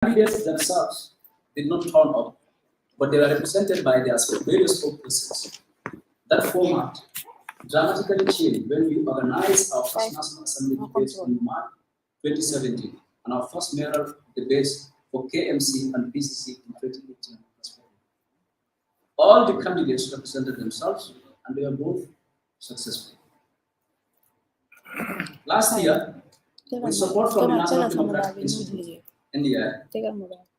Candidates themselves did not turn up, but they were represented by their various spokespersons. That format dramatically changed when we organized our first National Assembly debates in March 2017 and our first mayoral debates for KMC and PCC in 2018. All the candidates represented themselves and they were both successful. Last year, with support from the National Democratic Institute, NDI,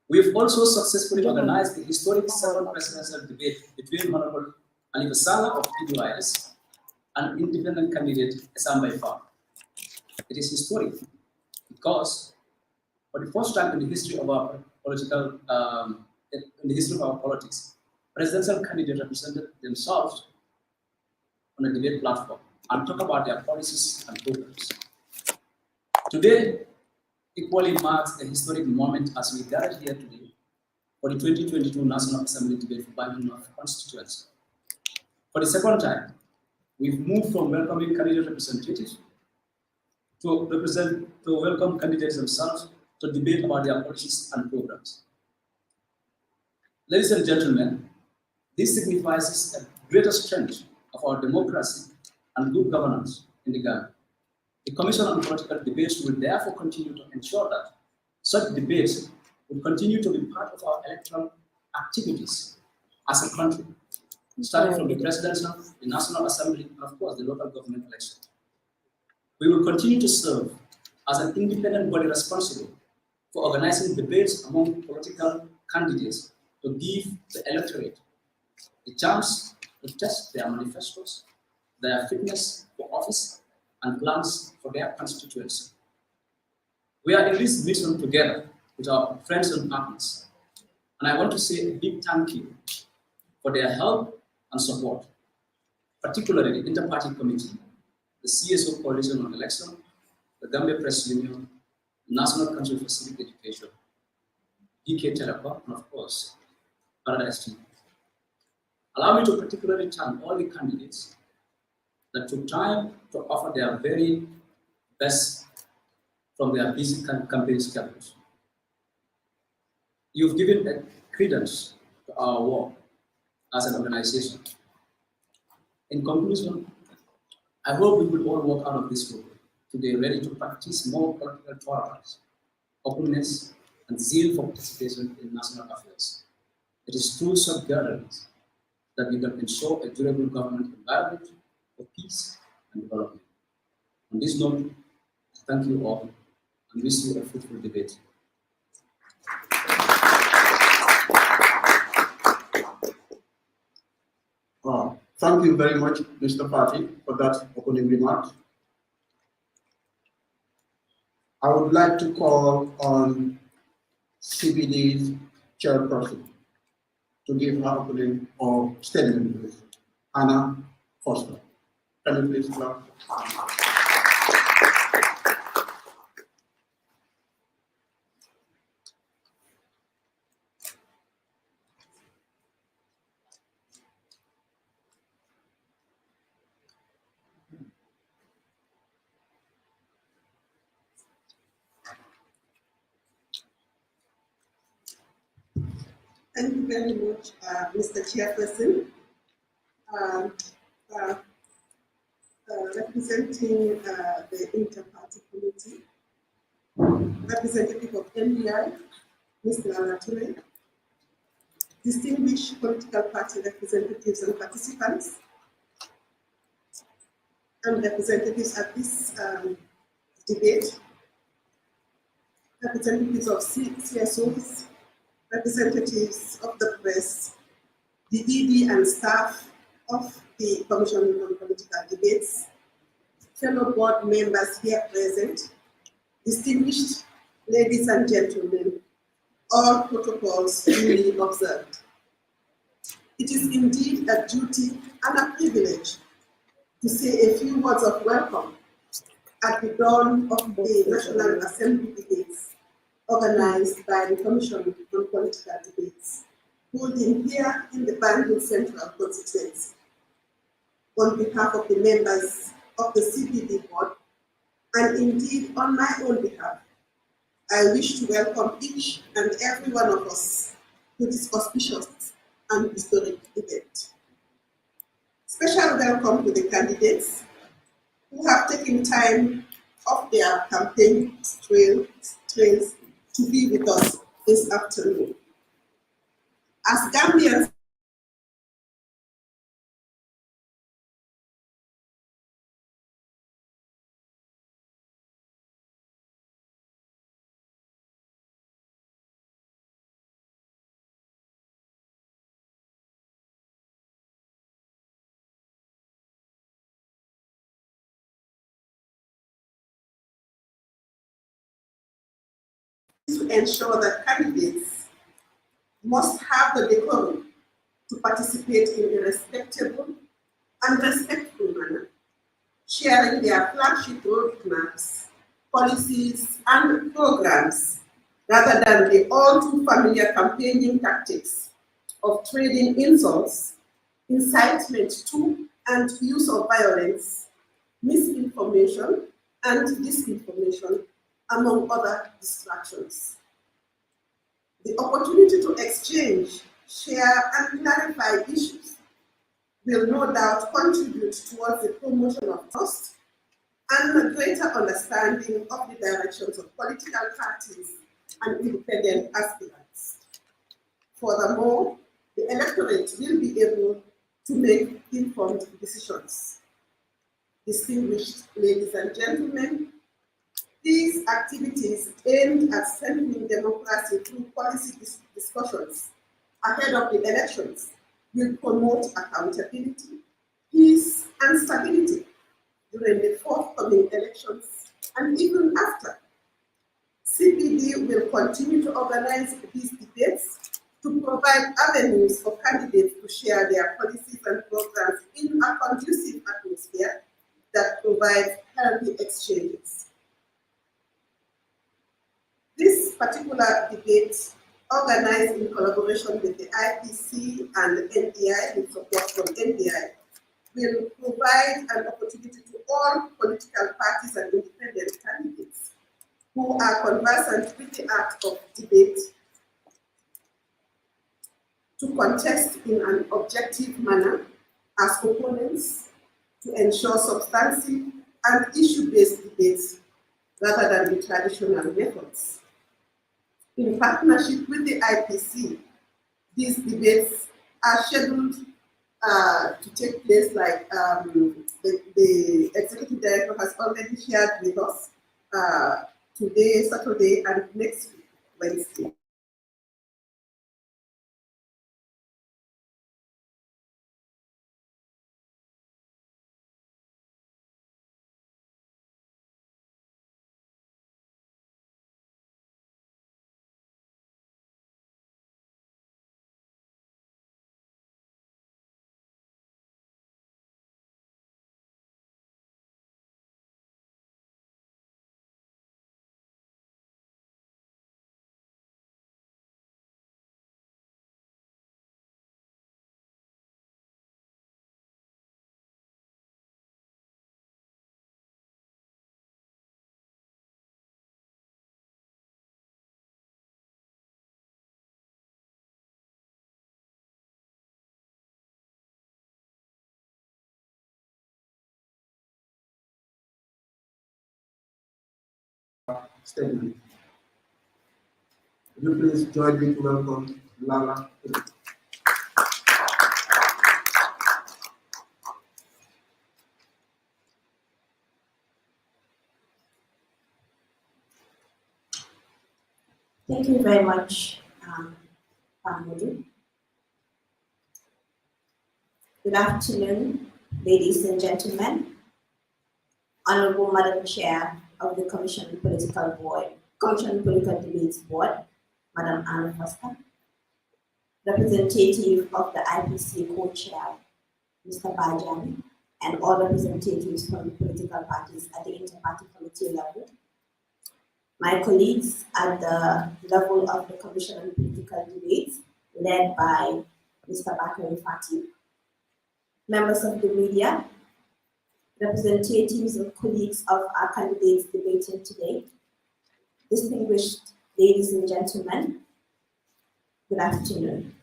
we've also successfully organized the historic second presidential debate between Honorable Ali Basala of PDYS and independent candidate Esam Far. It is historic because for the first time in the history of our political, in the history of our politics, presidential candidates represented themselves on a debate platform and talk about their policies and programs. Today, equally marks a historic moment as we gather here today for the 2022 National Assembly debate for Banjul North Constituency. For the second time, we've moved from welcoming candidate representatives to welcome candidates themselves to debate about their policies and programs. Ladies and gentlemen, this signifies a greater strength of our democracy and good governance in the Gambia. The Commission on Political Debates will therefore continue to ensure that such debates will continue to be part of our electoral activities as a country, starting from the presidential, the National Assembly, and of course the local government election. We will continue to serve as an independent body responsible for organizing debates among political candidates to give the electorate the chance to test their manifestos, their fitness for office, and plans for their constituency. We are in this mission together with our friends and partners, and I want to say a big thank you for their help and support, particularly the Inter-Party Committee, the CSO Coalition on Election, the Gambia Press Union, the National Council for Civic Education, DK Telepa, and of course, Paradise Team. Allow me to particularly thank all the candidates that took time to offer their very best from their busy campaign schedules. You've given a credence to our work as an organization. In conclusion, I hope we will all walk out of this room today ready to practice more political tolerance, openness, and zeal for participation in national affairs. It is through such gatherings that we can ensure a durable government environment for peace and development. On this note, thank you all and wish you a fruitful debate. Thank you very much, Mr. Fati, for that opening remark. I would like to call on CBD's chairperson to give her opening or statement, please. Anna Foster. Can you please clap? Thank you very much, Mr. Chairperson. Representing the Inter-Party Committee, representative of NDI, Mr. Alature, distinguished political party representatives and participants, and representatives at this debate, representatives of CSOs, representatives of the press, the ED and staff of the Commission on Political Debates, fellow board members here present, distinguished ladies and gentlemen, all protocols duly observed. It is indeed a duty and a privilege to say a few words of welcome at the dawn of the National Assembly debates organized by the Commission on Political Debates, holding here in the Banjul Central Constituency. On behalf of the members of the CPD board, and indeed on my own behalf, I wish to welcome each and every one of us to this auspicious and historic event. Special welcome to the candidates who have taken time off their campaign trails to be with us this afternoon. As Gambians, to ensure that candidates must have the decorum to participate in a respectable and respectful manner, sharing their flagship roadmaps, policies, and programs, rather than the all too familiar campaigning tactics of trading insults, incitement to and use of violence, misinformation, and disinformation, among other distractions. The opportunity to exchange, share, and clarify issues will no doubt contribute towards the promotion of trust and a greater understanding of the directions of political parties and independent aspirants. Furthermore, the electorate will be able to make informed decisions. Distinguished ladies and gentlemen, these activities aimed at strengthening democracy through policy discussions ahead of the elections will promote accountability, peace, and stability during the forthcoming elections and even after. CPD will continue to organize these debates to provide avenues for candidates to share their policies and programs in a conducive atmosphere that provides healthy exchanges. This particular debate, organized in collaboration with the IPC and NDI, with support from NDI, will provide an opportunity to all political parties and independent candidates who are conversant with the art of debate to contest in an objective manner as opponents to ensure substantive and issue-based debates rather than the traditional methods. In partnership with the IPC, these debates are scheduled to take place, like the executive director has already shared with us today, Saturday, and next week, Wednesday. Statement. Would you please join me to welcome Lala? Thank you very much, Banjul. Good afternoon, ladies and gentlemen. Honorable Madam Chair of the Commission Political Debates Board, Madam Anna Foster. Representative of the IPC co-chair, Mr. Banjul, and all representatives from the political parties at the inter-party committee level. My colleagues at the level of the Commission on Political Debates, led by Mr. Bakari Fati, members of the media, representatives and colleagues of our candidates debating today, distinguished ladies and gentlemen, good afternoon.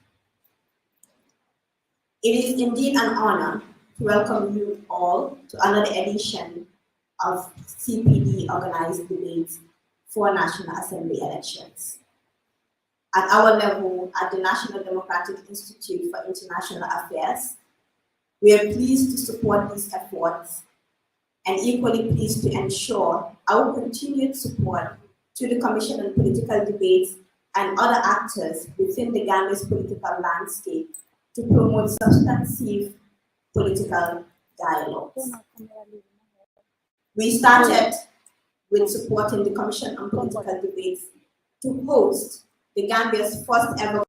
It is indeed an honor to welcome you all to another edition of CPD organized debates for National Assembly elections. At our level, at the National Democratic Institute for International Affairs, we are pleased to support these efforts and equally pleased to ensure our continued support to the Commission on Political Debates and other actors within the Gambia's political landscape to promote substantive political dialogues. We started with supporting the Commission on Political Debates to host the Gambia's first ever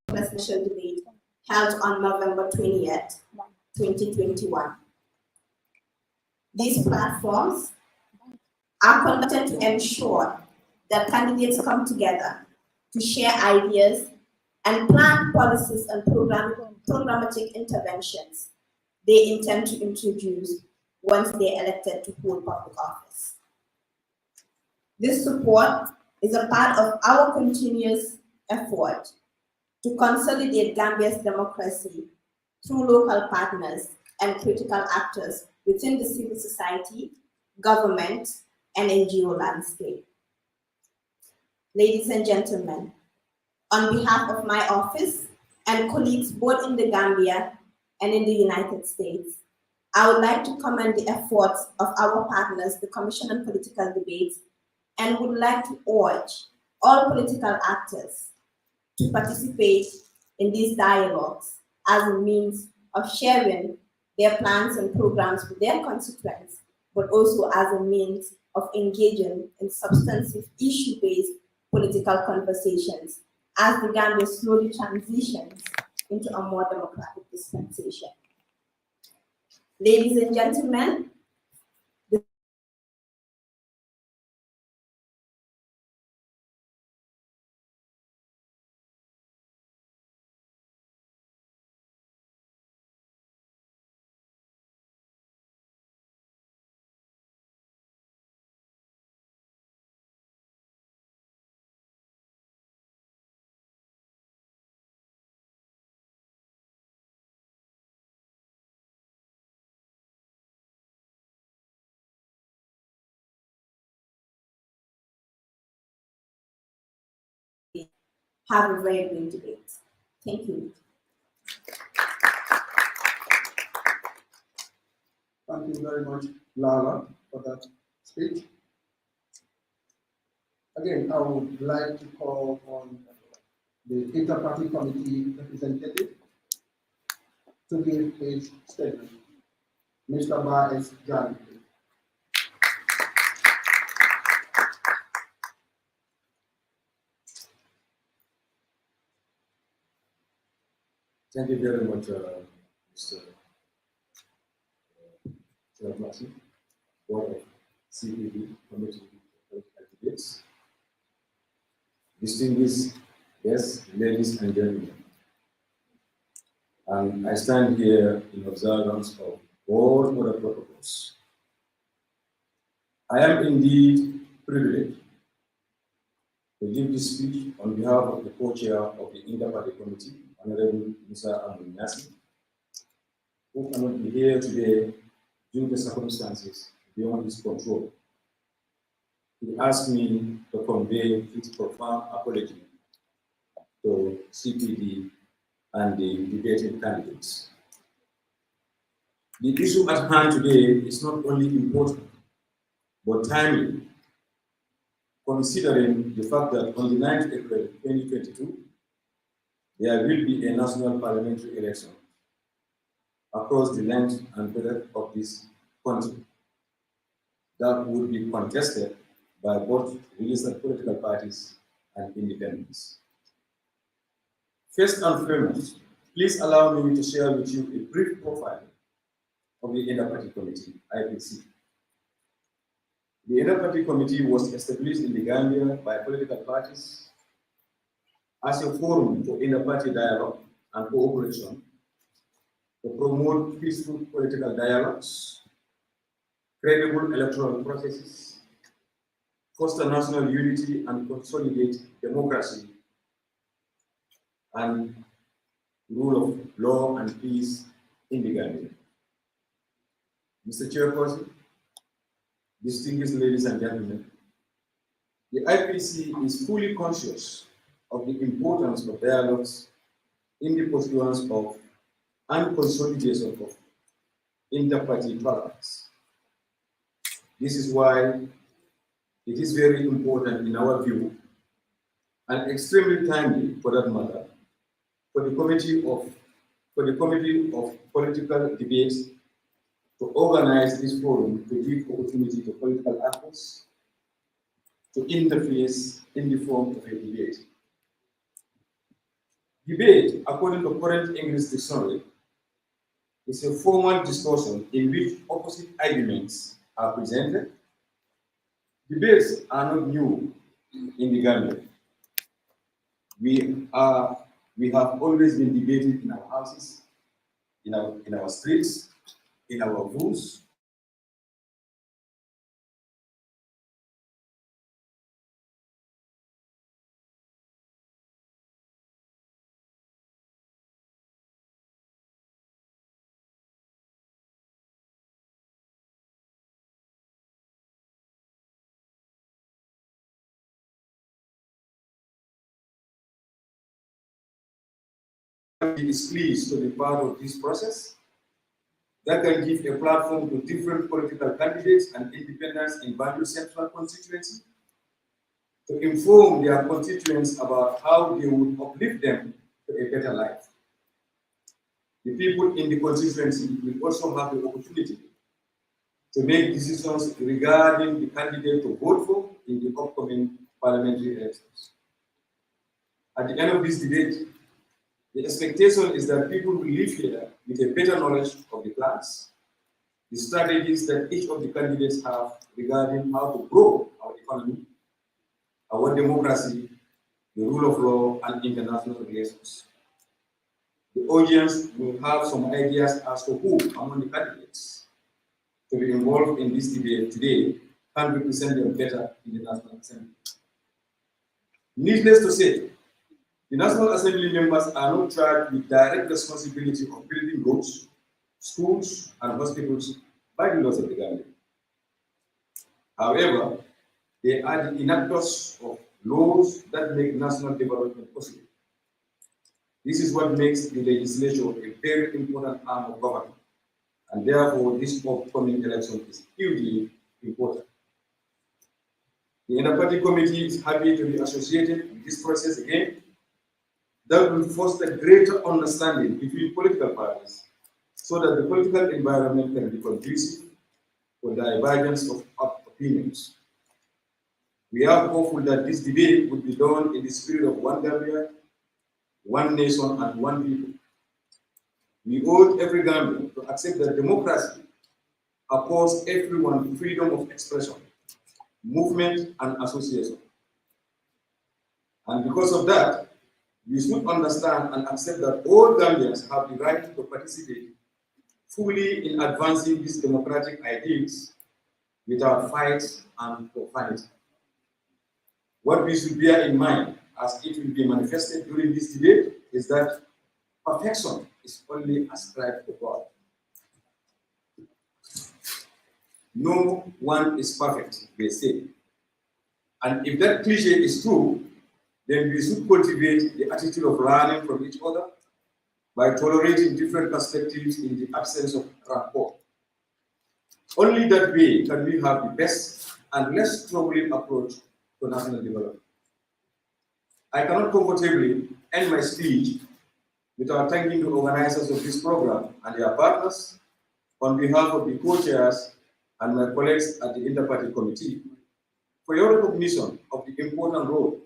presidential debate held on November 20th, 2021. These platforms are conducted to ensure that candidates come together to share ideas and plan policies and programmatic interventions they intend to introduce once they are elected to hold public office. This support is a part of our continuous effort to consolidate Gambia's democracy through local partners and critical actors within the civil society, government, and NGO landscape. Ladies and gentlemen, on behalf of my office and colleagues both in the Gambia and in the United States, I would like to commend the efforts of our partners, the Commission on Political Debates, and would like to urge all political actors to participate in these dialogues as a means of sharing their plans and programs with their constituents, but also as a means of engaging in substantive issue-based political conversations as the Gambia slowly transitions into a more democratic dispensation. Ladies and gentlemen, have a very great debate. Thank you. Thank you very much, Lala, for that speech. Again, I would like to call on the Inter-Party Committee representative to give his statement. Mr. Baez Jan. Thank you very much, Mr. Chairperson, Board of CPD, Committee on Political Debates, distinguished guests, ladies and gentlemen. And I stand here in observance of all other protocols. I am indeed privileged to give this speech on behalf of the co-chair of the Inter-Party Committee, Honorable Musa Amunasi, who cannot be here today due to circumstances beyond his control. He asked me to convey his profound apology to CPD and the debating candidates. The issue at hand today is not only important, but timely, considering the fact that on the 9th April 2022, there will be a national parliamentary election across the length and breadth of this country that would be contested by both registered political parties and independents. First and foremost, please allow me to share with you a brief profile of the Inter-Party Committee, IPC. The Inter-Party Committee was established in the Gambia by political parties as a forum for inter-party dialogue and cooperation to promote peaceful political dialogues, credible electoral processes, foster national unity and consolidate democracy and rule of law and peace in the Gambia. Mr. Chairperson, distinguished ladies and gentlemen, the IPC is fully conscious of the importance of dialogues in the pursuance of and consolidation of inter-party tolerance. This is why it is very important in our view, and extremely timely for that matter, for the Committee of Political Debates to organize this forum to give opportunity to political actors to interface in the form of a debate. Debate, according to current English dictionary, is a formal discussion in which opposite arguments are presented. Debates are not new in the Gambia. We have always been debating in our houses, in our streets, in our booths. He is pleased to be part of this process that can give a platform to different political candidates and independents in Banjul Central Constituency to inform their constituents about how they would uplift them to a better life. The people in the constituency will also have the opportunity to make decisions regarding the candidate to vote for in the upcoming parliamentary elections. At the end of this debate, the expectation is that people will leave here with a better knowledge of the plans, the strategies that each of the candidates have regarding how to grow our economy, our democracy, the rule of law, and international relations. The audience will have some ideas as to who among the candidates to be involved in this debate today can represent them better in the National Assembly. Needless to say, the National Assembly members are not charged with direct responsibility of building roads, schools, and hospitals by the laws of the Gambia. However, they are the enactors of laws that make national development possible. This is what makes the legislature a very important arm of government, and therefore this upcoming election is hugely important. The Inter-Party Committee is happy to be associated with this process again. That will foster greater understanding between political parties so that the political environment can be conducive for divergence of opinions. We are hopeful that this debate will be done in the spirit of one Gambia, one nation, and one people. We owe every Gambian to accept that democracy affords everyone freedom of expression, movement, and association. And because of that, we should understand and accept that all Gambians have the right to participate fully in advancing these democratic ideals without fights and profanity. What we should bear in mind, as it will be manifested during this debate, is that perfection is only ascribed to God. No one is perfect, they say. And if that cliche is true, then we should cultivate the attitude of learning from each other by tolerating different perspectives in the absence of rapport. Only that way can we have the best and less troubling approach to national development. I cannot comfortably end my speech without thanking the organizers of this program and their partners on behalf of the co-chairs and my colleagues at the Inter-Party Committee for your recognition of the important role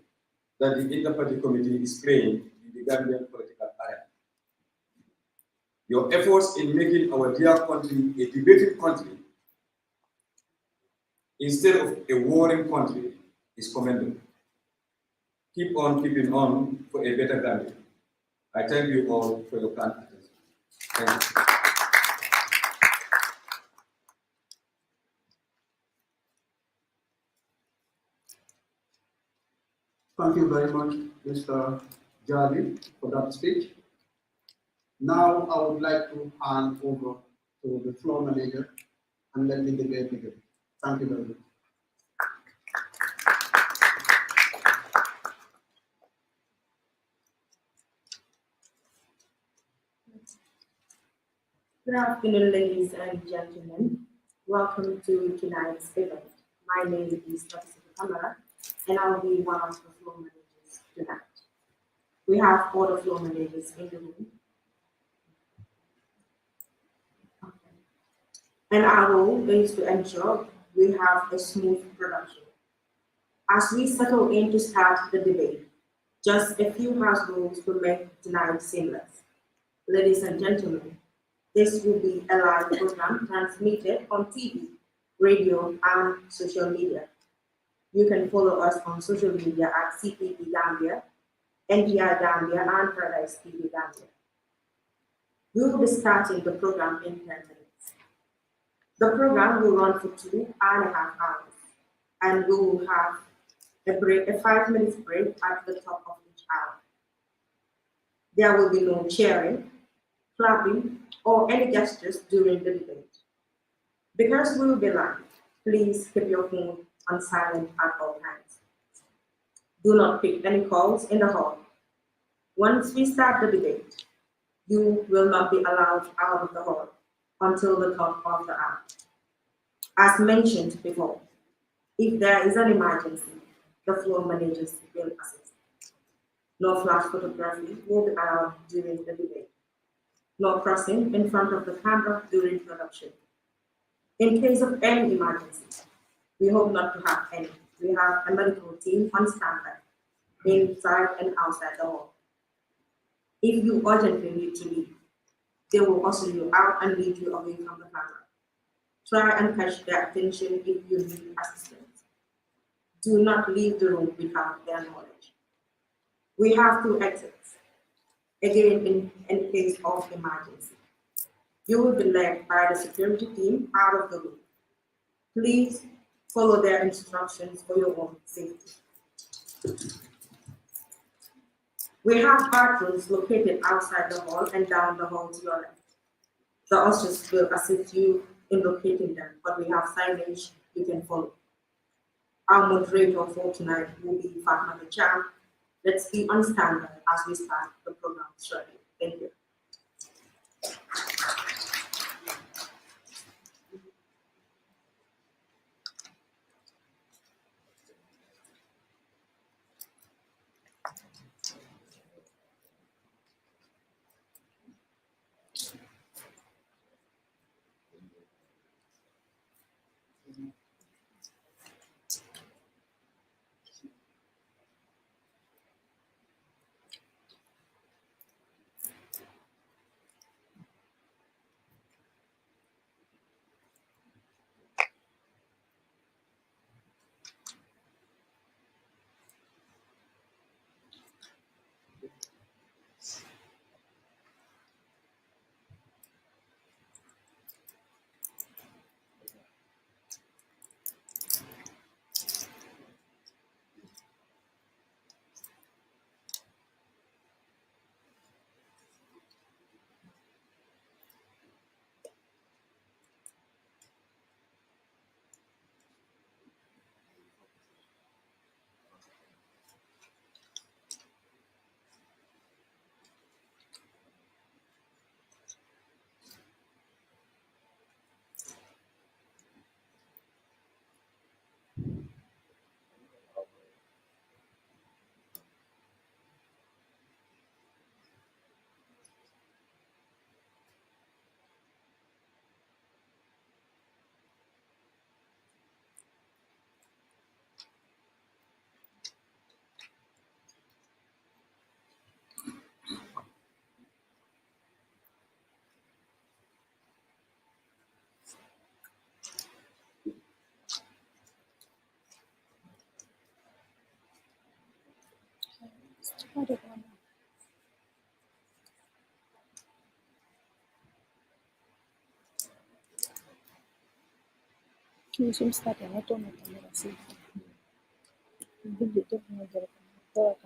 that the Inter-Party Committee is playing in the Gambian political arena. Your efforts in making our dear country a debating country instead of a warring country is commendable. Keep on keeping on for a better Gambia. I thank you all for your kind attention. Thank you. Thank you very much, Mr. Jali, for that speech. Now I would like to hand over to the floor manager and let the debate begin. Thank you very much. Good afternoon, ladies and gentlemen. Welcome to tonight's event. My name is Dr. Kamara, and I'll be one of the floor managers tonight. We have all the floor managers in the room. And our role is to ensure we have a smooth production. As we settle in to start the debate, just a few house rules will make tonight seamless. Ladies and gentlemen, this will be a live program transmitted on TV, radio, and social media. You can follow us on social media at CPP Gambia, NPR Gambia, and Paradise TV Gambia. We will be starting the program in 10 minutes. The program will run for 2.5 hours, and we will have a 5 minutes break at the top of each hour. There will be no cheering, clapping, or any gestures during the debate. Because we will be live, please keep your phone on silent at all times. Do not pick any calls in the hall. Once we start the debate, you will not be allowed out of the hall until the top of the hour. As mentioned before, if there is an emergency, the floor managers will assist. No flash photography will be allowed during the debate. No crossing in front of the camera during production. In case of any emergency, we hope not to have any. We have a medical team on standby, inside and outside the hall. If you urgently need to leave, they will usher you out and lead you away from the camera. Try and catch their attention if you need assistance. Do not leave the room without their knowledge. We have 2 exits, again in case of emergency. You will be led by the security team out of the room. Please follow their instructions for your own safety. We have bathrooms located outside the hall and down the hall to your left. The ushers will assist you in locating them, but we have signage you can follow. Our moderator for tonight will be Fatma the Cham. Let's be on standby as we start the program shortly. Thank you. Hello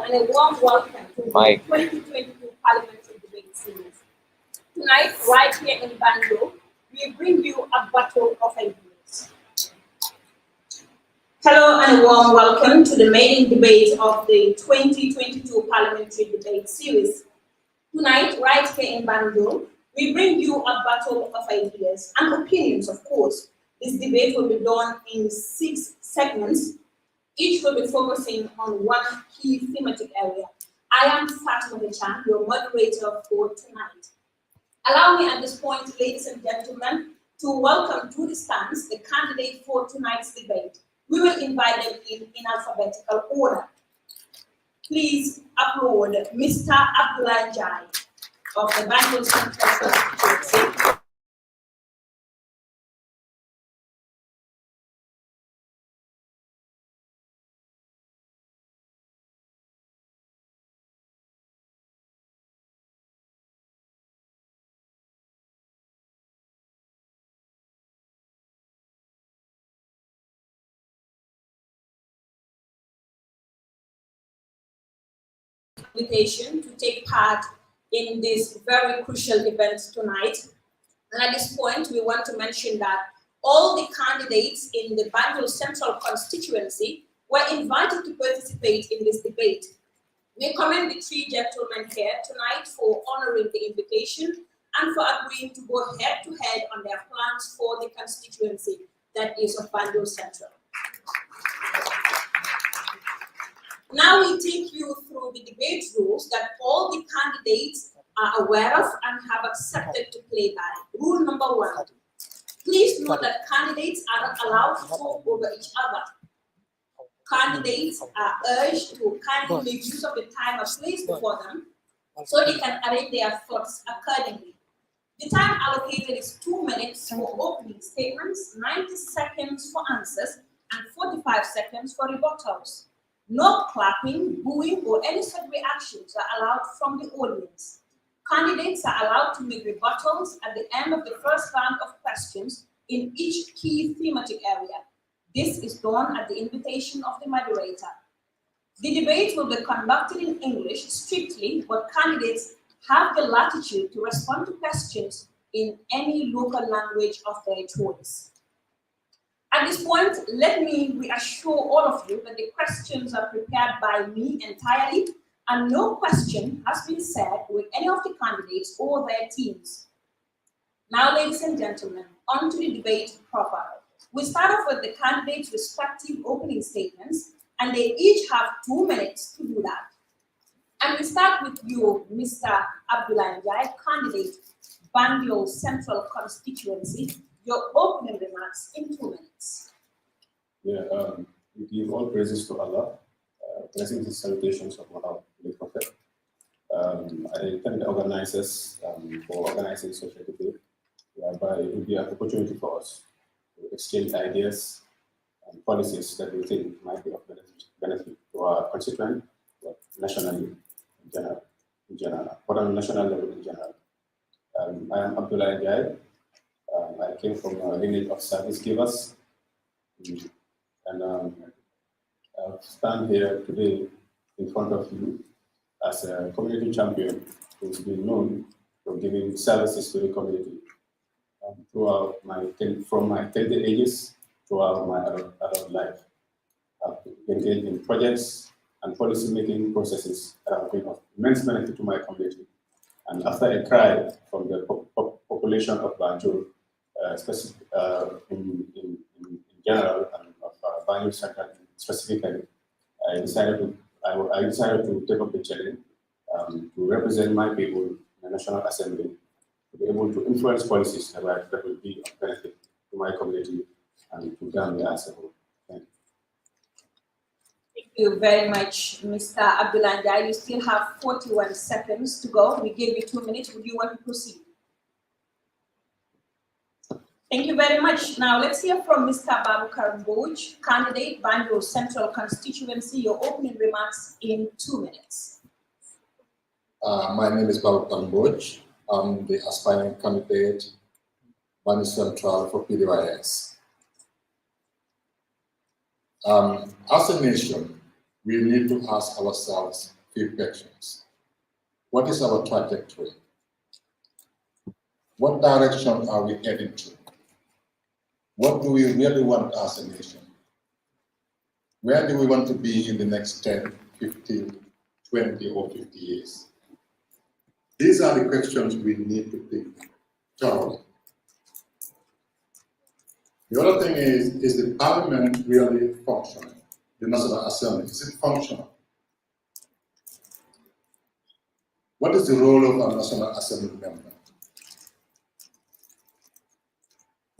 and a warm welcome to the 2022 Parliamentary Debate Series. Tonight, right here in Banjul, we bring you a battle of ideas. Hello and a warm welcome to the main debate of the 2022 Parliamentary Debate Series. Tonight, right here in Banjul, we bring you a battle of ideas and opinions, of course. This debate will be done in 6 segments. Each will be focusing on one key thematic area. I am Fatima Chan, your moderator for tonight. Allow me at this point, ladies and gentlemen, to welcome to the stands the candidate for tonight's debate. We will invite them in alphabetical order. Please applaud Mr. Abdullah Jai of the Banjul Central Constituency. Invitation to take part in this very crucial event tonight. And at this point, we want to mention that all the candidates in the Banjul Central Constituency were invited to participate in this debate. We commend the 3 gentlemen here tonight for honoring the invitation and for agreeing to go head-to-head on their plans for the constituency that is of Banjul Central. Now we take you through the debate rules that all the candidates are aware of and have accepted to play by. Rule number 1. Please note that candidates are not allowed to talk over each other. Candidates are urged to kindly make use of the time placed before them so they can arrange their thoughts accordingly. The time allocated is 2 minutes for opening statements, 90 seconds for answers, and 45 seconds for rebuttals. No clapping, booing, or any such reactions are allowed from the audience. Candidates are allowed to make rebuttals at the end of the first round of questions in each key thematic area. This is done at the invitation of the moderator. The debate will be conducted in English strictly, but candidates have the latitude to respond to questions in any local language of their choice. At this point, let me reassure all of you that the questions are prepared by me entirely, and no question has been said with any of the candidates or their teams. Now, ladies and gentlemen, on to the debate proper. We start off with the candidates' respective opening statements, and they each have 2 minutes to do that. And we start with you, Mr. Abdullah Njai, candidate, Banjul Central Constituency. Your opening remarks in 2 minutes. Yeah, we give all praises to Allah, blessings and salutations of our Holy Prophet. I thank the organizers for organizing such a debate, whereby it will be an opportunity for us to exchange ideas and policies that we think might be of benefit to our constituent, nationally in general, but on a national level in general. I am Abdullah Njai. I came from a lineage of service givers, and I stand here today in front of you as a community champion who's been known for giving services to the community throughout from my tender ages throughout my adult life. I've engaged in projects and policy-making processes that have been of immense benefit to my community. And after a cry from the population of Banjul, in general, and of Banjul Central specifically, I decided to take up the challenge to represent my people in the National Assembly, to be able to influence policies that will be of benefit to my community and to Gambia as a whole. Thank you. Thank you very much, Mr. Abdullah. You still have 41 seconds to go. We gave you 2 minutes. Would you want to proceed? Thank you very much. Now let's hear from Mr. Babukar Mboj, candidate, Banjul Central Constituency. Your opening remarks in 2 minutes. My name is Babukar Mboj. I'm the aspiring candidate, Banjul Central for PDYS. As a nation, we need to ask ourselves a few questions. What is our trajectory? What direction are we heading to? What do we really want as a nation? Where do we want to be in the next 10, 15, 20, or 50 years? These are the questions we need to think thoroughly. The other thing is the parliament really functioning? The National Assembly, is it functional? What is the role of a National Assembly member?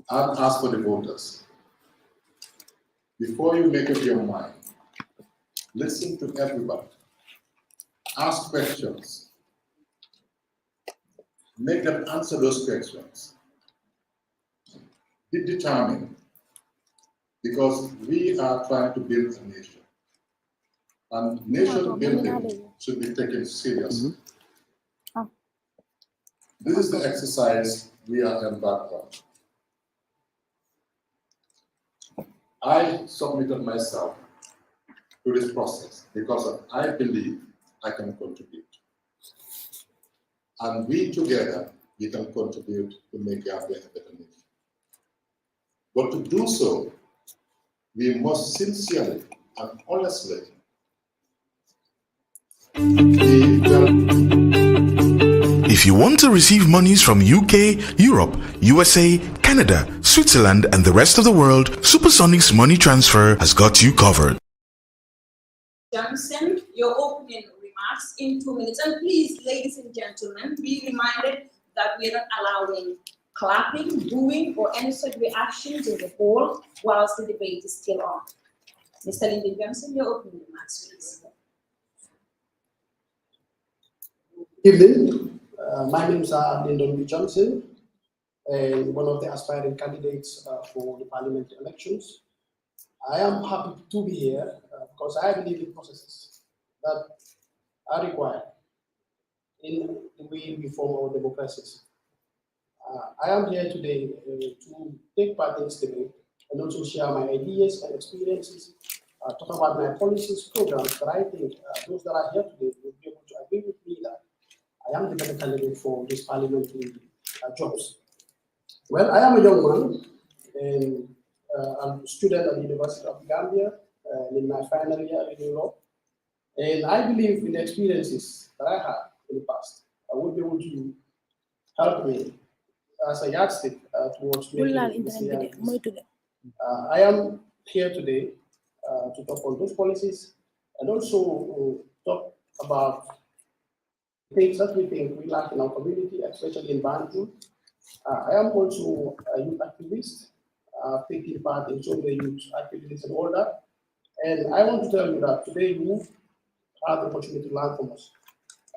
I'll ask for the voters. Before you make up your mind, listen to everybody. Ask questions. Make them answer those questions. Be determined, because we are trying to build a nation. And nation building should be taken seriously. This is the exercise we are embarked on. I submitted myself to this process because I believe I can contribute. And we together, we can contribute to make Gambia a better nation. But to do so, we must sincerely and honestly If you want to receive monies from UK, Europe, USA, Canada, Switzerland, and the rest of the world, Supersonic's money transfer has got you covered. Johnson, your opening remarks in 2 minutes. And please, ladies and gentlemen, be reminded that we are not allowing clapping, booing, or any such reactions in the hall whilst the debate is still on. Mr. Lyndon Johnson, your opening remarks, please. Good evening. My name is Lyndon B. Johnson, and one of the aspiring candidates for the parliamentary elections. I am happy to be here because I believe in processes that are required in the way we form our democracies. I am here today to take part in this debate and also share my ideas and experiences, talk about my policies, programs, but I think those that are here today will be able to agree with me that I am the better candidate for this parliamentary jobs. Well, I am a young man, and I'm a student at the University of Gambia, in my final year in law. And I believe in the experiences that I had in the past. I would be able to help me as a yardstick towards making this reality. I am here today to talk on those policies and also talk about things that we think we lack in our community, especially in Banjul. I am also a youth activist, taking part in so many youth activities and all that. And I want to tell you that today you have the opportunity to learn from us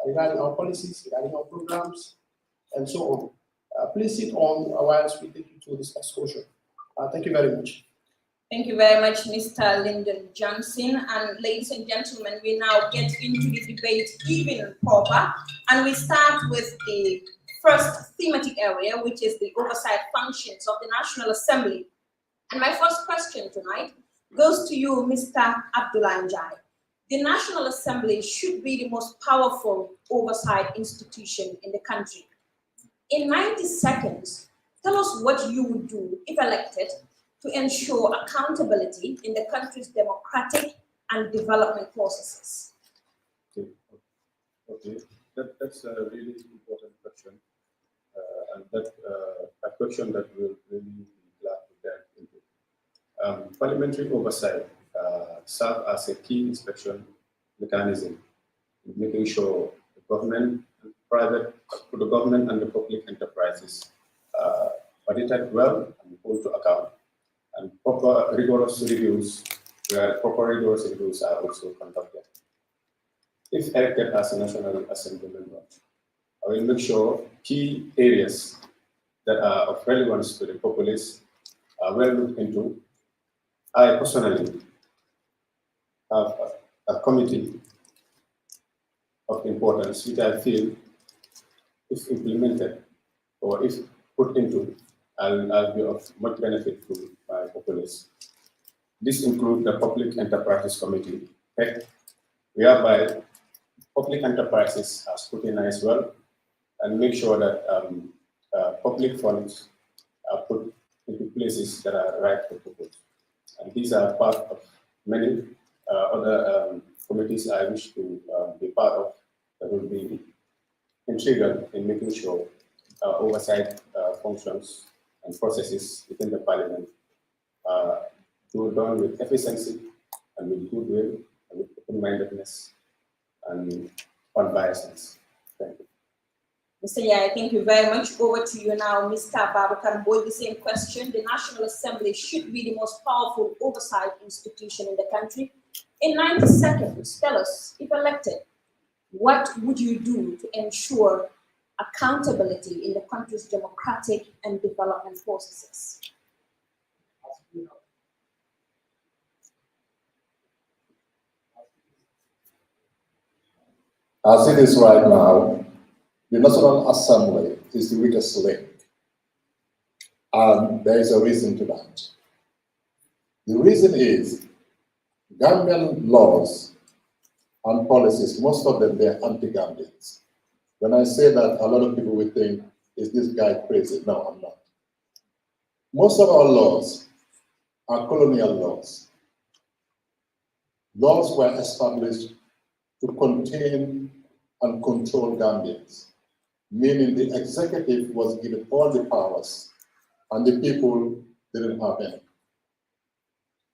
regarding our policies, regarding our programs, and so on. Please sit on whilst we take you through this exposure. Thank you very much. Thank you very much, Mr. Lyndon Johnson. And ladies and gentlemen, we now get into the debate even proper. And we start with the first thematic area, which is the oversight functions of the National Assembly. And my first question tonight goes to you, Mr. Abdullah Njai. The National Assembly should be the most powerful oversight institution in the country. In 90 seconds, tell us what you would do if elected to ensure accountability in the country's democratic and development processes. Okay. That's a really important question, and that a question that we'll really be glad to delve into. Parliamentary oversight serves as a key inspection mechanism, making sure the government and the public enterprises audited well and hold to account, and proper rigorous reviews where proper rigorous reviews are also conducted. If elected as a National Assembly member, I will make sure key areas that are of relevance to the populace are well looked into. I personally have a committee of importance which I feel, if implemented or if put into, I'll be of much benefit to my populace. This includes the Public Enterprises Committee, whereby public enterprises are scrutinized well and make sure that public funds are put into places that are right for people. And these are part of many other committees I wish to be part of that will be integral in making sure oversight functions and processes within the parliament are done with efficiency and with goodwill and with open-mindedness and unbiasedness. Thank you. Mr. Yaya, thank you very much. Over to you now, Mr. Babakar Boy. The same question. The National Assembly should be the most powerful oversight institution in the country. In 90 seconds, tell us, if elected, what would you do to ensure accountability in the country's democratic and development processes? As it is right now, the National Assembly is the weakest link, and there is a reason to that. The reason is Gambian laws and policies, most of them, they're anti-Gambians. When I say that, a lot of people will think, is this guy crazy? No, I'm not. Most of our laws are colonial laws. Laws were established to contain and control Gambians, meaning the executive was given all the powers and the people didn't have any.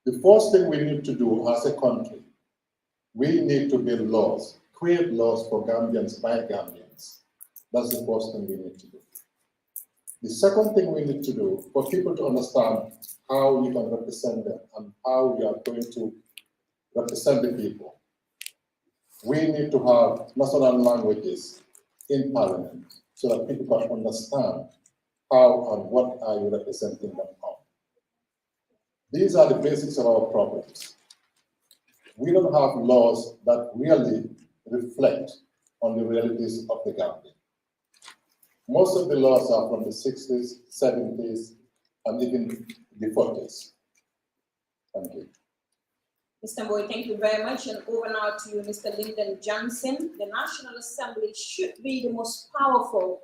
The first thing we need to do as a country, we need to build laws, create laws for Gambians by Gambians. That's the first thing we need to do. The second thing we need to do, for people to understand how we can represent them and how we are going to represent the people, we need to have national languages in Parliament so that people can understand how and what are you representing them on. These are the basics of our problems. We don't have laws that really reflect on the realities of the Gambia. Most of the laws are from the 60s, 70s, and even the 40s. Thank you. Mr. Boy, thank you very much. And over now to you, Mr. Lyndon Johnson. The National Assembly should be the most powerful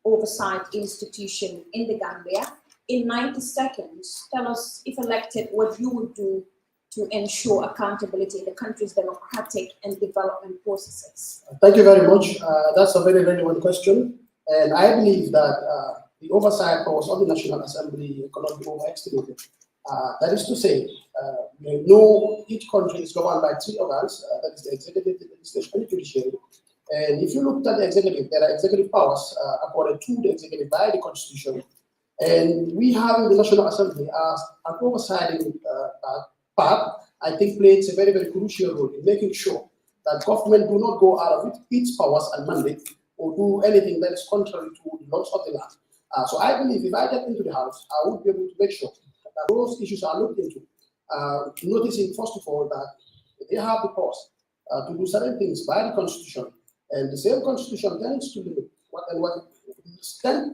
oversight institution in the Gambia. In 90 seconds, tell us, if elected, what you would do to ensure accountability in the country's democratic and development processes. Thank you very much. That's a very relevant question. And I believe that the oversight powers of the National Assembly cannot be overestimated. That is to say, we know each country is governed by three organs, that is the executive, the legislature, and the judiciary. And if you look at the executive, there are executive powers according to the executive by the Constitution. And we have in the National Assembly as an oversight part, I think plays a very, very crucial role in making sure that government do not go out of its powers and mandate or do anything that is contrary to the laws of the land. So I believe if I get into the House, I would be able to make sure that those issues are looked into, noticing first of all that they have the powers to do certain things by the Constitution, and the same Constitution tends to limit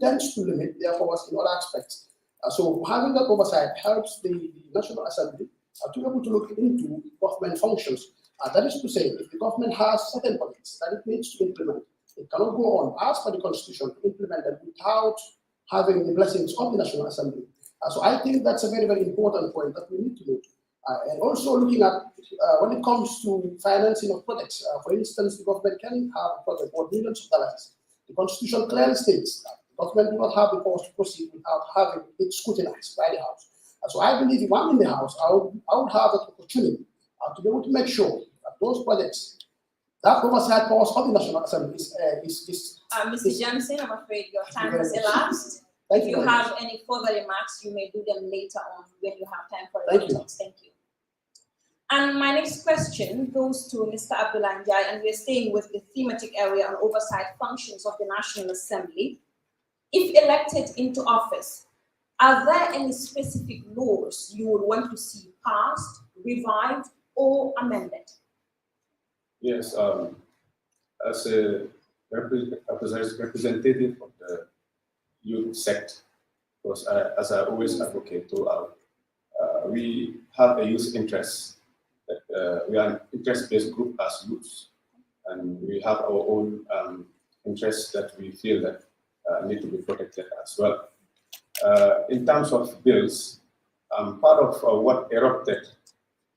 tends to limit their powers in all aspects. So having that oversight helps the National Assembly to be able to look into government functions. That is to say, if the government has certain policies that it needs to implement, it cannot go on as per the Constitution to implement them without having the blessings of the National Assembly. So I think that's a very, very important point that we need to note. And also looking at when it comes to financing of projects, for instance, the government can have a project for millions of dollars. The Constitution clearly states that the government do not have the powers to proceed without having it scrutinized by the House. So I believe if I'm in the House, I would have that opportunity to be able to make sure that those projects, that oversight powers of the National Assembly is Mr. Johnson, I'm afraid your time has elapsed. If you have any further remarks, you may do them later on when you have time for it. Thank you. And my next question goes to Mr. Abdullah Njai, and we're staying with the thematic area on oversight functions of the National Assembly. If elected into office, are there any specific laws you would want to see passed, revived, or amended? Yes, as a representative of the youth sector, because as I always advocate throughout, we have a youth interest. That we are an interest-based group as youths, and we have our own interests that we feel that need to be protected as well. In terms of bills, part of what erupted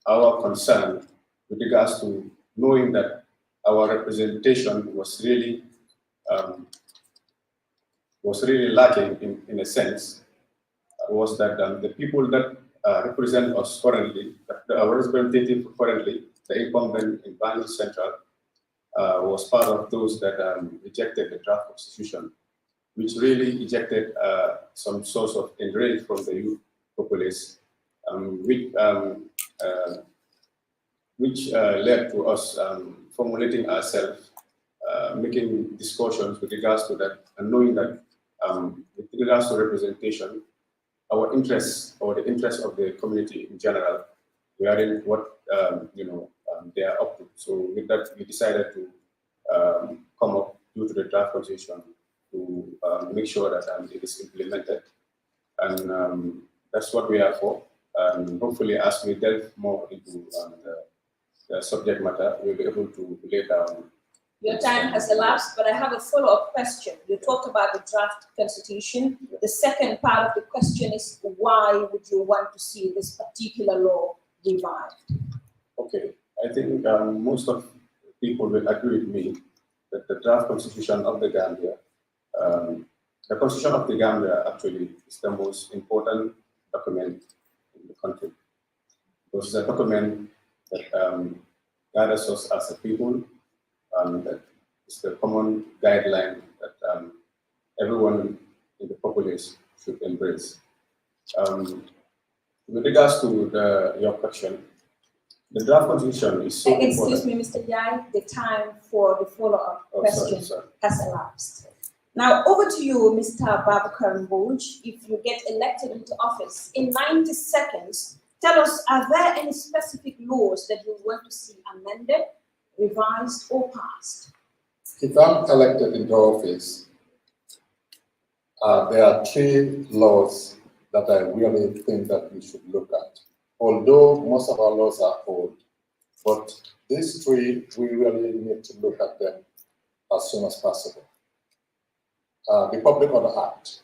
our concern with regards to knowing that our representation was really lacking in a sense, was that the people that represent us currently, our representative currently, the incumbent in Banjul Central, was part of those that rejected the draft constitution, which really ejected some source of enrage from the youth populace, which led to us formulating ourselves, making discussions with regards to that, and knowing that with regards to representation, our interests or the interests of the community in general, we are in what they are up to. So with that, we decided to come up due to the draft constitution to make sure that it is implemented, and that's what we are for. And hopefully, as we delve more into the subject matter, we'll be able to lay down. Your time has elapsed, but I have a follow-up question. You talked about the draft constitution. The second part of the question is, why would you want to see this particular law revived? Okay, I think most of people will agree with me that the draft constitution of the Gambia, the constitution of the Gambia actually is the most important document in the country. Because it's a document that guides us as a people, and that is the common guideline that everyone in the populace should embrace. With regards to your question, the draft constitution is so important. Excuse me, Mr. Jai, the time for the follow-up question sorry. has elapsed. Now, over to you, Mr. Babakar Mbouj. If you get elected into office, in 90 seconds, tell us, are there any specific laws that you want to see amended, revised, or passed? If I'm elected into office, there are 3 laws that I really think that we should look at. Although most of our laws are old, but these 3, we really need to look at them as soon as possible. The Public Order Act.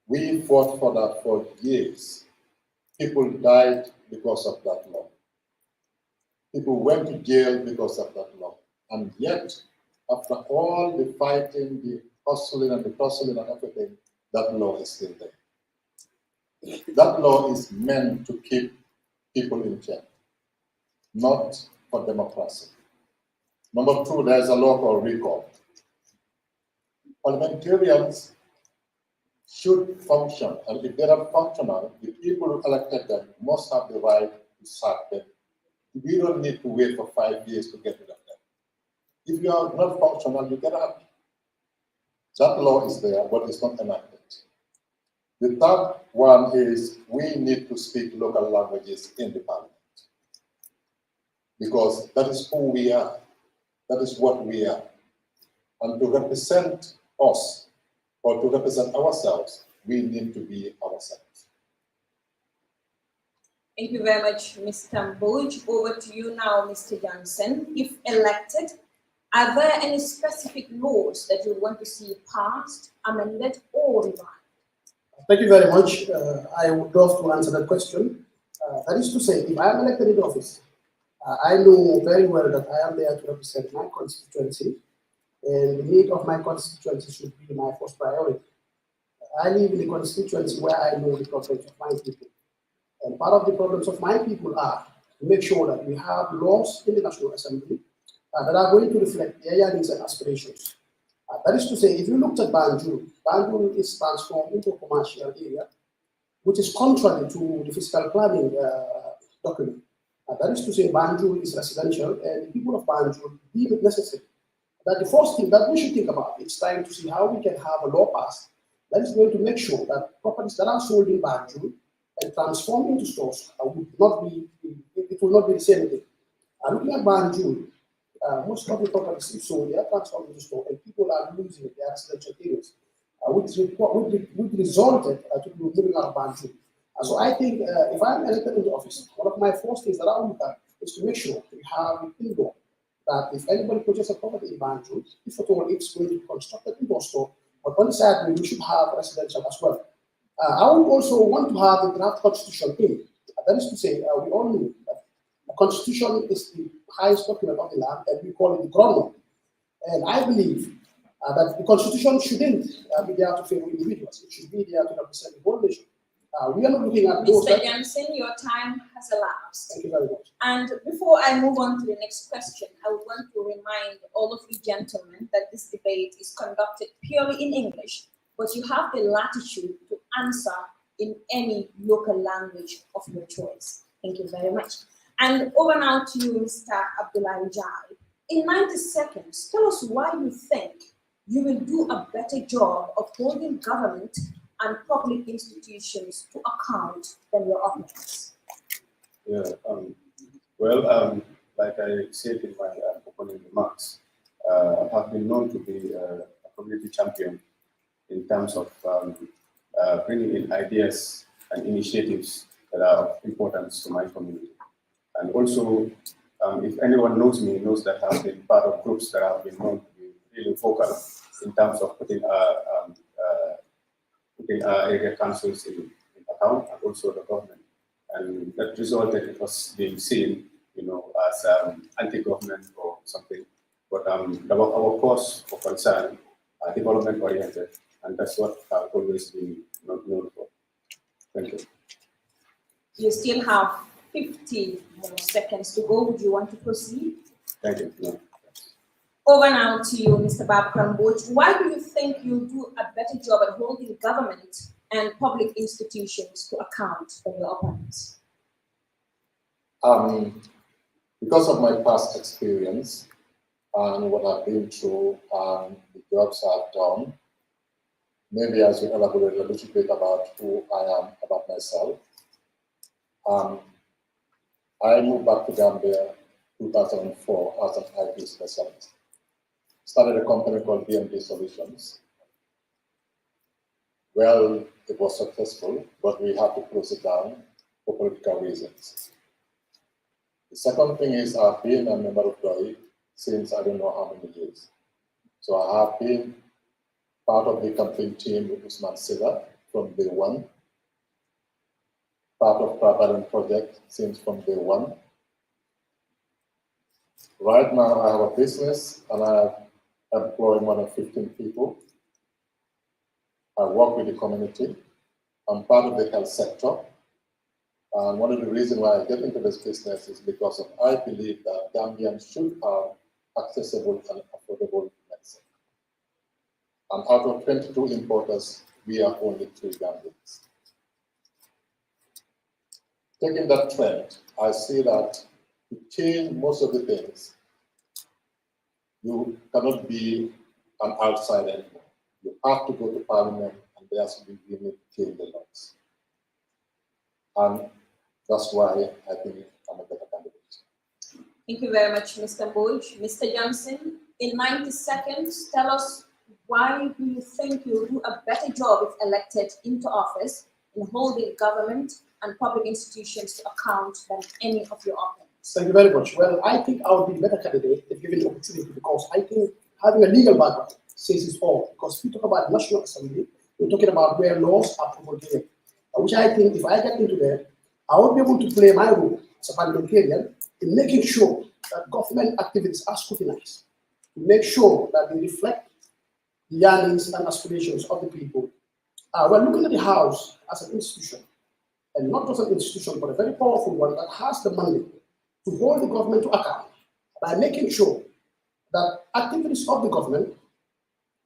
We fought for that for years. People died because of that law. People went to jail because of that law. And yet, after all the fighting, the hustling and the tussling and everything, that law is still there. That law is meant to keep people in check, not for democracy. Number 2, there's a law called recall. Parliamentarians should function, and if they are functional, the people who elected them must have the right to sack them. We don't need to wait for 5 years to get rid of them. If you are not functional, you get out. That law is there, but it's not enacted. The third one is we need to speak local languages in the parliament, because that is who we are. That is what we are. And to represent us, or to represent ourselves, we need to be ourselves. Thank you very much, Mr. Mbouj. Over to you now, Mr. Johnson. If elected, are there any specific laws that you want to see passed, amended, or revived? Thank you very much. I would love to answer that question. That is to say, if I am elected in office, I know very well that I am there to represent my constituency, and the need of my constituency should be my first priority. I live in a constituency where I know the problems of my people. And part of the problems of my people are to make sure that we have laws in the National Assembly that are going to reflect their yearnings and aspirations. That is to say, if you looked at Banjul, Banjul is transformed into a commercial area, which is contrary to the fiscal planning document. That is to say, Banjul is residential, and the people of Banjul deem it necessary that the first thing that we should think about is trying to see how we can have a law passed that is going to make sure that properties that are sold in Banjul and transformed into stores would not be, it will not be the same thing. Looking at Banjul, most of the properties if sold, they are transformed into stores, and people are losing their residential areas, which resulted to people moving out of Banjul. So I think if I'm elected into office, one of my first things that I will look at is to make sure we have an indoor that if anybody purchases a property in Banjul, if at all it's going to be constructed indoor store, but on the side we should have residential as well. I would also want to have the draft constitution in. That is to say, we all know that the constitution is the highest document of the land, and we call it the ground law. And I believe that the constitution shouldn't be there to favor individuals. It should be there to represent the whole nation. We are not looking at those. Mr. Johnson, your time has elapsed. Thank you very much. And before I move on to the next question, I would want to remind all of you gentlemen that this debate is conducted purely in English, but you have the latitude to answer in any local language of your choice. Thank you very much. And over now to you, Mr. Abdullahi Jai. In 90 seconds, tell us why you think you will do a better job of holding government and public institutions to account than your opponents. Yeah, like I said in my opening remarks, I have been known to be a community champion in terms of bringing in ideas and initiatives that are of importance to my community. And also, if anyone knows me, knows that I've been part of groups that have been known to be really vocal in terms of putting area councils in account, and also the government. And that resulted in us being seen, as anti-government or something. But our cause for concern are development-oriented, and that's what I've always been known for. Thank you. You still have 50 more seconds to go. Would you want to proceed? Thank you. No. Over now to you, Mr. Babkrambuch. Why do you think you'll do a better job at holding government and public institutions to account than your opponents? Because of my past experience and what I've been through and the jobs I've done, maybe I should elaborate a little bit about who I am, about myself. I moved back to Gambia in 2004 as an IT specialist. Started a company called BMD Solutions. Well, it was successful, but we had to close it down for political reasons. The second thing is I've been a member of DOI since I don't know how many years. So I have been part of the campaign team with Usman Silla from day one, part of Prabaran project since from day one. Right now I have a business and I employ more than 15 people. I work with the community. I'm part of the health sector. And one of the reasons why I get into this business is because I believe that Gambians should have accessible and affordable medicine. And out of 22 importers, we are only 3 Gambians. Taking that trend, I see that to change most of the things, you cannot be an outsider anymore. You have to go to Parliament, and there's to be you need to change the laws. And that's why I think I'm a better candidate. Thank you very much, Mr. Bush. Mr. Johnson, in 90 seconds, tell us why do you think you'll do a better job if elected into office in holding government and public institutions to account than any of your opponents? Thank you very much. Well, I think I would be a better candidate if given the opportunity, because I think having a legal background says it all. Because if you talk about National Assembly, we're talking about where laws are promulgated, which I think if I get into there, I will be able to play my role as a parliamentarian in making sure that government activities are scrutinized, to make sure that they reflect the yearnings and aspirations of the people. We're looking at the House as an institution, and not just an institution, but a very powerful one that has the mandate to hold the government to account by making sure that activities of the government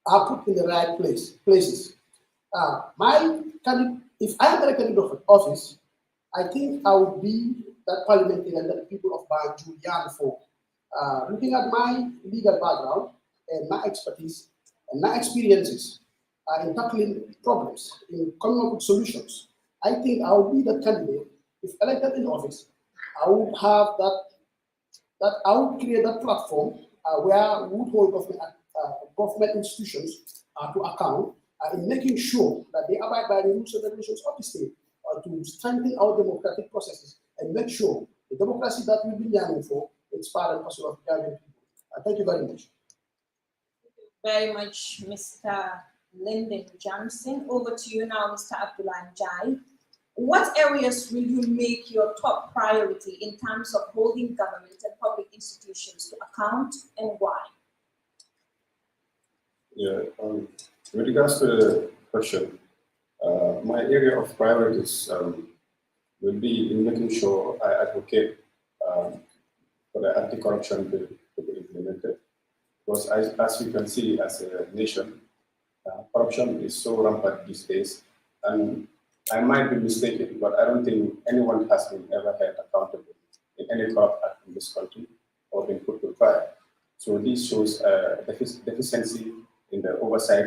are put in the right places. If I'm elected into office, I think I would be that parliamentarian that the people of Banjul yearn for. Looking at my legal background and my expertise and my experiences in tackling problems, in coming up with solutions, I think I will be the candidate. If elected in office, I would have I would create that platform where we would hold government institutions to account in making sure that they abide by the rules and regulations of the state to strengthen our democratic processes and make sure the democracy that we've been yearning for is part and parcel of the Gambian people. Thank you very much. Thank you very much, Mr. Lyndon Johnson. Over to you now, Mr. Abdullah Njai. What areas will you make your top priority in terms of holding government and public institutions to account, and why? Yeah, with regards to the question, my area of priorities will be in making sure I advocate for the anti-corruption bill to be implemented. Because as you can see, as a nation, corruption is so rampant these days, and I might be mistaken, but I don't think anyone has been ever held accountable in any corrupt act in this country or been put to trial. So this shows deficiency in the oversight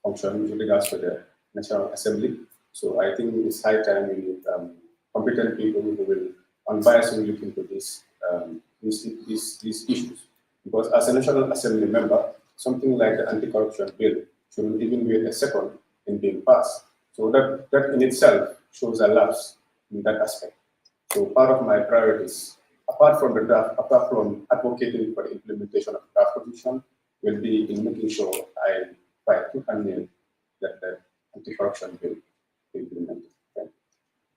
function with regards to the National Assembly. So I think it's high time we need competent people who will unbiasedly look into these issues. Because as a National Assembly member, something like the anti-corruption bill shouldn't even wait a second in being passed. So that in itself shows a lapse in that aspect. So part of my priorities, apart from advocating for the implementation of draft constitution, will be in making sure I fight tooth and nail that the anti-corruption bill be implemented.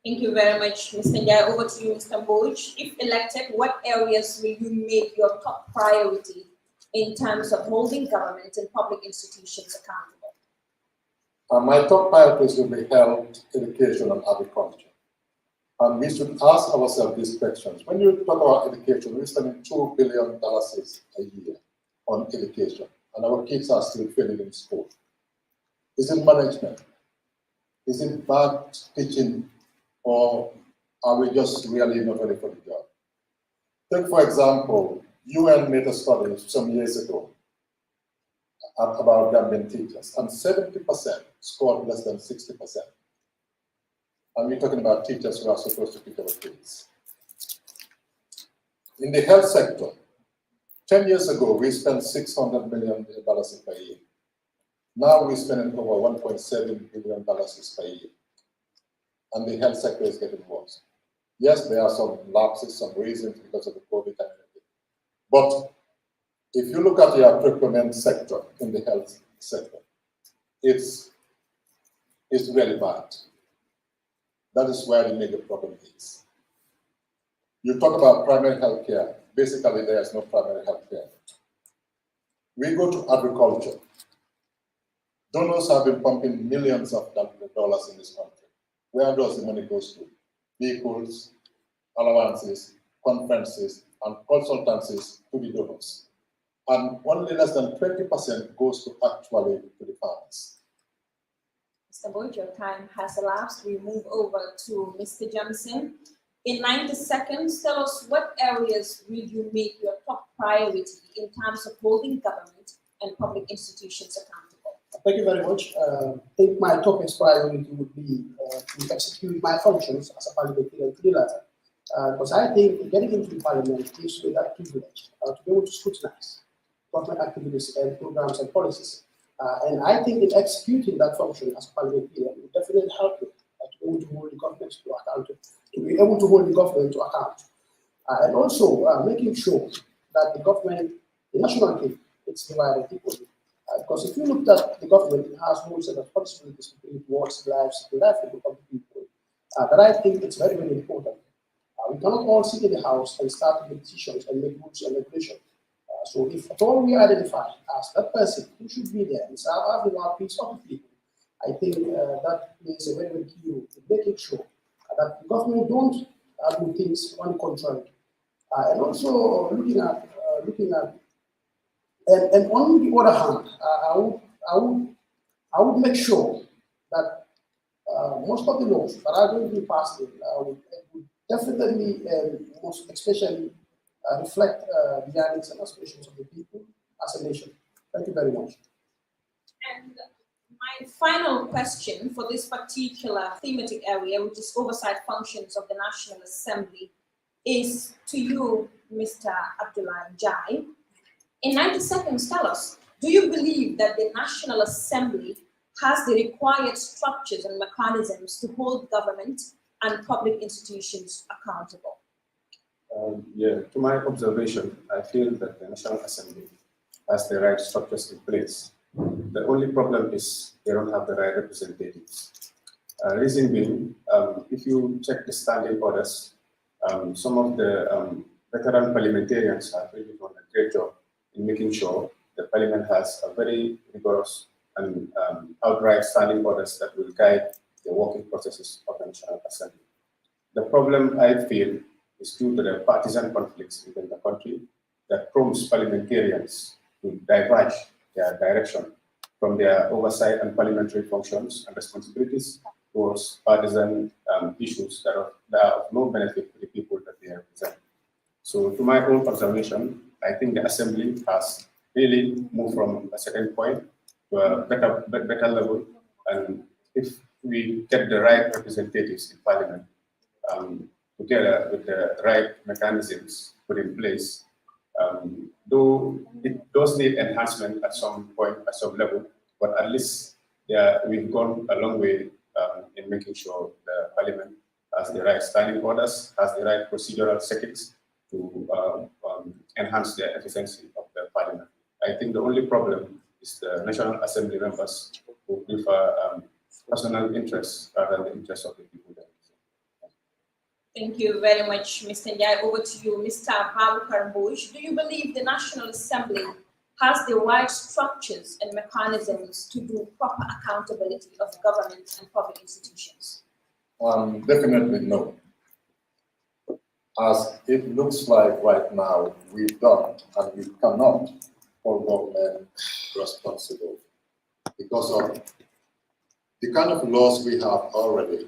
Thank you very much, Mr. Njai. Over to you, Mr. Boj. If elected, what areas will you make your top priority in terms of holding government and public institutions accountable? My top priorities will be health, education, and agriculture. And we should ask ourselves these questions. When you talk about education, we're spending $2 billion a year on education, and our kids are still failing in school. Is it management? Is it bad teaching? Or are we just really not ready for the job? Take, for example, UN made a study some years ago about Gambian teachers, and 70% scored less than 60%. And we're talking about teachers who are supposed to teach our kids. In the health sector, 10 years ago, we spent $600 million per year. Now we're spending over $1.7 billion per year. And the health sector is getting worse. Yes, there are some lapses, some reasons because of the COVID and everything. But if you look at the procurement sector in the health sector, it's very bad. That is where the major problem is. You talk about primary health care. Basically, there is no primary health care. We go to agriculture. Donors have been pumping millions of dollars in this country. Where does the money go to? Vehicles, allowances, conferences, and consultancies to the donors. And only less than 20% goes to actually to the farmers. Mr. Boyd, your time has elapsed. We move over to Mr. Johnson. In 90 seconds, tell us what areas will you make your top priority in terms of holding government and public institutions accountable? Thank you very much. I think my top priority would be to execute my functions as a parliamentarian to the letter. Because I think getting into the parliament gives me that privilege to be able to scrutinize government activities and programs and policies. And I think in executing that function as a parliamentarian will definitely help me to be able to hold the government to account, and also making sure that the government, the national team, it's divided equally. Because if you look at the government, it has whole set of responsibilities towards the livelihood of the people. But I think it's very, very important. We cannot all sit in the house and start to make decisions and make rules and regulations. So if at all we identify as that person who should be there and start having our piece of the people, I think that plays a very, very key role in making sure that the government don't do things on the contrary. And also looking at and on the other hand, I would make sure that most of the laws that are going to be passed in would definitely and most especially reflect the yearnings and aspirations of the people as a nation. Thank you very much. And my final question for this particular thematic area, which is oversight functions of the National Assembly, is to you, Mr. Abdullah Jai. In 90 seconds, tell us, do you believe that the National Assembly has the required structures and mechanisms to hold government and public institutions accountable? Yeah, to my observation, I feel that the National Assembly has the right structures in place. The only problem is they don't have the right representatives. Reason being, if you check the standing orders, some of the veteran parliamentarians have really done a great job in making sure the parliament has a very rigorous and outright standing orders that will guide the working processes of the National Assembly. The problem I feel is due to the partisan conflicts within the country that prompts parliamentarians to diverge their direction from their oversight and parliamentary functions and responsibilities towards partisan issues that are of no benefit to the people that they represent. So to my own observation, I think the Assembly has really moved from a certain point to a better level. And if we get the right representatives in Parliament, together with the right mechanisms put in place, though it does need enhancement at some point, at some level, but at least we've gone a long way in making sure the Parliament has the right standing orders, has the right procedural settings to enhance the efficiency of the Parliament. I think the only problem is the National Assembly members who prefer personal interests rather than the interests of the people. Thank you very much, Mr. Njai. Over to you, Mr. Babukar Bush. Do you believe the National Assembly has the right structures and mechanisms to do proper accountability of government and public institutions? Definitely no. As it looks like right now, we don't and we cannot hold government responsible because of the kind of laws we have already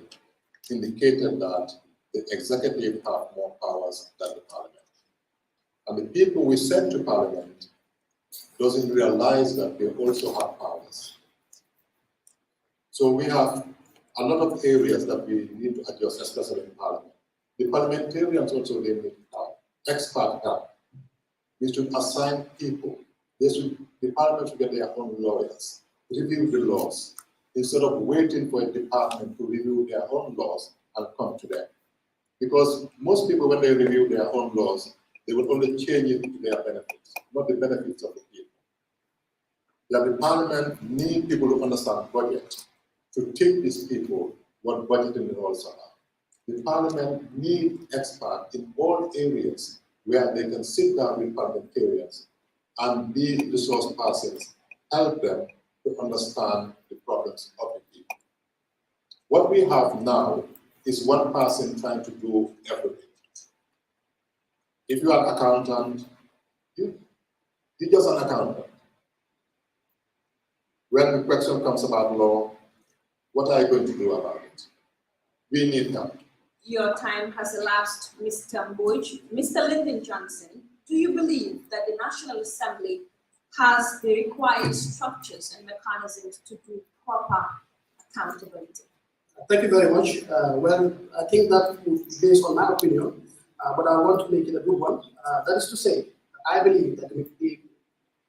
indicated that the executive have more powers than the parliament. And the people we send to parliament doesn't realize that they also have powers. So we have a lot of areas that we need to adjust, especially in parliament. The parliamentarians also, they need help, expert help. We should assign people. The parliament should get their own lawyers, review the laws, instead of waiting for a department to review their own laws and come to them. Because most people, when they review their own laws, they will only change it to their benefits, not the benefits of the people. That the parliament need people who understand budget to teach these people what budgeting laws are. The parliament need experts in all areas where they can sit down with parliamentarians and be resource persons, help them to understand the problems of the people. What we have now is one person trying to do everything. If you are an accountant, you're just an accountant. When the question comes about law, what are you going to do about it? We need help. Your time has elapsed, Mr. Mbuj. Mr. Lyndon Johnson, do you believe that the National Assembly has the required structures and mechanisms to do proper accountability? Thank you very much. Well, I think that is based on my opinion, but I want to make it a good one. That is to say, I believe that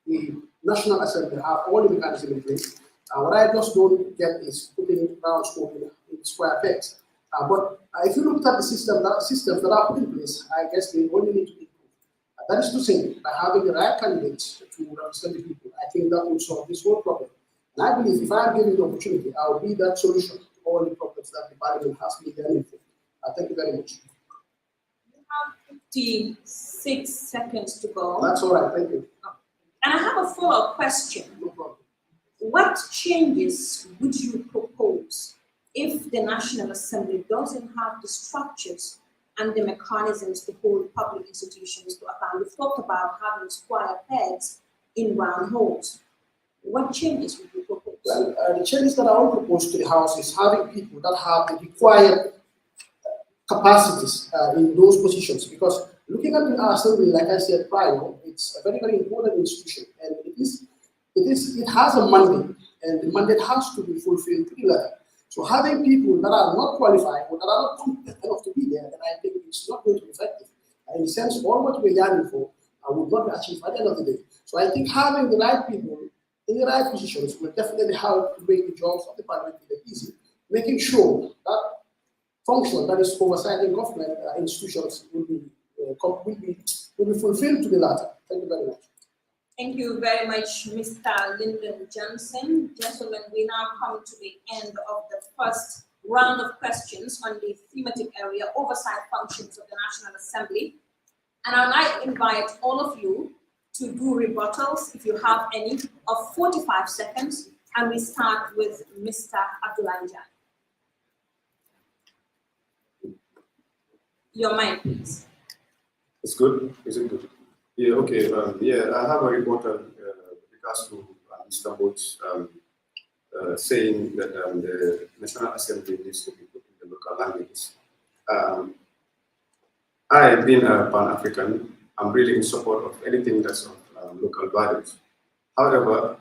the National Assembly have all the mechanisms in place. What I just don't get is putting round scope in square pegs. But if you look at the systems that are put in place, I guess they only need to be improved. That is to say, by having the right candidates to represent the people, I think that will solve this whole problem. And I believe if I am given the opportunity, I will be that solution to all the problems that the parliament has made their need for. Thank you very much. You have 56 seconds to go. That's all right, thank you. And I have a follow-up question. No problem. What changes would you propose if the National Assembly doesn't have the structures and the mechanisms to hold public institutions to account? We've talked about having square pegs in round holes. What changes would you propose? Well, the changes that I will propose to the House is having people that have the required capacities in those positions, because looking at the assembly, like I said prior, it's a very, very important institution, and it has a mandate, and the mandate has to be fulfilled to the letter. So having people that are not qualified or that are not competent enough to be there, then I think it's not going to be effective. In a sense, all what we're yearning for would not be achieved at the end of the day. So I think having the right people in the right positions will definitely help to make the jobs of the parliament easy, making sure that function that is oversighting government institutions will be fulfilled to the latter. Thank you very much. Thank you very much, Mr. Lyndon Johnson. Gentlemen, we now come to the end of the first round of questions on the thematic area, oversight functions of the National Assembly. And I'd like to invite all of you to do rebuttals, if you have any, of 45 seconds. And we start with Mr. Abdullah. Your mic, please. It's good. Is it good? Yeah. Okay. I have a rebuttal with regards to Mr. Boat's saying that the National Assembly needs to be put in the local languages. I, being a Pan-African, I'm really in support of anything that's of local values. However,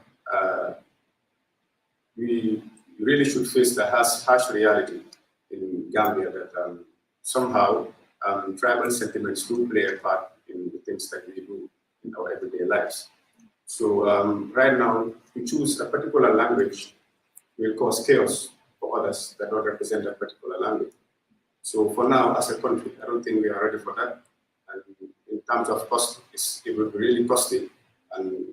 we really should face the harsh reality in Gambia that somehow tribal sentiments do play a part in the things that we do in our everyday lives. So right now, to choose a particular language will cause chaos for others that don't represent a particular language. So for now, as a country, I don't think we are ready for that. And in terms of cost, it would be really costly. And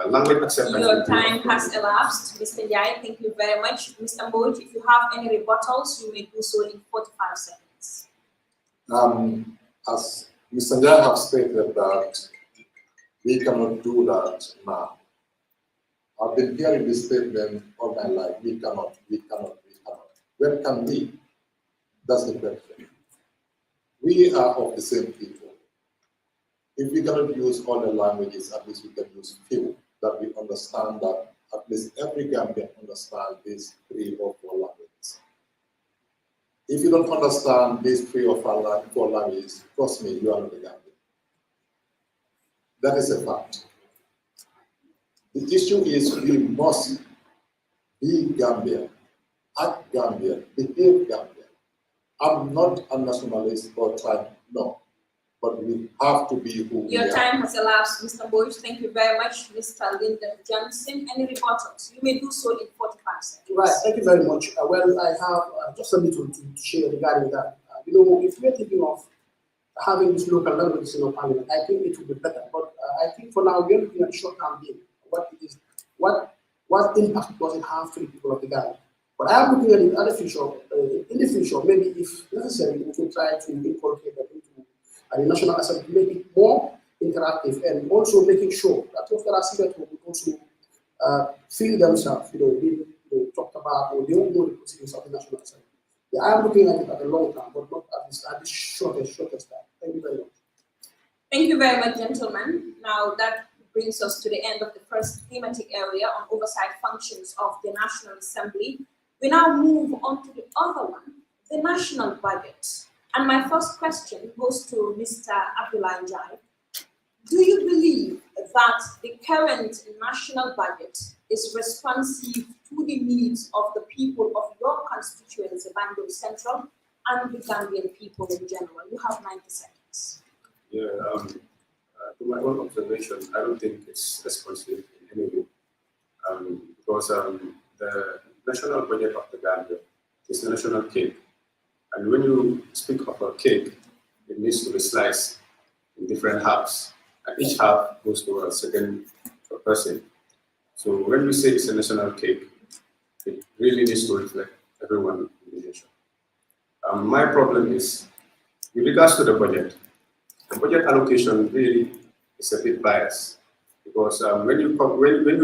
language acceptance. Your time has elapsed, Mr. Yai. Thank you very much, Mr. Mboj. If you have any rebuttals, you may do so in 45 seconds. As Mr. Njai have stated that we cannot do that now. I've been hearing this statement all my life. We cannot. When can we? That's the question. We are of the same people. If we cannot use all the languages, at least we can use few that we understand, that at least every Gambian understand these 3 or 4 languages. If you don't understand these 3 or 4 languages, trust me, you are not a Gambian. That is a fact. The issue is we must be Gambian, act Gambian, behave Gambian. I'm not a nationalist or tribe, no. But we have to be who we are. Your time has elapsed, Mr. Boyce. Thank you very much, Mr. Lyndon Johnson. Any rebuttals? You may do so in 45 seconds. Right, thank you very much. Well, I have just a little to share regarding that. If we're thinking of having this local languages in our parliament, I think it would be better. But I think for now, we're looking at the short-term game. What impact does it have to the people of the Ghana? But I am looking at it in the future, maybe if necessary, we can try to incorporate that into the National Assembly to make it more interactive, and also making sure that those that are seated will also feel themselves, being talked about, or they will know the proceedings of the National Assembly. Yeah, I am looking at it at the long term, but not at this shortest time. Thank you very much. Thank you very much, gentlemen. Now that brings us to the end of the first thematic area on oversight functions of the National Assembly. We now move on to the other one, the national budget. And my first question goes to Mr. Abdullah Njai. Do you believe that the current national budget is responsive to the needs of the people of your constituency, Banjul Central, and the Gambian people in general? You have 90 seconds. Yeah, to my own observation, I don't think it's responsive in any way. Because the national budget of the Gambia is the national cake. And when you speak of a cake, it needs to be sliced in different halves. And each half goes to a second person. So when we say it's a national cake, it really needs to reflect everyone in the nation. My problem is, with regards to the budget allocation really is a bit biased. Because when you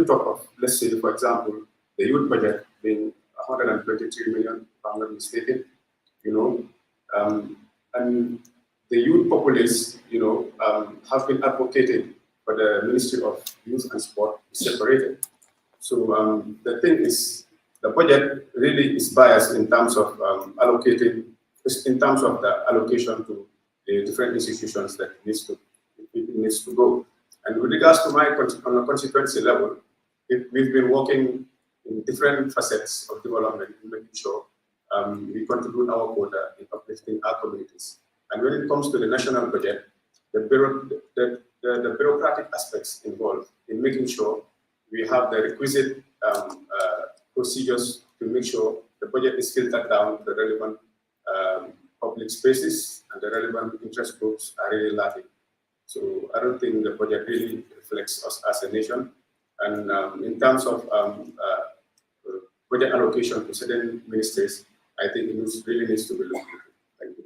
talk of, let's say, for example, the youth budget being 123 million, if I'm not mistaken, and the youth populace, have been advocating for the Ministry of Youth and Sport separated. So the thing is, the budget really is biased in terms of allocating in terms of the allocation to the different institutions that it needs to go. And with regards to on a constituency level, we've been working in different facets of development, making sure we contribute our quota in uplifting our communities. And when it comes to the national budget, the bureaucratic aspects involved in making sure we have the requisite procedures to make sure the budget is filtered down to the relevant public spaces and the relevant interest groups are really lacking. So I don't think the budget really reflects us as a nation. And in terms of budget allocation to certain ministries, I think it really needs to be looked into. Thank you.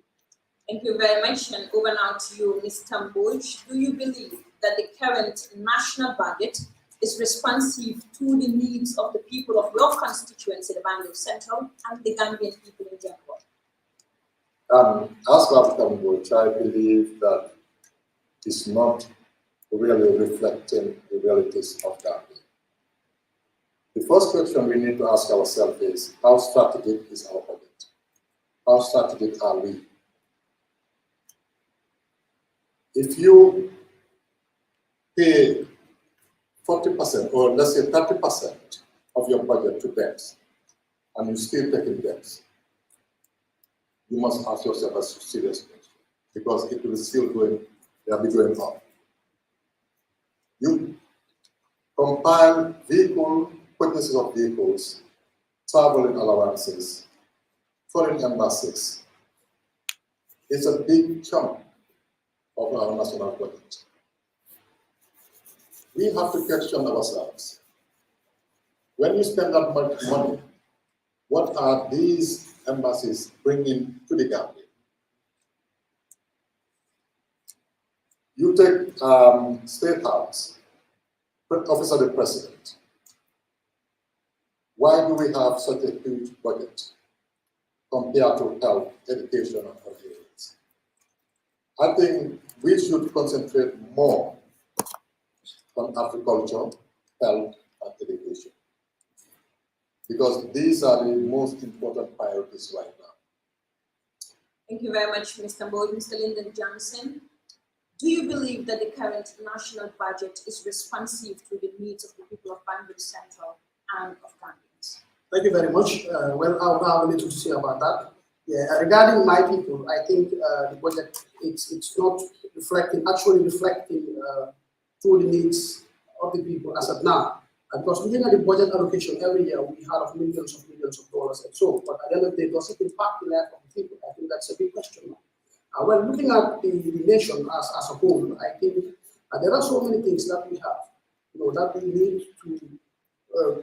Thank you very much. And over now to you, Mr. Mboj. Do you believe that the current national budget is responsive to the needs of the people of your constituency, the Banjul Central, and the Gambian people in general? As Mr. Mboj, I believe that it's not really reflecting the realities of Gambia. The first question we need to ask ourselves is, how strategic is our budget? How strategic are we? If you pay 40% or let's say 30% of your budget to debts and you still taking debts, you must ask yourself a serious question because it will still be going on. You compile purchases of vehicles, traveling allowances, foreign embassies. It's a big chunk of our national budget. We have to question ourselves. When you spend that much money, what are these embassies bringing to the Gambia? You take State House, Office of the President. Why do we have such a huge budget compared to health, education, and other areas? I think we should concentrate more on agriculture, health, and education, because these are the most important priorities right now. Thank you very much, Mr. Mboj. Mr. Lyndon Johnson, do you believe that the current national budget is responsive to the needs of the people of Banjul Central and of Gambians? Thank you very much. Well, I'll have a little to say about that. Yeah, regarding my people, I think the budget, it's not actually reflecting to the needs of the people as of now. Because looking at the budget allocation every year, we have millions of dollars and so, but at the end of the day, does it impact the life of the people? I think that's a big question. Well, looking at the nation as a whole, I think there are so many things that we have, that we need to,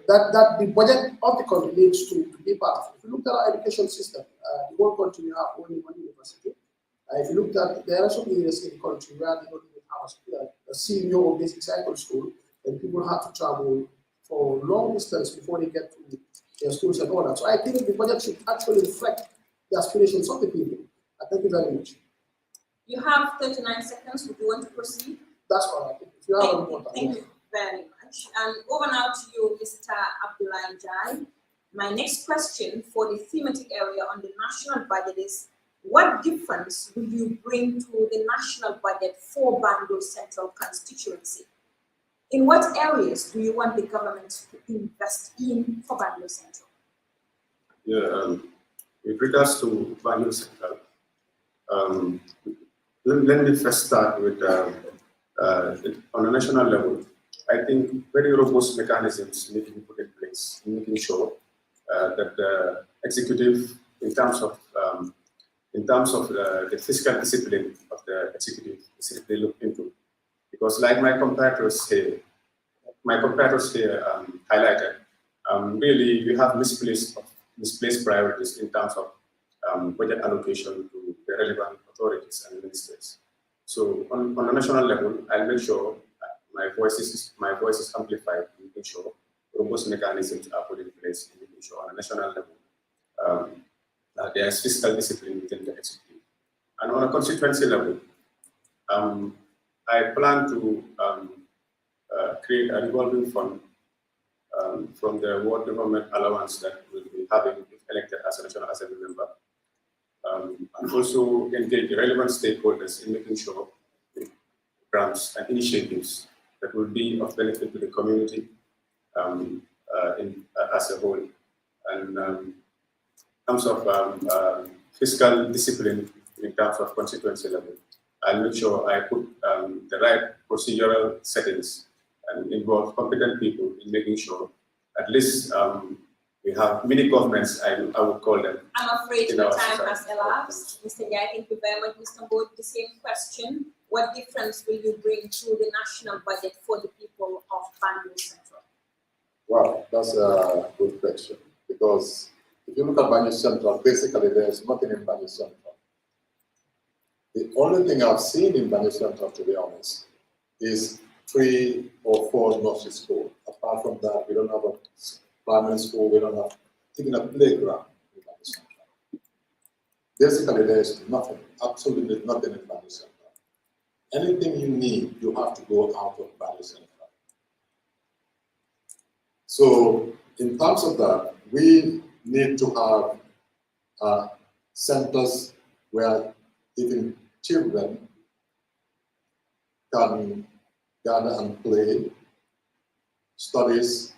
that the budget of the country needs to be part of. If you look at our education system, the whole country we have only one university. If you look at, there are some areas in the country where they don't even have a senior or basic cycle school, and people have to travel for long distance before they get to their schools and all that. So I think the budget should actually reflect the aspirations of the people. Thank you very much. You have 39 seconds. Would you want to proceed? That's all right. If you have Thank you very much. And over now to you, Mr. Abdullah Njai. My next question for the thematic area on the national budget is, what difference will you bring to the national budget for Banjul Central constituency? In what areas do you want the government to invest in for Banjul Central? Yeah, with regards to Banjul Central, let me first start with on a national level. I think very robust mechanisms need to be put in place, making sure that the executive, in terms of the fiscal discipline of the executive, is really looked into. Because, like my competitors here highlighted, really we have misplaced priorities in terms of budget allocation to the relevant authorities and ministries. So on a national level, I'll make sure my voice is amplified, making sure robust mechanisms are put in place, making sure on a national level there is fiscal discipline within the executive. And on a constituency level, I plan to create a revolving fund from the ward government allowance that we'll be having if elected as a National Assembly member. and also engage the relevant stakeholders in making sure the programs and initiatives that will be of benefit to the community as a whole. And in terms of fiscal discipline, in terms of constituency level, I'll make sure I put the right procedural settings and involve competent people in making sure at least we have mini governments, I would call them. I'm afraid your time has elapsed. Mr. Jai, thank you very much. Mr. Mbod, the same question. What difference will you bring to the national budget for the people of Banjul Central? Well, that's a good question, because if you look at Banjul Central, basically there's nothing in Banjul Central. The only thing I've seen in Banjul Central, to be honest, is 3 or 4 nursery schools. Apart from that, we don't have a primary school, we don't have even a playground in Banjul Central. Basically, there's nothing, absolutely nothing in Banjul Central. Anything you need, you have to go out of Banjul Central. So, in terms of that, we need to have centers where even children can gather and play, studies.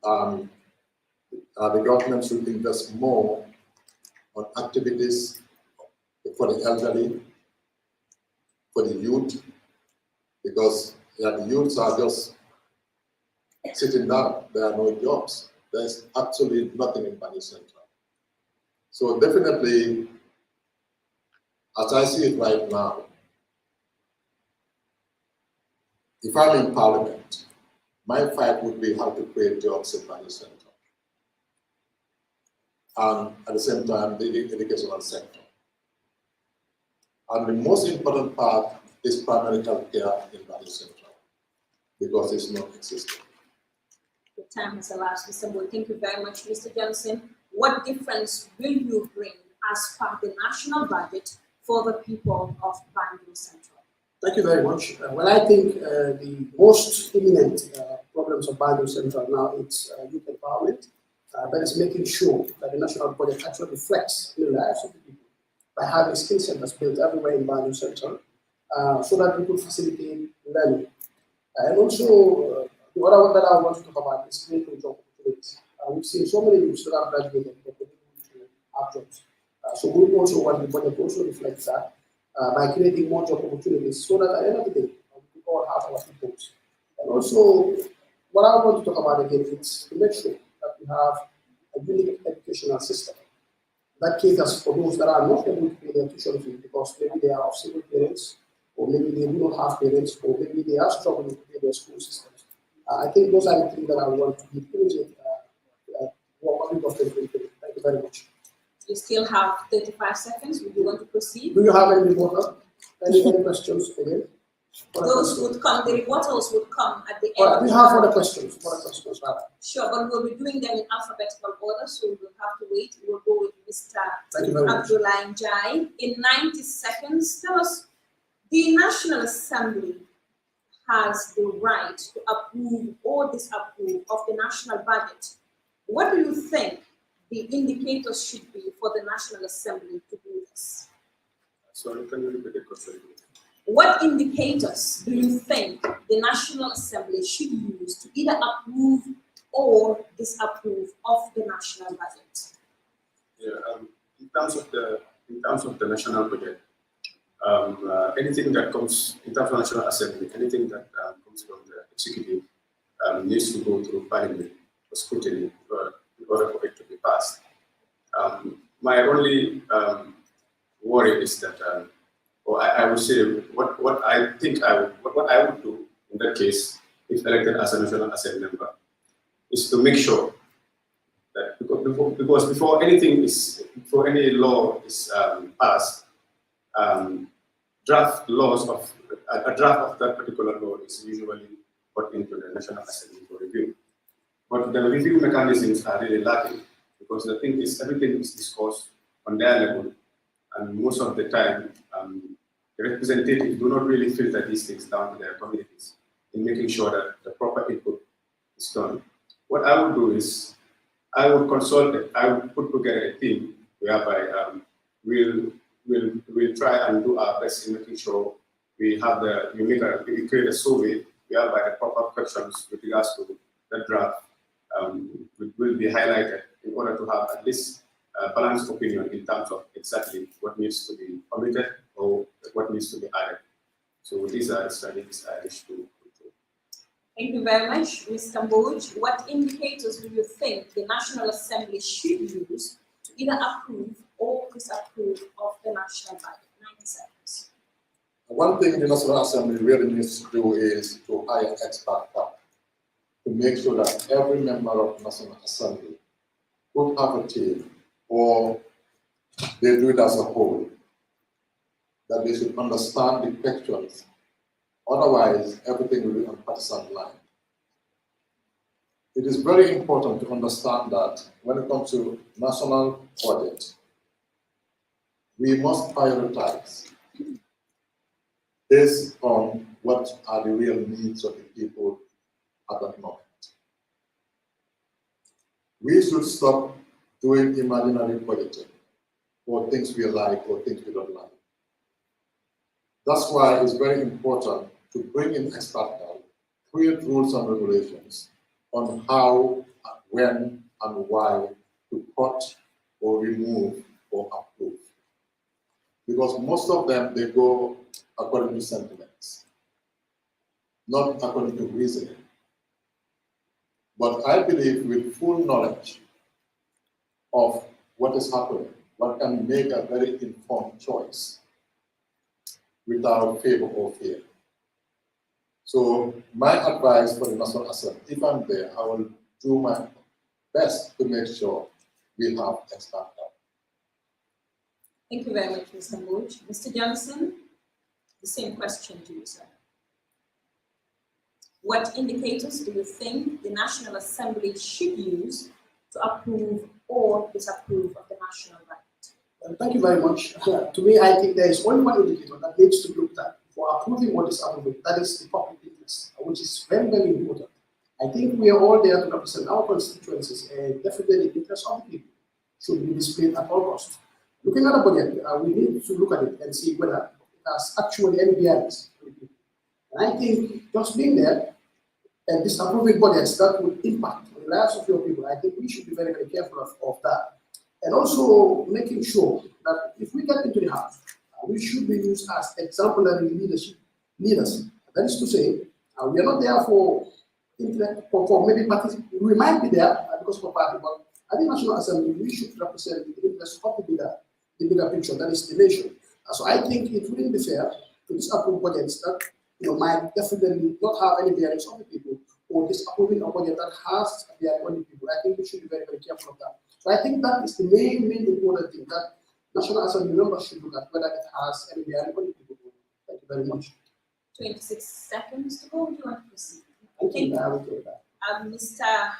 The government should invest more on activities for the elderly, for the youth, because the youths are just sitting down. There are no jobs. There's absolutely nothing in Banjul Central. So definitely, as I see it right now, if I'm in Parliament, my fight would be how to create jobs in Banjul Central. And at the same time, the educational sector. And the most important part is primary health care in Banjul Central, because it's not existing. The time has elapsed, Mr. Mbod. Thank you very much, Mr. Johnson. What difference will you bring as part of the national budget for the people of Banjul Central? Thank you very much. Well, I think the most imminent problems of Banjul Central now is youth empowerment. That is making sure that the national budget actually reflects the lives of the people by having skill centers built everywhere in Banjul Central, so that we could facilitate learning. And also, the other one that I want to talk about is creating job opportunities. We've seen so many youths that have graduated but they don't have jobs. So we also want the budget also reflects that by creating more job opportunities, so that at the end of the day, we all have our peoples. And also, what I want to talk about again is to make sure that we have a unique educational system that caters for those that are not able to pay their tuition fee because maybe they are of single parents, or maybe they do not have parents, or maybe they are struggling to pay their school systems. I think those are the things that I want to give immediate public of the. Thank you very much. You still have 35 seconds. Would you want to proceed? Do you have any reporter? Any questions again? Those would come, the rebuttals would come at the end. Well, we have for the questions, rather. Sure, but we'll be doing them in alphabetical order, so we'll have to wait. We'll go with Mr. Abdullah Njai. In 90 seconds, tell us, the National Assembly has the right to approve or disapprove of the national budget. What do you think the indicators should be for the National Assembly to do this? Sorry, can you repeat the question? What indicators do you think the National Assembly should use to either approve or disapprove of the national budget? Yeah, in terms of the national budget, anything that comes in terms of National Assembly, anything that comes from the executive needs to go through Parliament for scrutiny in order for it to be passed. My only worry is that, or I would say, what I would do in that case, if elected as a National Assembly member, is to make sure that because before any law is passed, draft of that particular law is usually put into the National Assembly for review. But the review mechanisms are really lacking, because the thing is, everything is discussed on their level, and most of the time, the representatives do not really filter these things down to their communities in making sure that the proper input is done. What I would do is, I would consult, I would put together a team whereby we'll try and do our best in making sure we create a survey whereby the proper questions with regards to the draft will be highlighted in order to have at least a balanced opinion in terms of exactly what needs to be omitted or what needs to be added. So these are the strategies I wish to. Thank you very much, Mr. Mboj. What indicators do you think the National Assembly should use to either approve or disapprove of the national budget? 90 seconds. One thing the National Assembly really needs to do is to hire expert help to make sure that every member of the National Assembly would have a team, or they do it as a whole, that they should understand the questions. Otherwise, everything will be on partisan line. It is very important to understand that when it comes to national budget, we must prioritize based on what are the real needs of the people at that moment. We should stop doing imaginary budgeting for things we like or things we don't like. That's why it's very important to bring in expert help, create rules and regulations on how, when, and why to cut or remove or approve. Because most of them, they go according to sentiments, not according to reasoning. But I believe with full knowledge of what is happening, one can make a very informed choice without favor or fear. So my advice for the National Assembly, if I'm there, I will do my best to make sure we have expert help. Thank you very much, Mr. Mboj. Mr. Johnson, the same question to you, sir. What indicators do you think the National Assembly should use to approve or disapprove of the national budget? Thank you very much. To me, I think there is only one indicator that needs to be looked at for approving or disapproving. That is the public interest, which is very, very important. I think we are all there to represent our constituencies, and definitely the interest of the people should be displayed at all costs. Looking at the budget, we need to look at it and see whether it has actually any bearings for the people. And I think just being there and disapproving budgets that would impact on the lives of your people, I think we should be very, very careful of that. And also making sure that if we get into the house, we should be used as exemplary leaders. That is to say, we are not there for maybe parties. We might be there because of a party, but at the National Assembly, we should represent the interests of the bigger picture, that is the nation. So I think it wouldn't be fair to disapprove budgets that might definitely not have any bearings on the people, or disapproving a budget that has a bearing on the people. I think we should be very, very careful of that. So I think that is the main important thing that National Assembly members should look at, whether it has any bearing on the people. Thank you very much. 26 seconds to go. Do you want to proceed? Okay. Mr.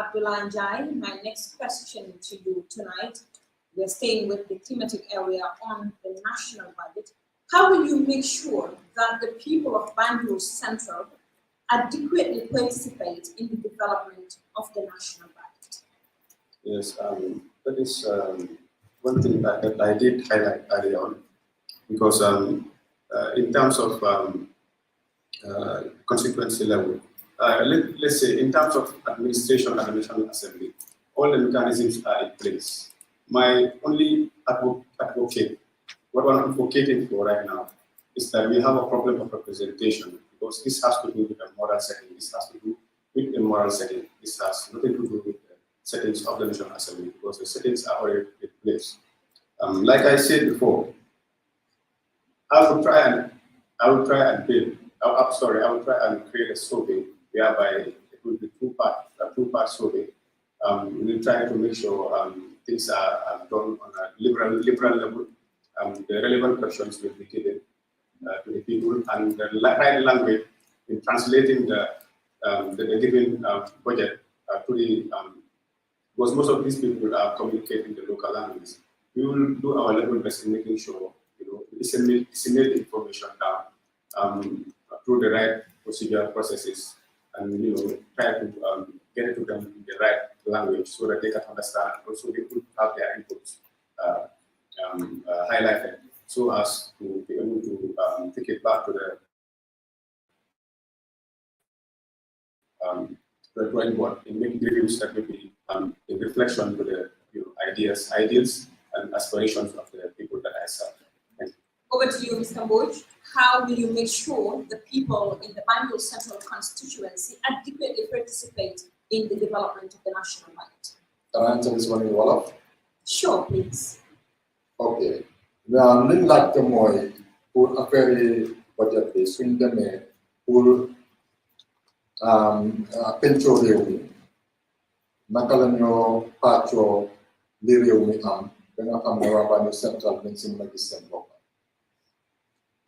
Abdullah Njai, my next question to you tonight, we're staying with the thematic area on the national budget. How will you make sure that the people of Banjul Central adequately participate in the development of the national budget? Yes, that is one thing that I did highlight earlier on, because in terms of constituency level, let's say in terms of administration at the National Assembly, all the mechanisms are in place. My only advocate, what I'm advocating for right now, is that we have a problem of representation, because this has to do with a moral setting. This has to do with a moral setting. This has nothing to do with the settings of the National Assembly, because the settings are already in place. Like I said before, I will try and create a survey whereby it will be a two-part survey. We'll try to make sure things are done on a liberal level. The relevant questions will be given to the people, and the right language in translating the given budget to the because most of these people are communicating the local language. We will do our level best in making sure we disseminate the information down through the right procedural processes, and try to get it to them in the right language so that they can understand, and also they could have their inputs highlighted, so as to be able to take it back to the drawing board in making reviews that will be in reflection to the ideals and aspirations of the people that I serve. Thank you. Over to you, Mr. Mboj. How will you make sure the people in the Banjul Central Constituency adequately participate in the development of the national budget? Can I answer this one in Wolof? Sure, please. Okay. Now, liñ laajte mooy pour affaire yi budget bi suñ demee pour pencoo réew mi naka la ñoo pàccoo li réew mi am da nga xam ne waa Banjul Central nañ si mën a gis seen bopp.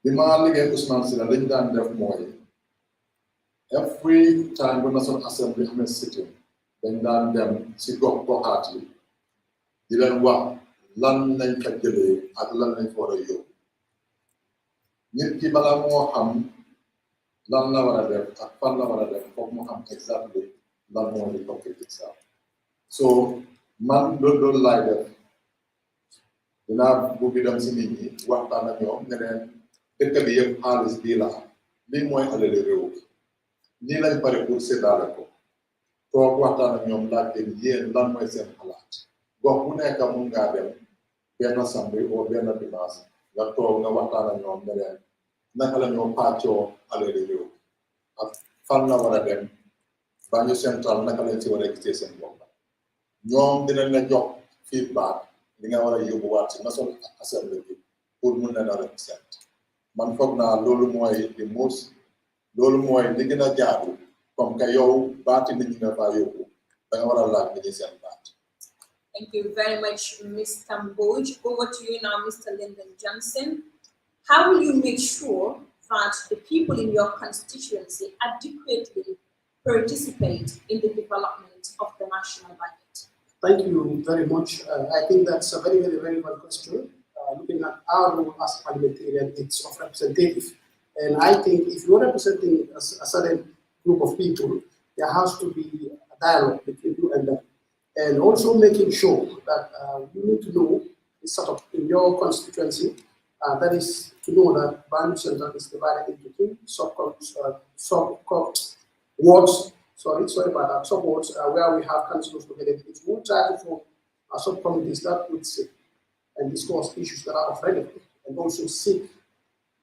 Bi ma liggéey Ousmane Sylla lañ daan def mooy every time bu National Assembly amee sitting dañ daan dem si goxaat yi di leen wax lan lañ fa jëlee ak lan lañ fa war a yóbbu nit ki balaa moo xam lan la war a def ak fan la war a def foog mu xam exactly lan moo di topic itself. So man loolu laay def dinaa bugg dem si nit ñi waxtaan ak ñoom ne leen dëkk bi yëpp xaalis bii la am lii mooy alali réew mi nii lañ pare pour séddale ko toog waxtaan ak ñoom laaj leen yéen lan mooy seen xalaat gox bu nekk mun ngaa dem benn samedi oo benn dimanche nga toog nga waxtaan ak ñoom ne leen naka la ñoo pàccoo alali réew ak fan la war a dem Banjul Central naka lañ si war a gisee seen bopp ñoom dinañ la jox feedback li nga war a yóbbuwaat si National Assembly bi pour mun leen a represent man foog naa loolu mooy di muus loolu mooy li gën a jaadu comme que yow baati nit ñi nga faa yóbbu da nga war a laaj nit ñi seen baat. Thank you very much, Mr. Mboj. Over to you now, Mr. Lyndon Johnson. How will you make sure that the people in your constituency adequately participate in the development of the national budget? Thank you very much. I think that's a very, very relevant question. Looking at our role as parliamentarian, it's of representative. And I think if you're representing a certain group of people, there has to be a dialogue between you and them. And also making sure that you need to know the setup in your constituency. That is to know that Banjul Central is divided into two sub-wards, sub-wards where we have councillors together. We'll try to form subcommittees that would sit and discuss issues that are of relevance and also seek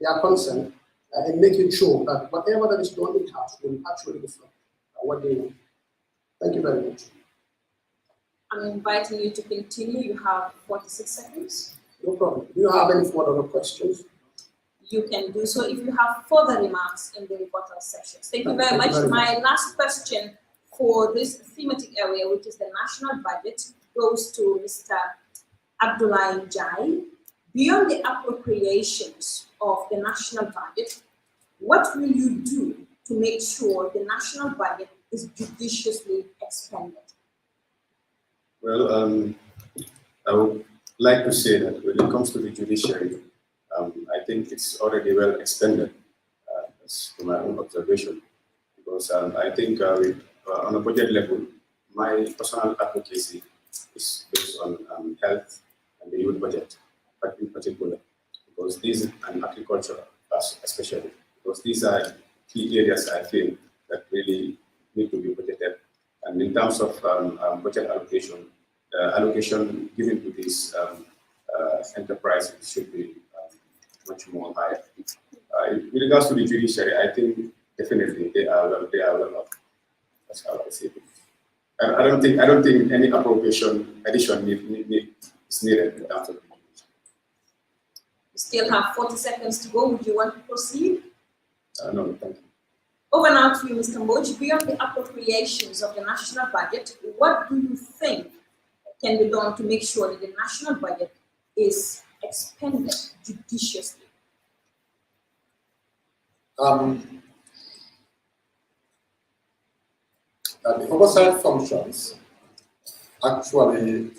their consent in making sure that whatever that is done in house will actually reflect what they want. Thank you very much. I'm inviting you to continue. You have 46 seconds. No problem. Do you have any further questions? You can do so if you have further remarks in the rebuttal sessions. Thank you very much. My last question for this thematic area, which is the national budget, goes to Mr. Abdullah Njai. Beyond the appropriations of the national budget, what will you do to make sure the national budget is judiciously expended? Well, I would like to say that when it comes to the judiciary, I think it's already well expended, as to my own observation, because I think on a budget level, my personal advocacy is based on health and the youth budget, but in particular, because these and agriculture especially, because these are key areas I feel that really need to be budgeted. And in terms of budget allocation, allocation given to these enterprises should be much more higher. With regards to the judiciary, I think definitely they are well off. That's how I see it. I don't think any appropriation addition is needed in terms of the judiciary. We still have 40 seconds to go. Would you want to proceed? No, thank you. Over now to you, Mr. Mboj. Beyond the appropriations of the national budget, what do you think can be done to make sure that the national budget is expended judiciously? The oversight functions actually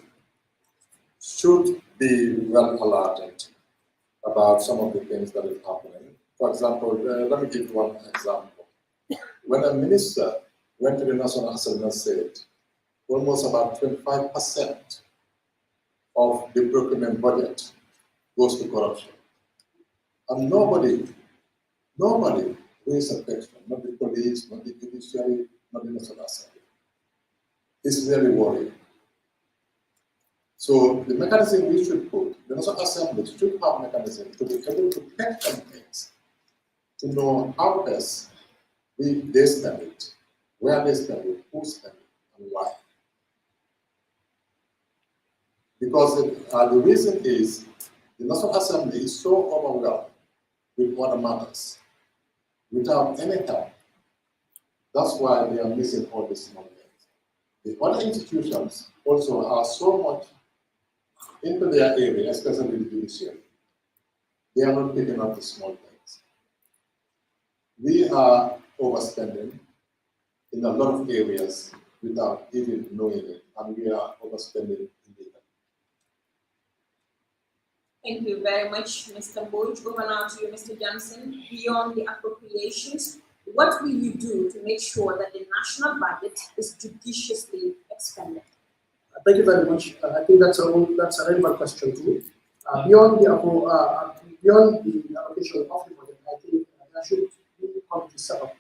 should be well alerted about some of the things that is happening. For example, let me give one example. When a minister went to the National Assembly and said almost about 25% of the procurement budget goes to corruption. And nobody raised a question, not the police, not the judiciary, not the National Assembly. It's really worrying. So the mechanism we should put, the National Assembly should have a mechanism to be able to check campaigns, to know how best they spend it, where they spend it, who spend it, and why. Because the reason is the National Assembly is so overwhelmed with other matters without any help. That's why they are missing all these small things. The other institutions also are so much into their area, especially the judiciary. They are not picking up the small things. We are overspending in a lot of areas without even knowing it, and we are overspending illegally. Thank you very much, Mr. Boyd. Over now to you, Mr. Johnson. Beyond the appropriations, what will you do to make sure that the national budget is judiciously expended? Thank you very much. I think that's a relevant question too. Beyond the allocation of the budget, I think there should be a committee set up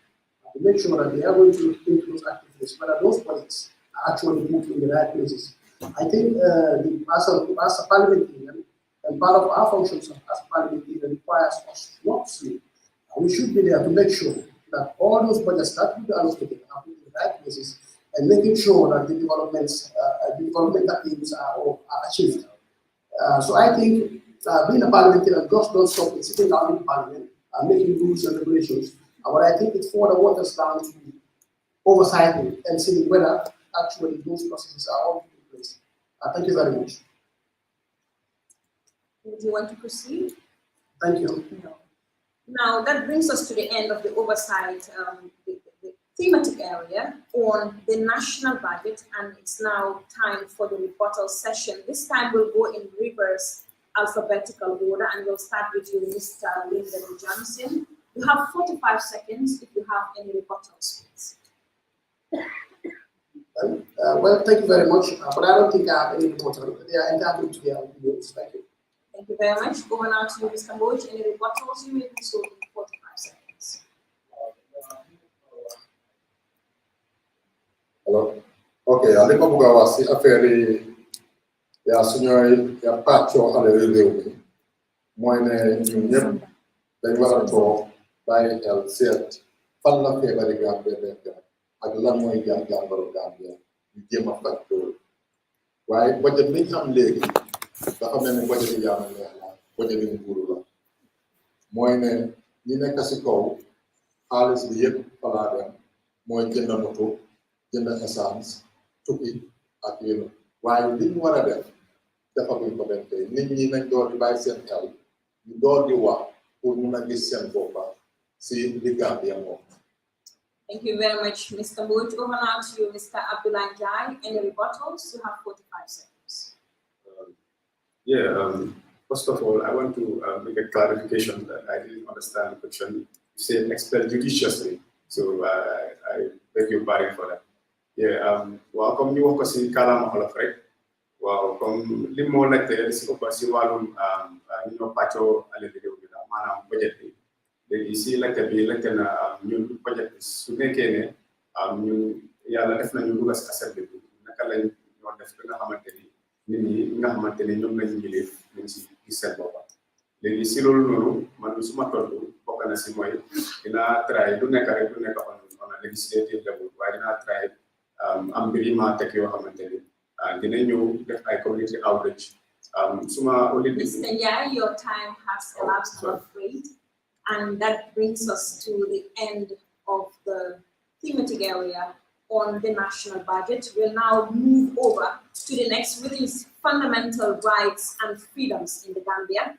to make sure that they are going to look into those activities, whether those budgets are actually moved in the right places. I think as a parliamentarian, and part of our functions as parliamentarian requires us not to sleep. We should be there to make sure that all those budgets that we allocated are in the right places, and making sure that the developmental aims are achieved. So I think being a parliamentarian just don't stop in sitting down in parliament and making rules and regulations. But I think it's for the waters down to oversight and seeing whether actually those processes are all in place. Thank you very much. Would you want to proceed? Thank you. No. Now that brings us to the end of the oversight, the thematic area on the national budget, and it's now time for the rebuttal session. This time we'll go in reverse alphabetical order, and we'll start with you, Mr. Lyndon Johnson. You have 45 seconds if you have any rebuttals, please. Well, thank you very much, but I don't think I have any rebuttal. They are entitled to their opinions. Thank you. Thank you very much. Over now to you, Mr. Boyd. Any rebuttals? You may do so in 45 seconds. Hello? Okay, ali ko buga wasi affaire ya suñoy ya paccio ale rew mi moy ne ñun ñep dañ wara to baye xel seet fan la feebari Gambia nekk ak lan mooy jàngoro Gambia ñu jéem a faj loolu waaye budget bi ñu am léegi nga xam ne budget yi yaa neex la budget yi nguuru la mooy ne ñi nekk si kaw xaalis bi yëpp falaa dem mooy jënd moto jënd essence tukki ak yéen waaye li ñu war a def defaguñ ko benn tey nit ñi nañ door di bàyyi seen xel ñu door di wax pour mun a gis seen boppa si li Gambia moom. Thank you very much, Mr. Boyd. Over now to you, Mr. Abdullah Jai. Any rebuttals? You have 45 seconds. First of all, I want to make a clarification that I didn't understand the question. You said expel judiciously, so I beg your pardon for that. Well, comme ñu wax ko si kàllaama Wolof rek waaw comme li moo laajte li si ëpp si wàllum ñu ñoo pàccoo alal réew mi la maanaam budget bi léegi si laajte bi laajte na ñun budget bi su nekkee ne ñun yàlla def nañu dugg si assemblée bi naka lañ ñoo def bi nga xamante ni nit ñi nga xamante ni ñoom lañ ñiliif ñu si gis seen boppam léegi si loolu noonu man suma tontu bokk na si mooy dinaa try du nekk rek du nekk on a legislative level waaye dinaa try am mbir yi maa teg yoo xamante ni dina ñëw def ay community outreach suma only Mr. Njai, your time has elapsed, I'm afraid, and that brings us to the end of the thematic area on the national budget. We'll now move over to the next, which is fundamental rights and freedoms in the Gambia.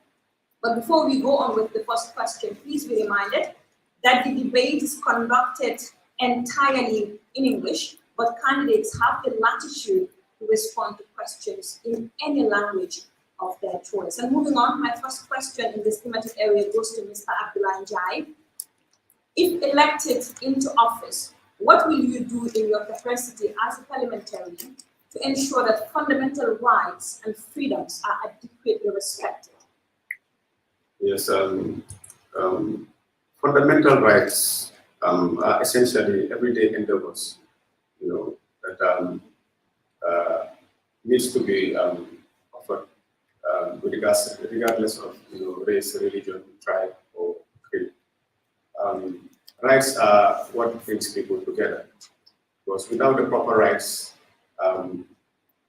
But before we go on with the first question, please be reminded that the debate is conducted entirely in English, but candidates have the latitude to respond to questions in any language of their choice. And moving on, my first question in this thematic area goes to Mr. Abdullah Njai. If elected into office, what will you do in your capacity as a parliamentarian to ensure that fundamental rights and freedoms are adequately respected? Yes, fundamental rights are essentially everyday endeavors, that needs to be offered regardless of race, religion, tribe, or creed. Rights are what brings people together. Because without the proper rights,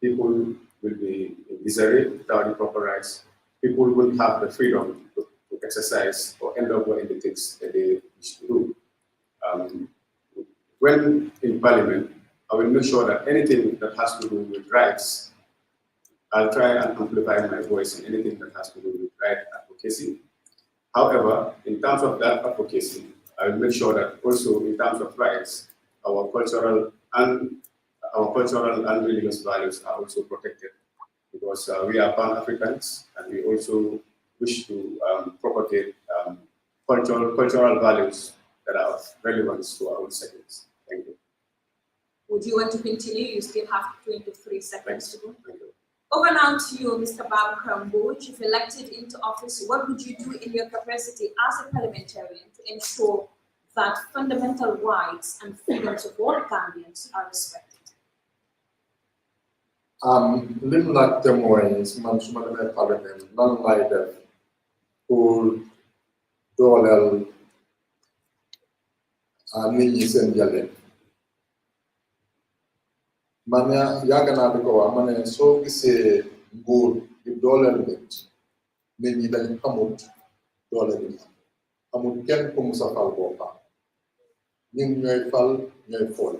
people will be in disarray. Without the proper rights, people will have the freedom to exercise or endeavor in the things that they wish to do. When in Parliament, I will make sure that anything that has to do with rights, I'll try and amplify my voice in anything that has to do with right advocacy. However, in terms of that advocacy, I will make sure that also in terms of rights, our cultural and religious values are also protected, because we are Pan-Africans and we also wish to propagate cultural values that are of relevance to our own settings. Thank you. Would you want to continue? You still have 23 seconds to go. Thank you. Over now to you, Mr. Babakrambuj. If elected into office, what would you do in your capacity as a parliamentarian to ensure that fundamental rights and freedoms of all Gambians are respected? Lim laajte mooy man su ma demee parlement lan lay def pour dooleel nit ñi seen njëriñ. Man yàgg naa di ko wax ma ne soo gisee nguur di dooleel nit ñi dañ xamut doole bi amul kenn ku musa fal boppam ñun ñooy fal ñooy fool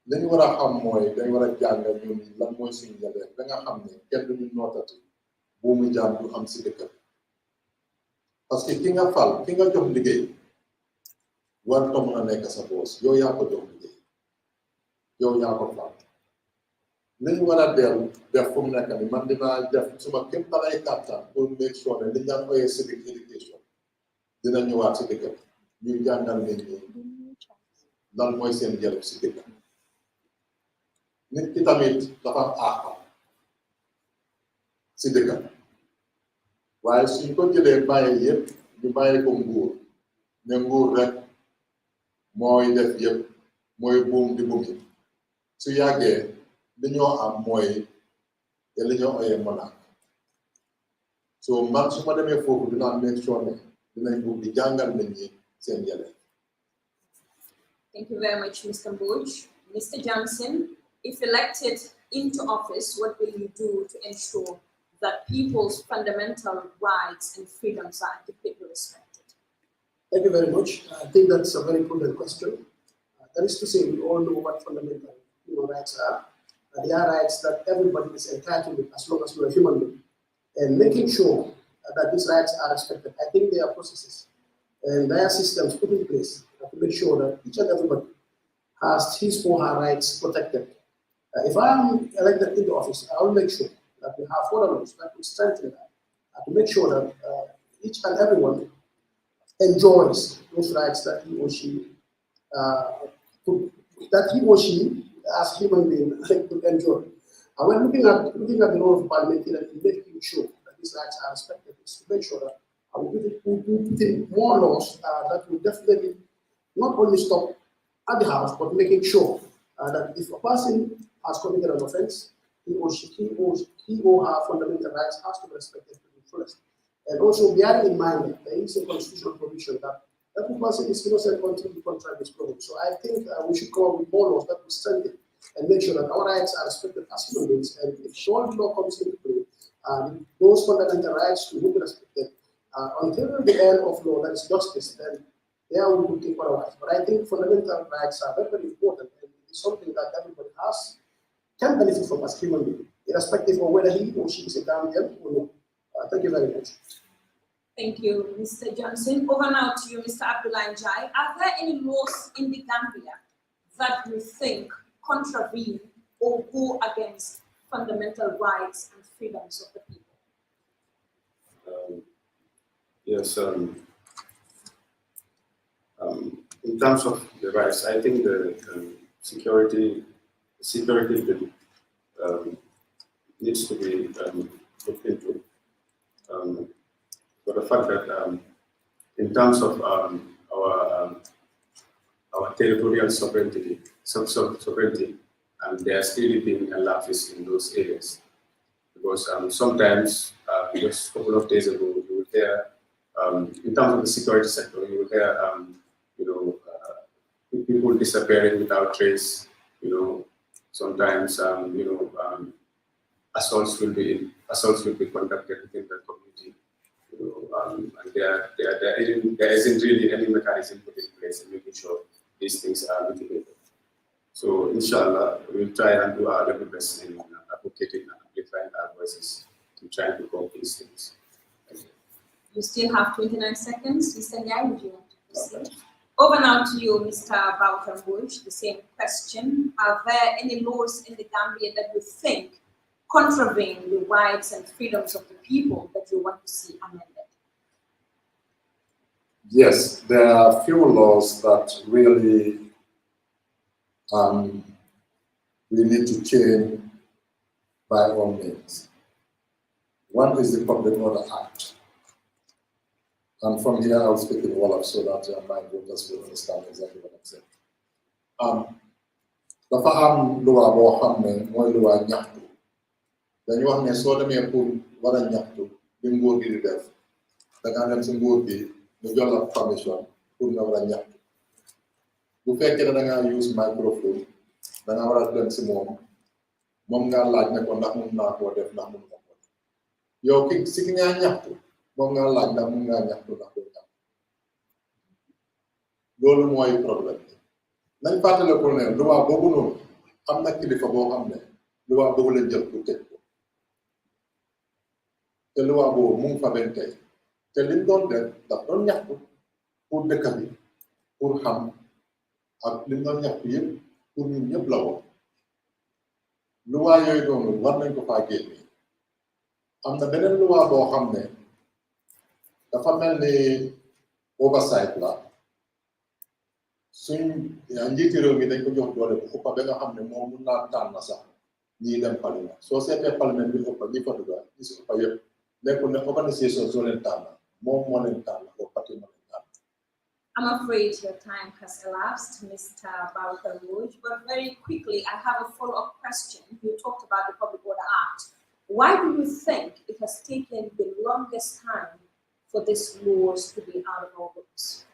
li ñu war a xam mooy dañ war a jàng ñun lan mooy suñu njëriñ ba nga xam ne kenn duñu nootati buumu jaam du am si dëkk parce que ki nga fal ki nga jox liggéey war to mën a nekk sa boos yow yaa ko jox liggéey yow yaa ko fal li ñu war a def fu mu nekk ni man dinaa def suma kéem talay kàttan pour make sure ne li ñu daan oyee civic education dina ñëwaat si dëkk ñu jàngal nit ñi lan mooy seen njëriñ si dëkk nit ki tamit dafa am àqam si dëkk waaye suñ ko jëlee bàyyi yëpp ñu bàyyi ko nguur ne nguur rek mooy def yëpp mooy buum di bumi su yàggee li ñoo am mooy li ñoo oyee monarque so man su ma demee foofu dinaa make sure ne dinañ bugg di jàngal nit ñi seen njëriñ. Thank you very much, Mr. Mbuj. Mr. Johnson, if elected into office, what will you do to ensure that people's fundamental rights and freedoms are adequately respected? Thank you very much. I think that's a very prudent question. That is to say, we all know what fundamental rights are. They are rights that everybody is entitled to as long as you're a human being. And making sure that these rights are respected, I think there are processes and there are systems put in place to make sure that each and everybody has his or her rights protected. If I'm elected into office, I will make sure that we have further laws that will strengthen that, to make sure that each and everyone enjoys those rights that he or she as human being could enjoy. And when looking at the role of parliamentarian in making sure that these rights are respected, is to make sure that we put in more laws that will definitely not only stop at the house, but making sure that if a person has committed an offense, he or her fundamental rights has to be respected to the fullest. And also bearing in mind that there is a constitutional provision that every person is innocent until the contract is proven. So I think we should come up with more laws that will strengthen and make sure that our rights are respected as human beings. And if all the law comes into play, those fundamental rights will be respected until the end of law, that is justice, then there we will think otherwise. But I think fundamental rights are very, very important, and it's something that everybody can benefit from as human being, irrespective of whether he or she is a Gambian or not. Thank you very much. Thank you, Mr. Johnson. Over now to you, Mr. Abdullah Njai. Are there any laws in the Gambia that you think contravene or go against fundamental rights and freedoms of the people? Yes. In terms of the rights, I think the security bill needs to be looked into. For the fact that in terms of our territorial sovereignty, sovereignty, there's really been a lapse in those areas. Because sometimes, just a couple of days ago, you will hear, in terms of the security sector, you will hear, people disappearing without trace. Sometimes, assaults will be conducted within the community. And there isn't really any mechanism put in place in making sure these things are mitigated. So, inshallah, we'll try and do our level best in advocating and amplifying our voices to try to cope these things. You still have 29 seconds. Mr. Nyai, would you want to proceed? Over now to you, Mr. Bautambush, the same question. Are there any laws in the Gambia that you think contravene the rights and freedoms of the people that you want to see amended? Yes, there are a few laws that really we need to change by all means. One is the Public Order Act. And from here, I'll speak in Wolof so that my voters will understand exactly what I'm saying. Dafa am loi boo xam ne mooy loi ñaxtu dañu wax ne soo demee pour war a ñaxtu bi nguur gi di def da ngaa dem si nguur gi ñu jox la permission pour nga war a ñaxtu bu fekkee ne da ngaa use microphone da ngaa war a dem si moom nga laaj ne ko ndax mun naa koo def ndax mun nga ko def yow ki nga ñaxtu moom nga laaj ndax mun ngaa ñaxtu ndax doo ñaxtu loolu mooy problème bi nañ fàttaliku ne loi boobu noonu am na kilifa boo xam ne loi boobu lañ jël pour tëj ko te loi boobu mu ngi fa benn tey te liñ doon def daf doon ñaxtu pour dëkk bi pour xam ak liñ doon ñaxtu yëpp pour ñun ñëpp la woon loi yooyu noonu war nañ ko faa génne am na beneen loi boo xam ne dafa mel ni oversight la suñ njiiti réew mi dañ ko jox doole bu ëppa ba nga xam ne moom mun naa tànn sax ñii dem parlement soo seetee parlement bi ëppa ñi fa dugga ñi si ëppa yëpp nekkul ne organisation soo leen tànn moom moo leen tànn ko parti moo leen tànn. I'm afraid your time has elapsed, Mr. Bauta Rouge, but very quickly, I have a follow-up question. You talked about the Public Order Act. Why do you think it has taken the longest time for these laws to be out of our books?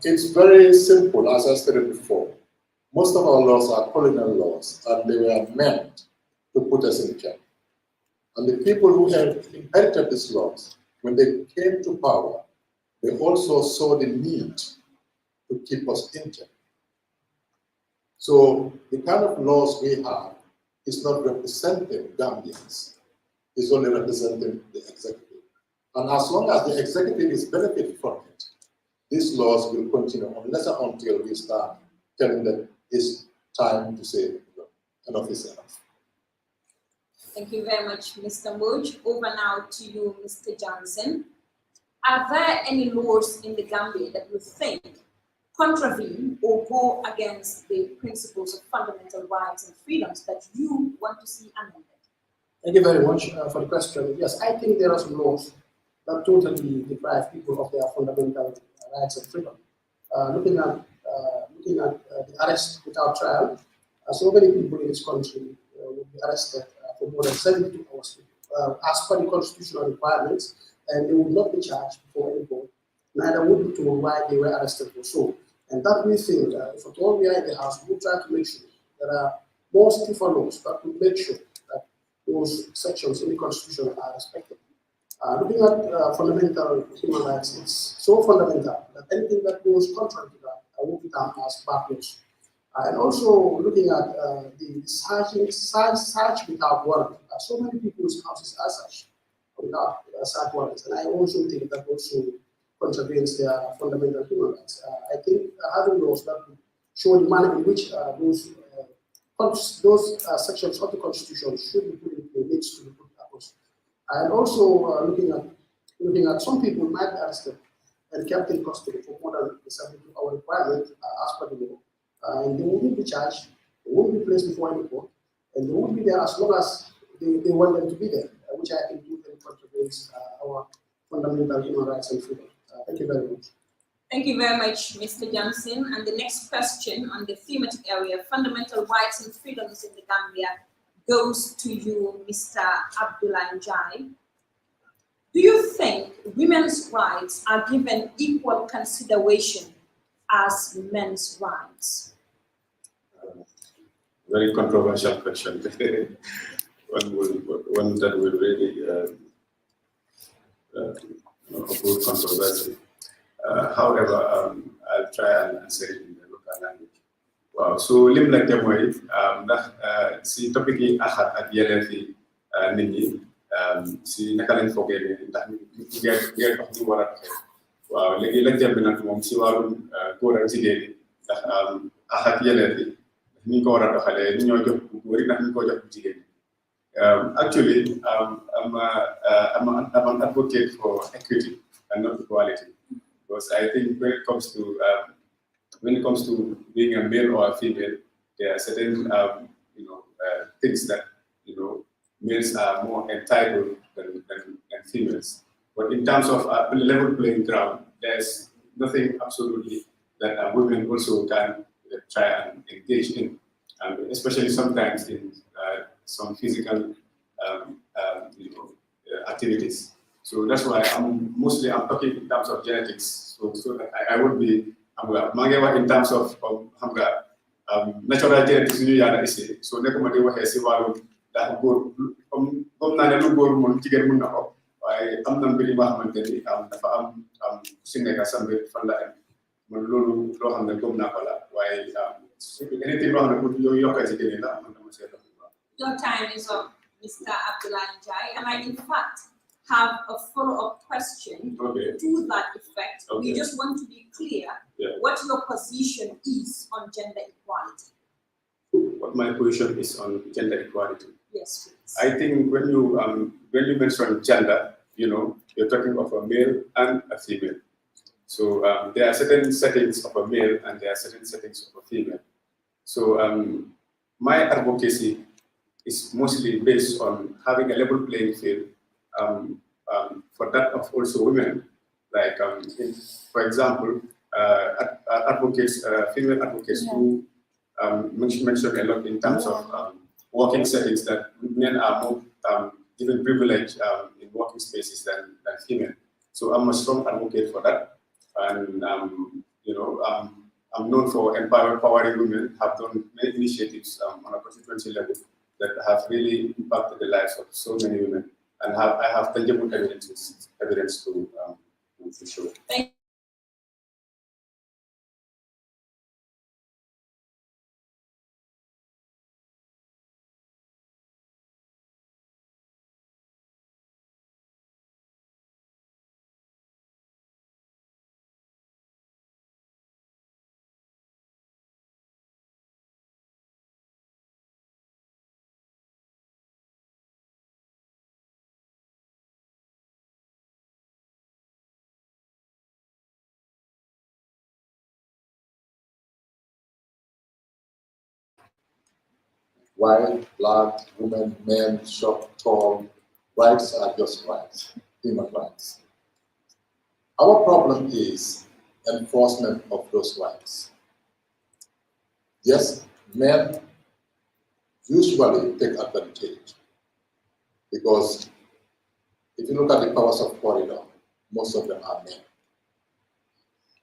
It's very simple, as I stated before. Most of our laws are colonial laws, and they were meant to put us in check. And the people who had inherited these laws, when they came to power, they also saw the need to keep us in check. So the kind of laws we have is not representing Gambians, it's only representing the executive. And as long as the executive is benefiting from it, these laws will continue unless and until we start telling them it's time to say enough is enough. Thank you very much, Mr. Moj. Over now to you, Mr. Johnson. Are there any laws in the Gambia that you think contravene or go against the principles of fundamental rights and freedoms that you want to see amended? Thank you very much for the question. Yes, I think there are some laws that totally deprive people of their fundamental rights and freedom. Looking at the arrest without trial, so many people in this country will be arrested for more than 72 hours as per the constitutional requirements, and they would not be charged before any court, neither would be told why they were arrested for so. And that we think, if at all we are in the House, we will try to make sure there are more stiffer laws that will make sure that those sections in the Constitution are respected. Looking at fundamental human rights, it's so fundamental that anything that goes contrary to that will be done as bad laws. And also looking at the search without warrant. So many people's houses are searched without search warrants, and I also think that also contravenes their fundamental human rights. I think having laws that would show the manner in which those sections of the Constitution should be put in place, needs to be put across. And also looking at some people might be arrested and kept in custody for more than the 72-hour requirement as per the law. And they won't be charged, they won't be placed before any court, and they will be there as long as they want them to be there, which I think do contribute against our fundamental human rights and freedom. Thank you very much. Thank you very much, Mr. Johnson. And the next question on the thematic area, fundamental rights and freedoms in the Gambia, goes to you, Mr. Abdullah Njai. Do you think women's rights are given equal consideration as men's rights? Very controversial question. one that will really oppose controversy. However, I'll try and answer it in the local language. Wow. So lim la jamoy ndax si topic yi axat ak yelefi nit ñi si naka lañ foggee ni ndax ngeen dox ñu war a doxee waaw léegi la jëm bi nag moom si wàllum góor ak jigéen yi ndax axat yelefi ni ko war a doxalee ni ñoo jox bu góor yi ndax ñu ko jox bu jigéen ñi. Actually, I'm an advocate for equity and not equality, because I think when it comes to being a male or a female, there are certain things that males are more entitled than females. But in terms of a level playing ground, there's nothing absolutely that women also can try and engage in, and especially sometimes in some physical activities. So that's why I'm talking in terms of genetics. So that I would be in terms of natural genetics ñu yaada essayer. So nekkuma di waxee si wàllu ndax góor comme naa ne lu góor mun jigéen mun na ko waaye am na mbir yi nga xamante ni dafa am si nekk sa mbir fan la am man loolu loo xam ne gëm naa ko la waaye anything loo xam ne pour yokkal ci jigéen la man dama seetlu. Your time is up, Mr. Abdullah Njai, and I in fact have a follow-up question to that effect. We just want to be clear what your position is on gender equality. What my position is on gender equality? Yes, please. I think when you mention gender, you're talking of a male and a female. So there are certain settings of a male and there are certain settings of a female. So my advocacy is mostly based on having a level playing field for that of also women. Like, for example, female advocates who mention a lot in terms of working settings that men are more given privilege in working spaces than female. So I'm a strong advocate for that. And, I'm known for empowering women, have done many initiatives on a constituency level that have really impacted the lives of so many women, and I have tangible evidence to show. Thank White, black, women, men, short, tall, rights are just rights, human rights. Our problem is enforcement of those rights. Yes, men usually take advantage because if you look at the powers of corridor, most of them are men.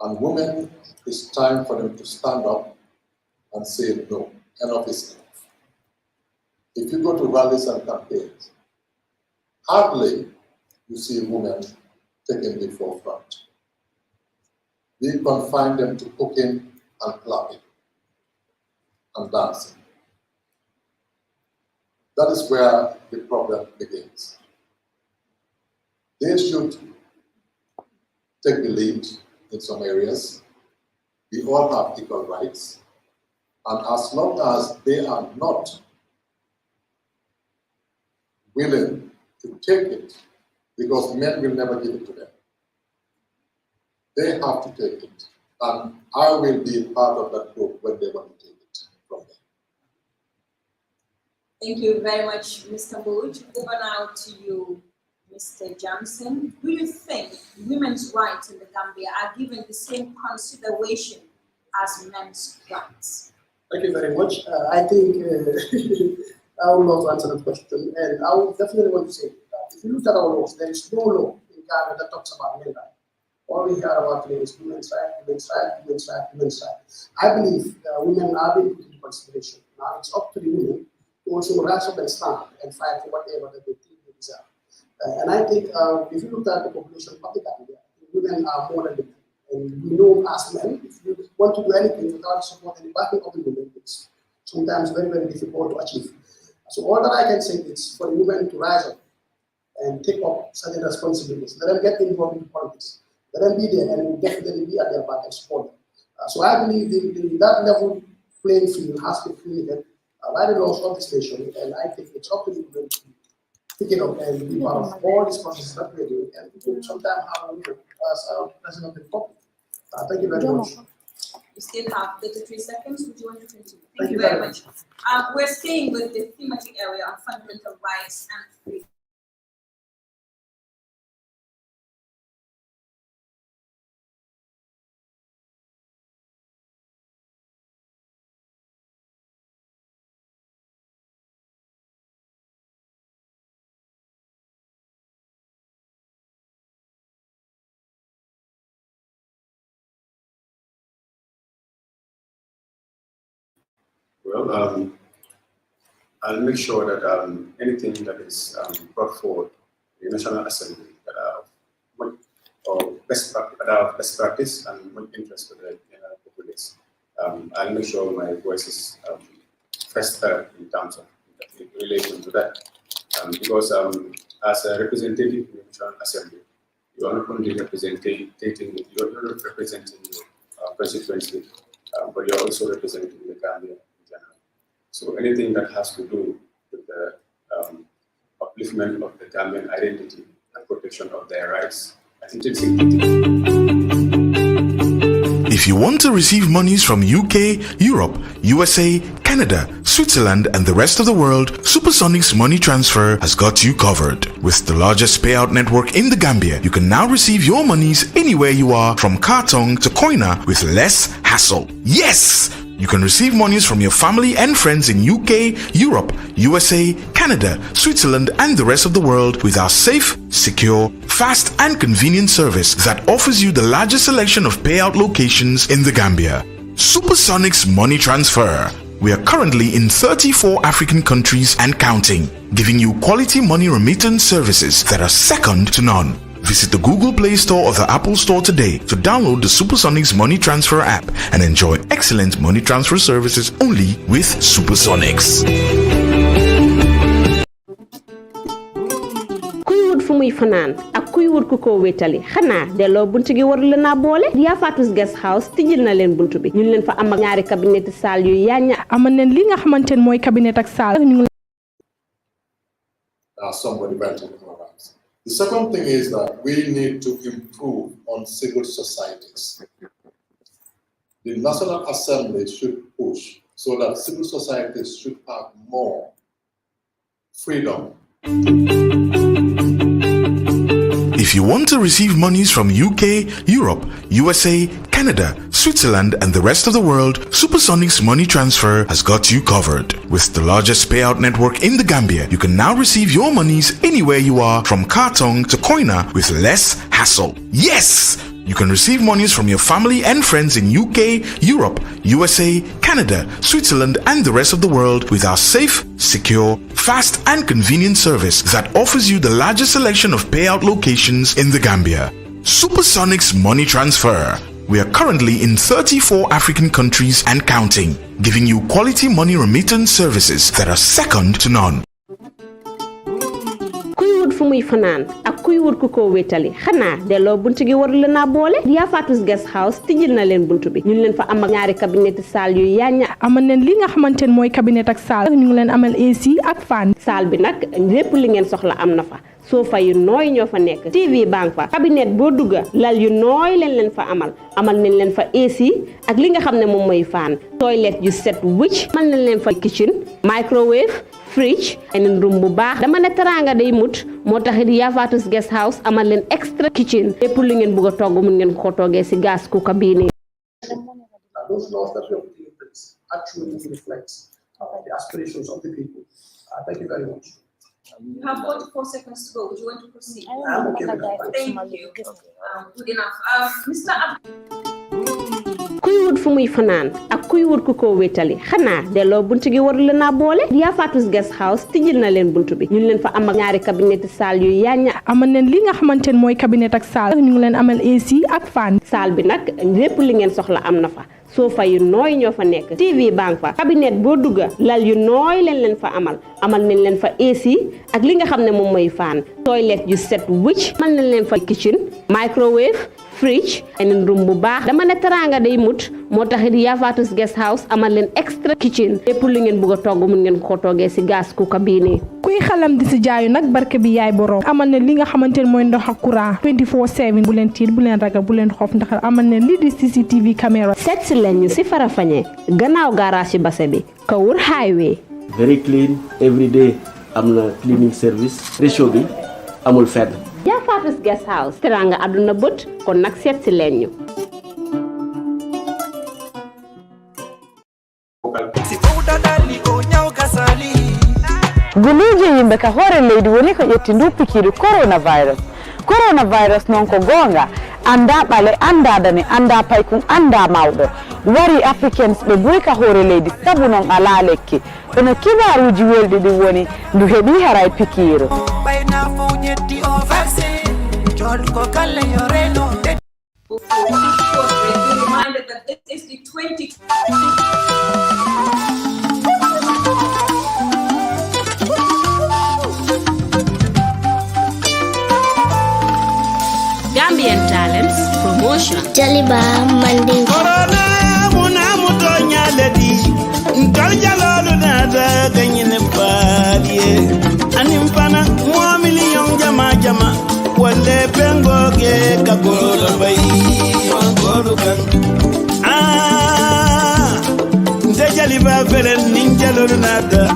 And women, it's time for them to stand up and say, no, enough is enough. If you go to rallies and campaigns, hardly you see women taking the forefront. We confine them to cooking and clapping and dancing. That is where the problem begins. They should take the lead in some areas. We all have equal rights. And as long as they are not willing to take it, because men will never give it to them, they have to take it. And I will be part of that group when they want to take it from them. Thank you very much, Mr. Boj. Over now to you, Mr. Johnson. Do you think women's rights in the Gambia are given the same consideration as men's rights? Thank you very much. I think I would love to answer that question, and I would definitely want to say that if you look at our laws, there is no law in Ghana that talks about men rights. All we hear about today is women's rights, women's rights, women's rights, women's rights. I believe women are being put into consideration. Now it's up to the women to also rise up and stand and fight for whatever that they think they deserve. And I think if you look at the population of the Gambia, women are more than the men. And we know as men, if you want to do anything without support and backing of the women, it's sometimes very, very difficult to achieve. So all that I can say is for the women to rise up and take up certain responsibilities. Let them get involved in politics. Let them be there and will definitely be at their back and support them. So I believe that level playing field has been created by the laws of this nation, and I think it's up to the women to pick it up and be part of all these processes that we're doing, and we can sometimes have a woman as president of the republic. Thank you very much. We still have 33 seconds. Would you want to continue? Thank you very much. We're staying with the thematic area of fundamental rights and freedom. Well, I'll make sure that anything that is brought forward in the National Assembly that are best practice and much interest for the populace, I'll make sure my voice is first heard in terms of in relation to that. Because as a representative in the National Assembly, you are not only representing your constituency, but you're also representing the Gambia in general. So anything that has to do with the upliftment of the Gambian identity and protection of their rights, I think it's important. If you want to receive monies from UK, Europe, USA, Canada, Switzerland, and the rest of the world, Supersonic's money transfer has got you covered. With the largest payout network in the Gambia, you can now receive your monies anywhere you are, from Kartong to Koina, with less hassle. Yes! You can receive monies from your family and friends in UK, Europe, USA, Canada, Switzerland, and the rest of the world with our safe, secure, fast, and convenient service that offers you the largest selection of payout locations in the Gambia. Supersonic's money transfer. We are currently in 34 African countries and counting, giving you quality money remittance services that are second to none. Visit the Google Play Store or the Apple Store today to download the Supersonic's Money Transfer app and enjoy excellent money transfer services only with Supersonics. fu muy fanaan ak kuy wut ku ko wétali xanaa delloo buntu gi war la naa boole Yaa Faatu's Guest House tijjil na leen buntu bi ñu leen fa am ak ñaari cabinet salle yu yaña amal neen li nga xamantene mooy cabinet ak salle ñu somebody mentioned in our lives. The second thing is that we need to improve on civil societies. The National Assembly should push so that civil societies should have more freedom. If you want to receive monies from UK, Europe, USA, Canada, Switzerland, and the rest of the world, Supersonic's money transfer has got you covered. With the largest payout network in the Gambia, you can now receive your monies anywhere you are, from Kartong to Koina, with less hassle. Yes! You can receive monies from your family and friends in UK, Europe, USA, Canada, Switzerland, and the rest of the world with our safe, secure, fast, and convenient service that offers you the largest selection of payout locations in the Gambia. Supersonic's money transfer. We are currently in 34 African countries and counting, giving you quality money remittance services that are second to none. fu muy fanaan ak kuy wut ku ko wétali xanaa delloo buntu gi war la naa boole Yaa Faatu's Guest House tijjil na leen buntu bi ñu leen fa am ak ñaari cabinet salle yu yaña amal neen li nga xamantene mooy cabinet ak salle ñu ngi leen amal AC ak fan salle bi nag lépp li ngeen soxla am na fa sofa yu nooy ñoo fa nekk TV bank fa cabinet boo dugga lal yu nooy leen fa amal nañ leen fa AC ak li nga xam ne moom mooy fan toilette yu set wicc amal nañ leen fa kitchen microwave fridge and room bu baax dama ne teranga day mut motax it Yafatus guest house amal len extra kitchen lepp lu ngeen bëgg togg mun ngeen ko toggé ci gas cooker bi ni those laws that we are putting in place actually reflects the aspirations of the people. Thank you very much. You have 44 seconds to go. Would you want to proceed? I'm okay with that. Thank you. Good enough. Mr. kuy wut fu muy fanaan ak kuy wut ku ko wétali xanaa delloo buntu gi warul na boole Yafatus guest house tijjil na leen buntu bi ñu leen fa am ak ñaari cabinet salle yu yaña amal leen li nga xamantene mooy cabinet ak salle ñu ngi leen amal AC ak fan salle bi nag lépp li ngeen soxla am na fa sofa yu nooy ñoo fa nekk TV bang fa cabinet boo dugga lal yu nooy leen fa amal nañ leen fa AC ak li nga xam ne moom mooy fan toilet yu set wicc amal nañ leen fa kitchen microwave fridge and room bu baax dama ne teranga day mut motax it Yafatus guest house amal len extra kitchen lepp lu ngeen bëgg togg mun ngeen ko toggé ci gas cooker bi ni kuy xalam di ci jaayu nak barke bi yaay borom amal ne li nga xamantene moy ndox ak courant 24/7 bu len tiit bu len ragal bu len xof ndax amal ne li di CCTV camera set ci len ñu ci Farafenni gannaaw garage basse bi Kawur highway very clean every day amna cleaning service ratio bi amul fedd Yafatus guest house teranga aduna bët kon nak set ci len ñu guluje yimbe ka hore leydi woni ko ƴetti ndu pikiri coronavirus non ko gonga anda ɓale anda dane anda paykun anda mawɗo wari africans ɓe boy ka hore leydi sabu non ala lekki kono kibaruji welɗi ɗi woni ndu heeɓi haray pikiru Reminded that this is the 20. Gambian Talents Promotion Jaliba Manding Corona muna muto nyaledi Nkal jalalu nada ganyine badie Animpana mwa miliyon jama Wale pengo ke kakolo bayi Wangolu kan Nze jaliba fere ninja lolu nada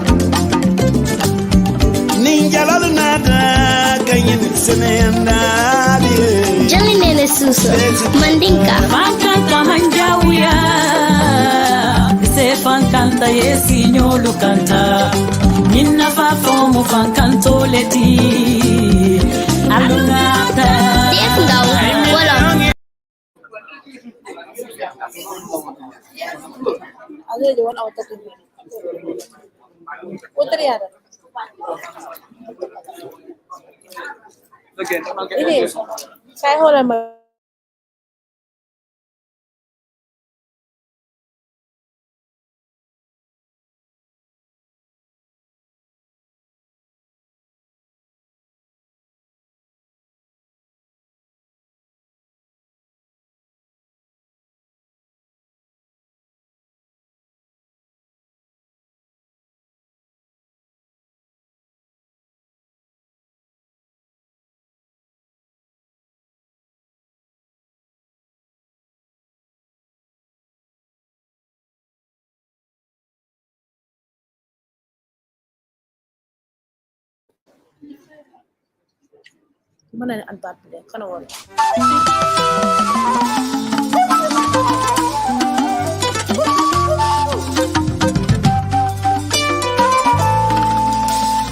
Ninja lolu nada ganyine senenda Jali nene suso Mandinka Fankanta manjawuya Se fankanta yesi nyolu kanta Minna fafomu fankanto leti Alungata Defndau Wala Ada jawan awat tu. Putri ada. Ini saya holan mana antar dia kana wala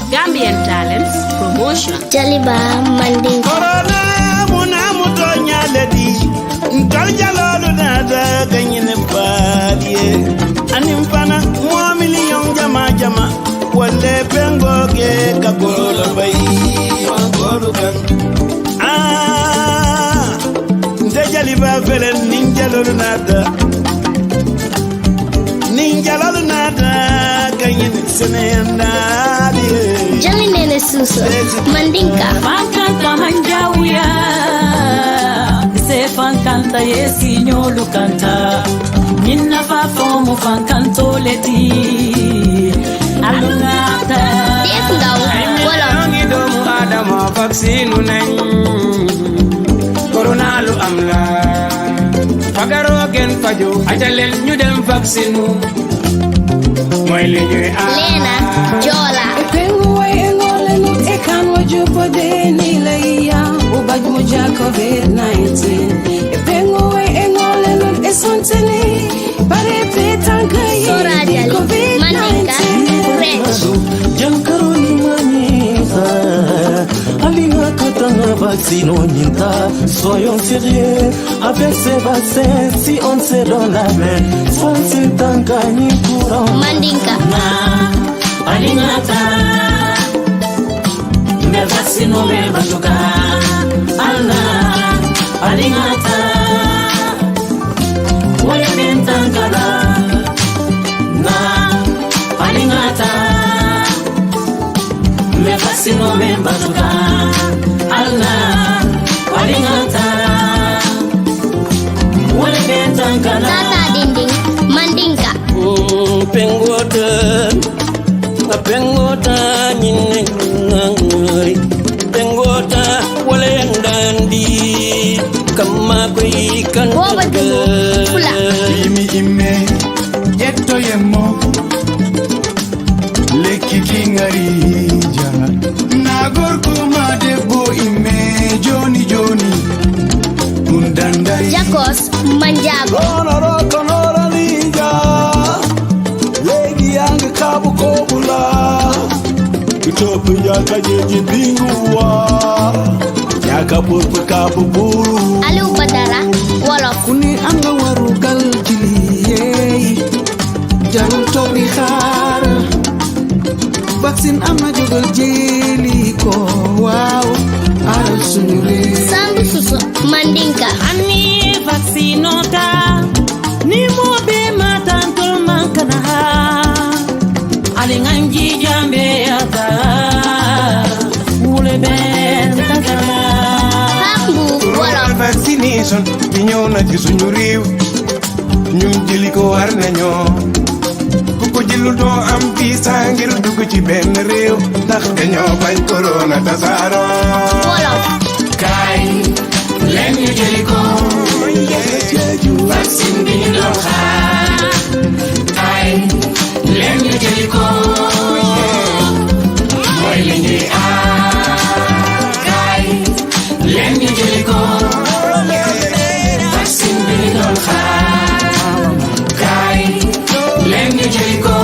Gambian Talents Promotion Jaliba Manding Corona muna muto nyaledi Nkal jalalu nada ganyine badie Animpana mwa miliyon jama Wale pengo ke kakolo bayi Wangolu kan Nze jaliba fere ninja lolu nada ganyine senenda Jali nene suso Mandinka Fankanta manjawuya Se fankanta yesi nyolu kanta Minna fafomu fankanto leti Alungata Defndau Wala Domu adama vaccine nañ Corona lu am la Fagaro gen fajo ajalel ñu dem vaccine moy li ñuy Lena COVID-19 epengo we engole nun esontene bare petanga ye COVID-19 jankaroni manita alina katanga vaccine onyinta soyons sérieux avec ces vaccins si on se donne la main faut-il t'en gagner courant Mandinka alingata me vaccino me batuka ala alingata wale bentangala na alingata me vaccino me batuka ala alingata wale bentangala Tata dinding Mandinka pengota nyine ngangari pengota wale ndandi kama kuikan pula ime yeto yemo leki kingari jana nagor kuma debo ime joni kundandai Jakos Manjago konora ninja legi yang kabu kobula kutopu yaka jeji bingua yaka purpu kabu buru Alu Badara Wolof kuni anga warugal jiliye jarul tobi khar vaccine ama jogal jeli ko wow al sunure Sambu Susu Mandinka ani vaccinota ni mobe matantul mankana alinganji jambe ata ule ben takana Hambu Wolof vaccination bi ñëw na ci suñu réew ñun jëli ko war nañu ku ko jëlu doo am visa ngir dugg ci benn réew ndax dañoo bañ corona tasaaro Wolof kay leen ñu jëli ko vaccine bi ñu doon xaar kay leen ñu jëli ko mooy li ñuy aar kay leen ñu jëli ko vaccine bi ñu doon xaar kay leen ñu jëli ko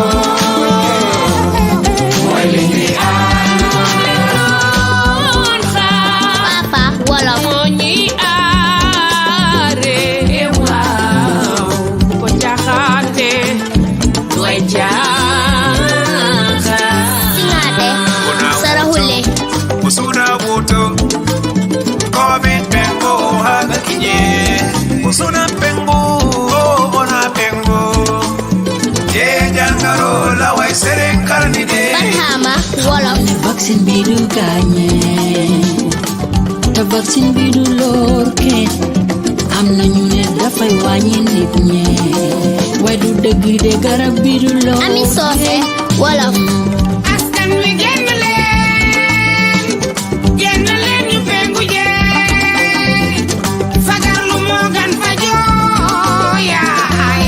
mooy li ñuy aar Papa Wolof moo ñuy aare waaw ko jaxaate doy jaaxa Singate Sarahule Usuna buto Covid pengo haga kinye Usuna pengo ona pengo Je jangaro la way seren karnide Barhama Wolof vaccine bi du gaañe te vaccine bi du lor kenn am na ñu ne dafay wàññi nit ñi waaye du dëgg de garab bi du lor Ami Sose Wolof askan wi génn leen ñu pengu jee fagarlu moo gan fajoo yaay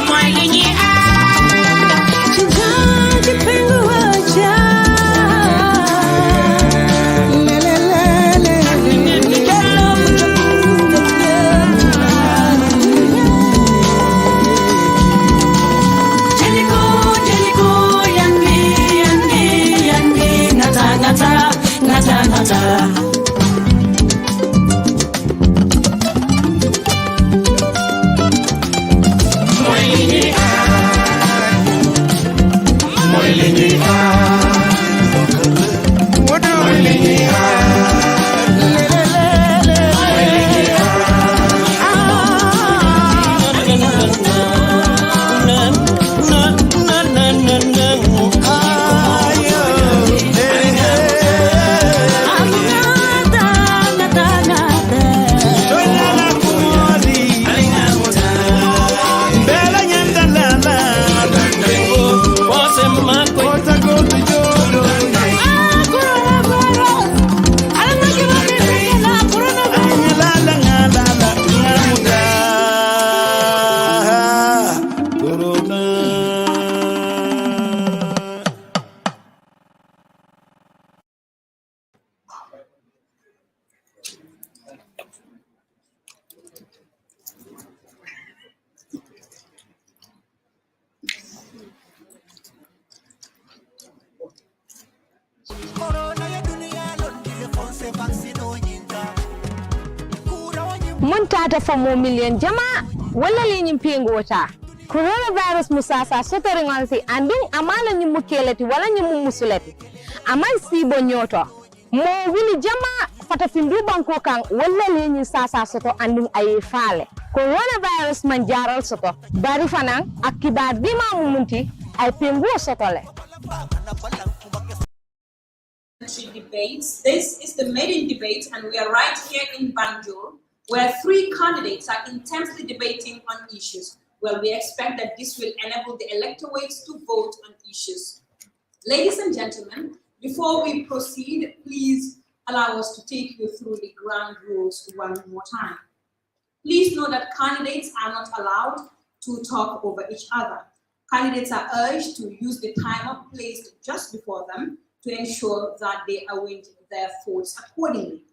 mooy li ñuy aar ci jaagi pengu waja Jeliko, yandi, ngata. montata famo million jama wala le nyim pengota coronavirus musasa sotoringol si andin amala nyim mukelati wala nyim musulati aman sibo nyoto mo wili jama fata findu banko kan wala le nyim sasa soto andin ay faale coronavirus man jaral soto bari fanan akibar dima mumunti ay pengu sotole. Debates. This is the maiden debate, and we are right here in Banjul, where 3 candidates are intensely debating on issues. Well, we expect that this will enable the electorates to vote on issues. Ladies and gentlemen, before we proceed, please allow us to take you through the ground rules one more time. Please know that candidates are not allowed to talk over each other. Candidates are urged to use the timer placed just before them to ensure that they arrange their thoughts accordingly.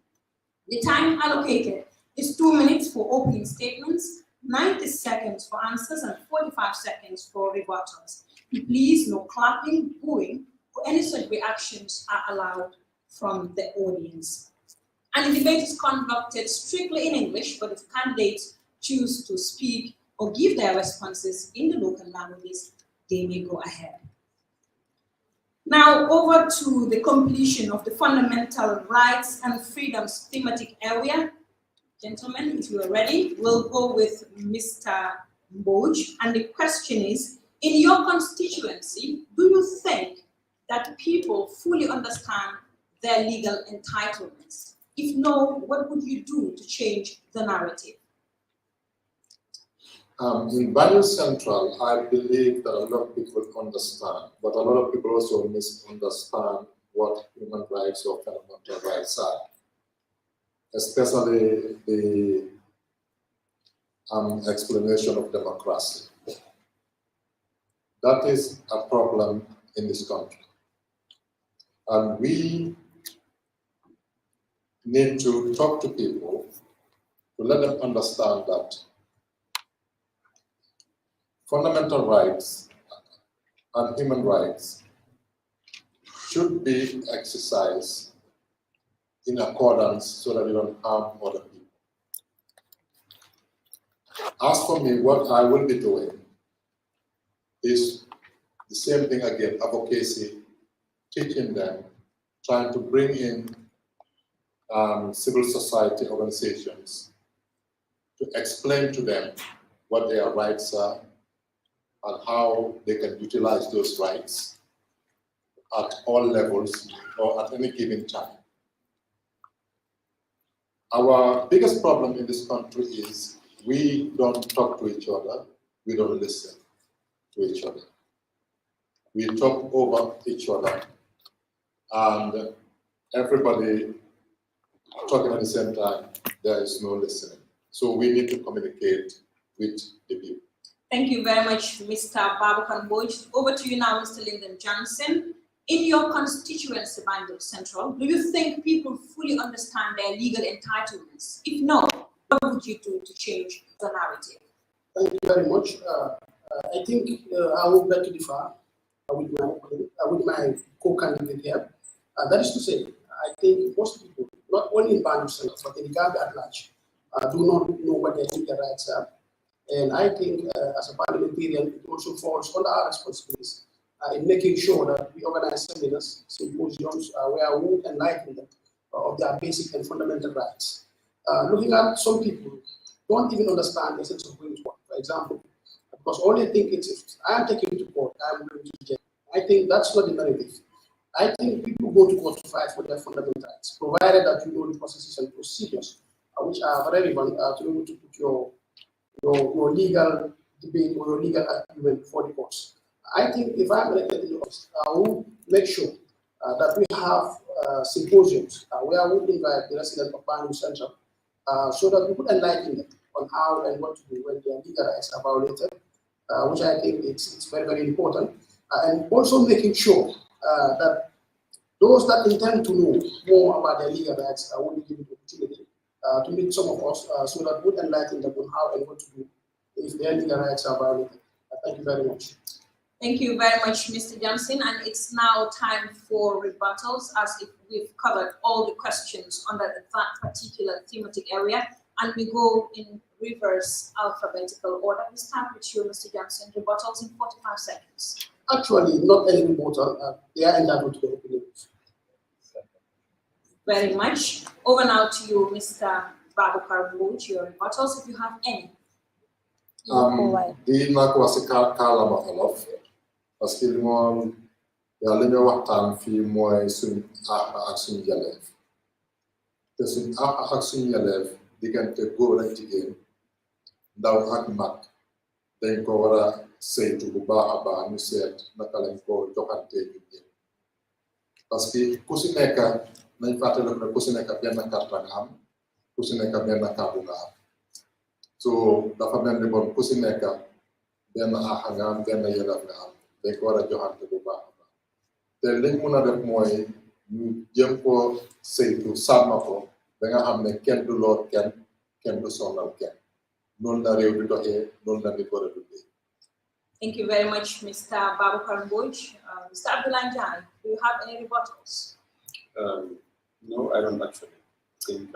The time allocated is 2 minutes for opening statements, 90 seconds for answers, and 45 seconds for rebuttals. Please, no clapping, booing, or any such reactions are allowed from the audience. And the debate is conducted strictly in English, but if candidates choose to speak or give their responses in the local languages, they may go ahead. Now over to the completion of the fundamental rights and freedoms thematic area. Gentlemen, if you are ready, we'll go with Mr. Mboj. And the question is, in your constituency, do you think that people fully understand their legal entitlements? If no, what would you do to change the narrative? In Banjul Central, I believe that a lot of people understand, but a lot of people also misunderstand what human rights or fundamental rights are, especially the explanation of democracy. That is a problem in this country. And we need to talk to people to let them understand that fundamental rights and human rights should be exercised in accordance so that you don't harm other people. As for me, what I will be doing is the same thing again, advocacy, teaching them, trying to bring in civil society organizations to explain to them what their rights are and how they can utilize those rights at all levels or at any given time. Our biggest problem in this country is we don't talk to each other, we don't listen to each other. We talk over each other and everybody talking at the same time, there is no listening. So we need to communicate with the people. Thank you very much, Mr. Babakan Boj. Over to you now, Mr. Lyndon Johnson. In your constituency, Banjul Central, do you think people fully understand their legal entitlements? If no, what would you do to change the narrative? Thank you very much. I think I will beg to differ with my co-candidate here. That is to say, I think most people, not only in Banjul Central, but in the Gambia at large, do not know what their legal rights are. And I think as a parliamentarian, it also falls under our responsibilities in making sure that we organize seminars, symposiums, where we enlighten them of their basic and fundamental rights. Looking at some people don't even understand the essence of going to court, for example, because all they think is, if I am taking to court, I am going to jail. I think that's not the narrative. I think people go to court to fight for their fundamental rights, provided that you know the processes and procedures which are relevant to be able to put your legal debate or your legal argument for the courts. I think if I'm elected in the office, I will make sure that we have symposiums where we invite the residents of Banjul Central so that we could enlighten them on how and what to do when their legal rights are violated, which I think it's very, very important. And also making sure that those that intend to know more about their legal rights will be given the opportunity to meet some of us so that we enlighten them on how and what to do if their legal rights are violated. Thank you very much. Thank you very much, Mr. Johnson. And it's now time for rebuttals, as if we've covered all the questions under that particular thematic area. and we go in reverse alphabetical order. We start with you, Mr. Johnson. Rebuttals in 45 seconds. Actually, not any rebuttal. They are entitled to their opinions. Very much. Over now to you, Mr. Babu Karambouch, your rebuttals, if you have any. Di naa ko wax si kàllaama Wolof parce que li moom yàlla li ñu waxtaan fii mooy suñ àq ak suñ yelleef te suñ àq ak suñ yelleef diggante góor ak jigéen ndaw ak mag dañ ko war a saytu bu baax a baax ñu seet naka lañ ko joxante ñun ñëpp parce que ku si nekk nañ fàttaliku ne ku si nekk benn karta nga am ku si nekk benn kàddu nga am so dafa mel ni bon ku si nekk benn àq nga am benn yelleef nga am dañ ko war a joxante bu baax a baax te liñ mun a def mooy ñu jëm koo saytu sàmm ko ba nga xam ne kenn du loor kenn kenn du sonal kenn noonu la réew bi doxee noonu la nit war a dundee. Thank you very much, Mr. Babu Karambouch. Mr. Abdullah Njai, do you have any rebuttals? No, I don't actually think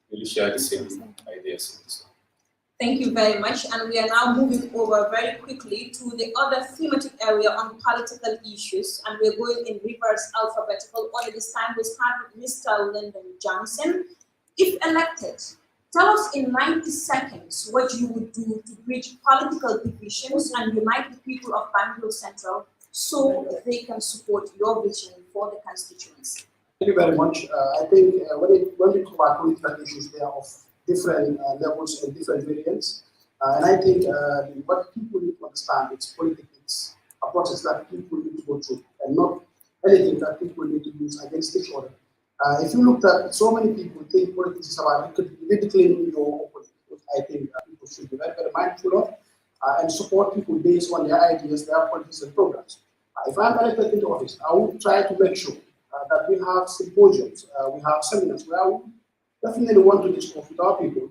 really share the same ideas. Thank you very much. And we are now moving over very quickly to the other thematic area on political issues. And we're going in reverse alphabetical order. This time we start with Mr. Lyndon Johnson. If elected, tell us in 90 seconds what you would do to bridge political divisions and unite the people of Banjul Central so they can support your vision for the constituency. Thank you very much. I think when we talk about political issues, they are of different levels and different variants. And I think what people need to understand is politics, a process that people need to go through, and not anything that people need to use against each other. If you look at so many people think politics is about ridiculing your opponent, which I think people should be very, very mindful of, and support people based on their ideas, their policies and programs. If I'm elected into office, I will try to make sure that we have symposiums, we have seminars where we definitely want to discuss with our people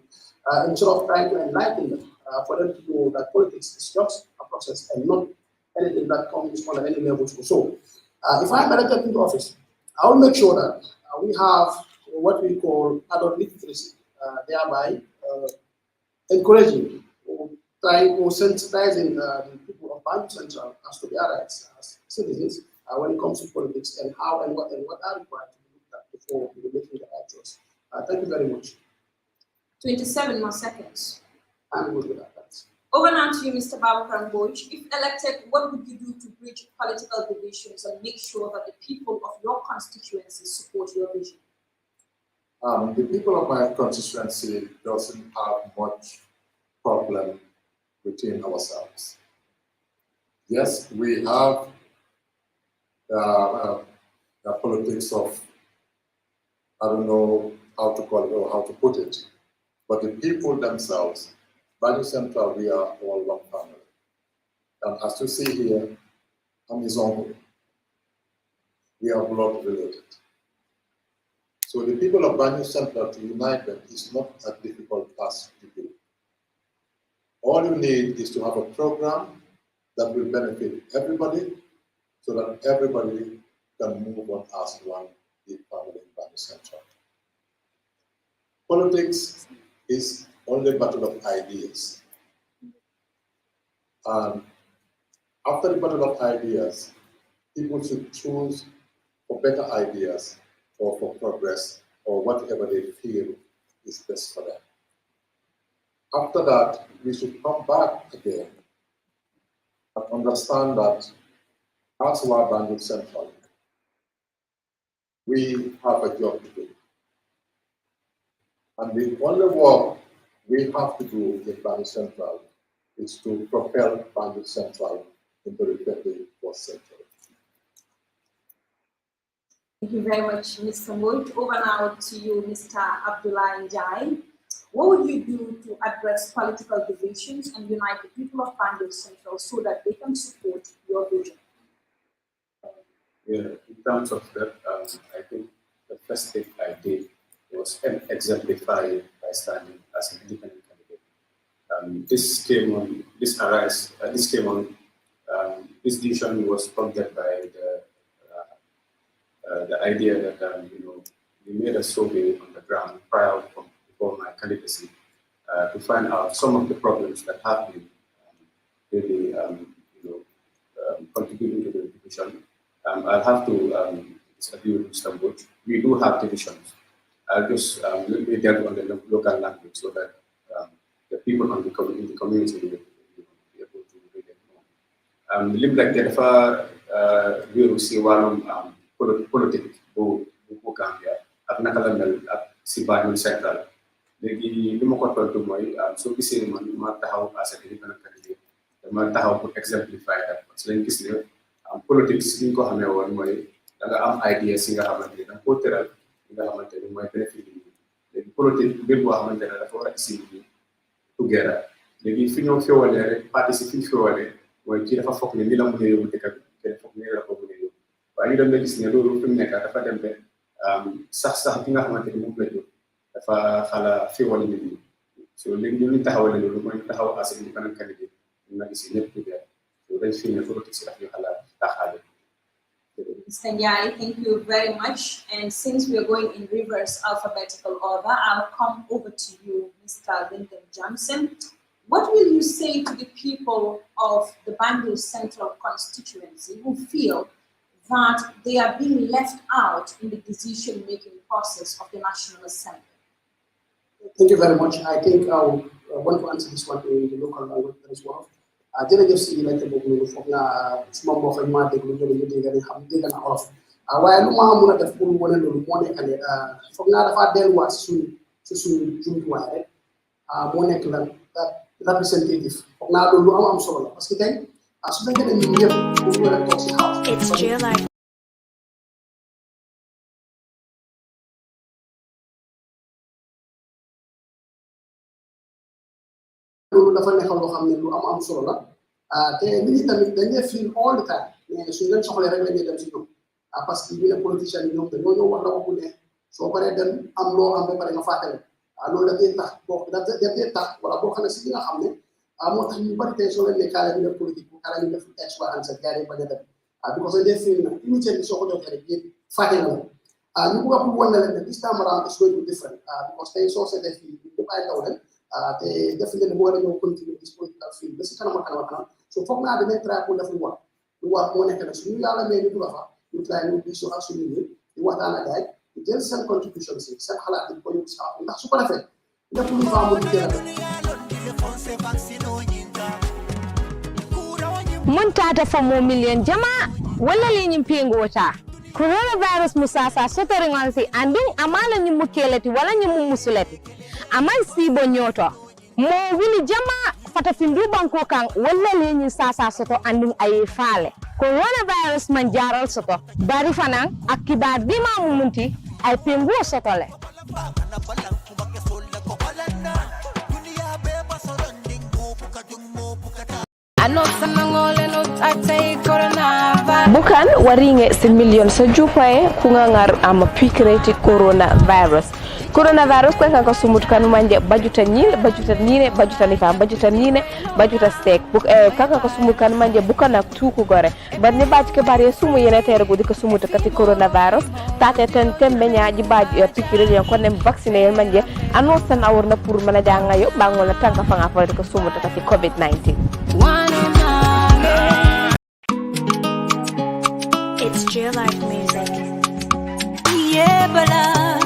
instead of trying to enlighten them, for them to know that politics is just a process and not anything that comes on any levels or so. If I'm elected into office, I will make sure that we have what we call adult literacy, thereby encouraging or trying or sensitizing the people of Banjul Central as to their rights as citizens when it comes to politics and how and what are required to be looked at before making the right choice. Thank you very much. 27 more seconds. I'm good with that. Over now to you, Mr. Babu Karambouch. If elected, what would you do to bridge political divisions and make sure that the people of your constituency support your vision? The people of my constituency doesn't have much problem within ourselves. Yes, we have the politics of, I don't know how to call it or how to put it, but the people themselves, Banjul Central, we are all one family. And as you see here, I'm his uncle. We are blood related. So the people of Banjul Central, to unite them is not a difficult task to do. All you need is to have a program that will benefit everybody so that everybody can move on as one big family in Banjul Central. Politics is only a battle of ideas. And after the battle of ideas, people should choose for better ideas or for progress or whatever they feel is best for them. After that, we should come back again and understand that as we are Banjul Central, we have a job to do. And the only work we have to do in Banjul Central is to propel Banjul Central into the 21st century. Thank you very much, Mr. Moit. Over now to you, Mr. Abdullah Njai. What would you do to address political divisions and unite the people of Banjul Central so that they can support your vision? In terms of that, I think the first thing I did was exemplified by standing as an independent candidate. This decision was prompted by the idea that we made a survey on the ground prior for my candidacy to find out some of the problems that have been really contributing to the division. I'll have to disagree with Mr. Butch. We do have divisions. I'll just let me delve on the local language so that the people in the community will be able to read it more. Lim like dafa wéeru si wàllum politique bu Gambia ak naka la mel ak si Banjul Central léegi li ma ko tontu mooy soo gisee man ma taxaw as a independent candidate dama taxaw pour exemplify that parce que lañ gis ne politique si ñu ko xamee woon mooy da nga am idea si nga xamante ne da nga koo tëral li nga xamante ne mooy bénéfice bi léegi politique mbir boo xamante ne dafa war a isi bi together léegi fi ñoo féewalee rek parti si fi ñu féewalee mooy kii dafa foog ne ni la mën a yóbbu dëkk bi kenn foog ne la ko mën a yóbbu waaye ñu dem ba gis ne loolu fi mu nekk dafa dem ba sax bi nga xamante ne moom la jóg dafa xala féewale nit ñi so léegi ñu taxawale loolu mooy ñu taxaw as independent candidate ñu na gis ñëpp together so dañ fi ne politique si daf ñu xalaat taxaale. Mr. Njai, thank you very much. And since we are going in reverse alphabetical order, I'll come over to you, Mr. Lyndon Johnson. What will you say to the people of the Banjul Central Constituency who feel that they are being left out in the decision-making process of the National Assembly? Thank you very much. I think I want to answer this one in the local language as well. Jërëjëf si laajte boobu noonu foog naa suma mbokk yi maa déglu ñu dégg ne xam dégg na olof waaye lu ma mën a def pour wane loolu moo nekk ne foog naa dafa delluwaat si suñu jumtuwaay rek moo nekk lan representative foog naa loolu lu am solo la parce que tey su fekkee ne ñun ñëpp ñu war a toog si xaw loolu dafa nekkal loo xam ne lu am solo la te nit ñi tamit dañ lay feel all the time mais suñ leen soxlee rek la ñuy dem si ñoom parce que ñu ne politiciens yi ñoom dañoo ñëw wax la ko bu ne soo paree dem am loo am ba pare nga fàttali loolu dafay tax dafay tax wala boo xam ne si li nga xam ne moo tax ñu bari tey soo leen ne kaale ñu def politique bu kaale ñu def expérience ak gars yi bañ a dem because dañ lay feel na unité bi soo ko joxee rek yéen fàtte na la ñu bëgg a pour wan na leen ne this time around is going to be different because tey soo seetee fii ñu ay taw leen te def ngeen boo war a ñëw continuer this political field ba si kanam ak kanam so foog naa dinañ try pour def lu war moo nekk nag suñu yàlla may ñu dugg fa ñu try ñu diisoo ak suñu ñi di waxtaan ak gaay di jël seen contribution si seen xalaat yi ko yóbbu si ndax su ko defee lépp lu fa amul di mun tata famo million jama wala le nyim pengota coronavirus musasa sotoringol si andin amala nyim mukeleti wala nyim musuleti amay sibo nyoto mo wili jama fata findu banko kan wala le nyim sasa soto andin ay faale coronavirus man jaral soto bari fanan akibar dima mumunti ay pengu soto le bukan waringe si million so jupae kungangar ama pikreti coronavirus kwa kaka sumut kanu manje bajuta nyine bajuta lifa bajuta nyine bajuta steak kaka ko sumut kanu manje bukana tuku gore barni baj ke bare sumu yene tere go diko sumut kati coronavirus tate ten tembe nyaaji baj pikreti ko nem vacciner manje annonce tan awurna pour mana janga yo bangola tanka fanga fa ko sumut kati covid-19. It's Jill Life Music. Yeah, bala.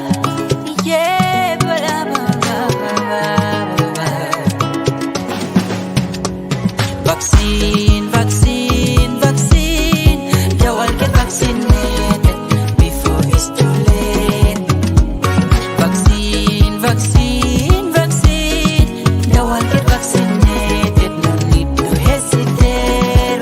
Yeah, bala. Vaccine, vaccine, vaccine. You all get vaccinated before it's too late. Vaccine, vaccine, vaccine. You all get vaccinated. No need to hesitate.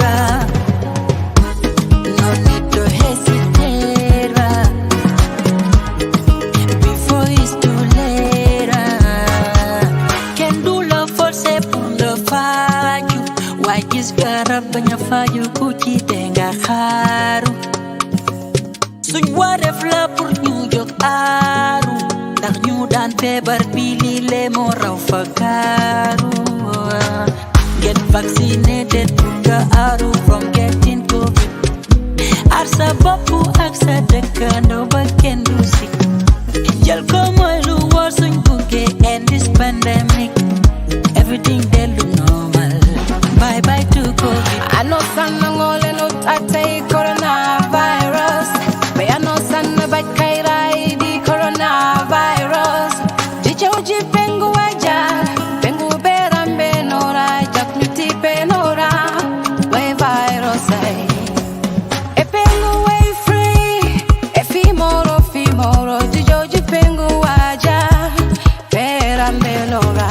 Banyak faju kuci tengah haru Sunywa refla pur New York aru Dak new dan febar pili le morau fakaru Get vaccinated punga aru from getting COVID Arsa bapu aksa dekando baken dusik Jal komoy luar suny buke nangole no atay coronavirus. Bayano sana bat kairai di coronavirus. Jichoji pengu waja, pengu berambe nora, jakmiti penora, way virus ay. E pengu way free, e fimoro, jichoji pengu waja, berambe nora.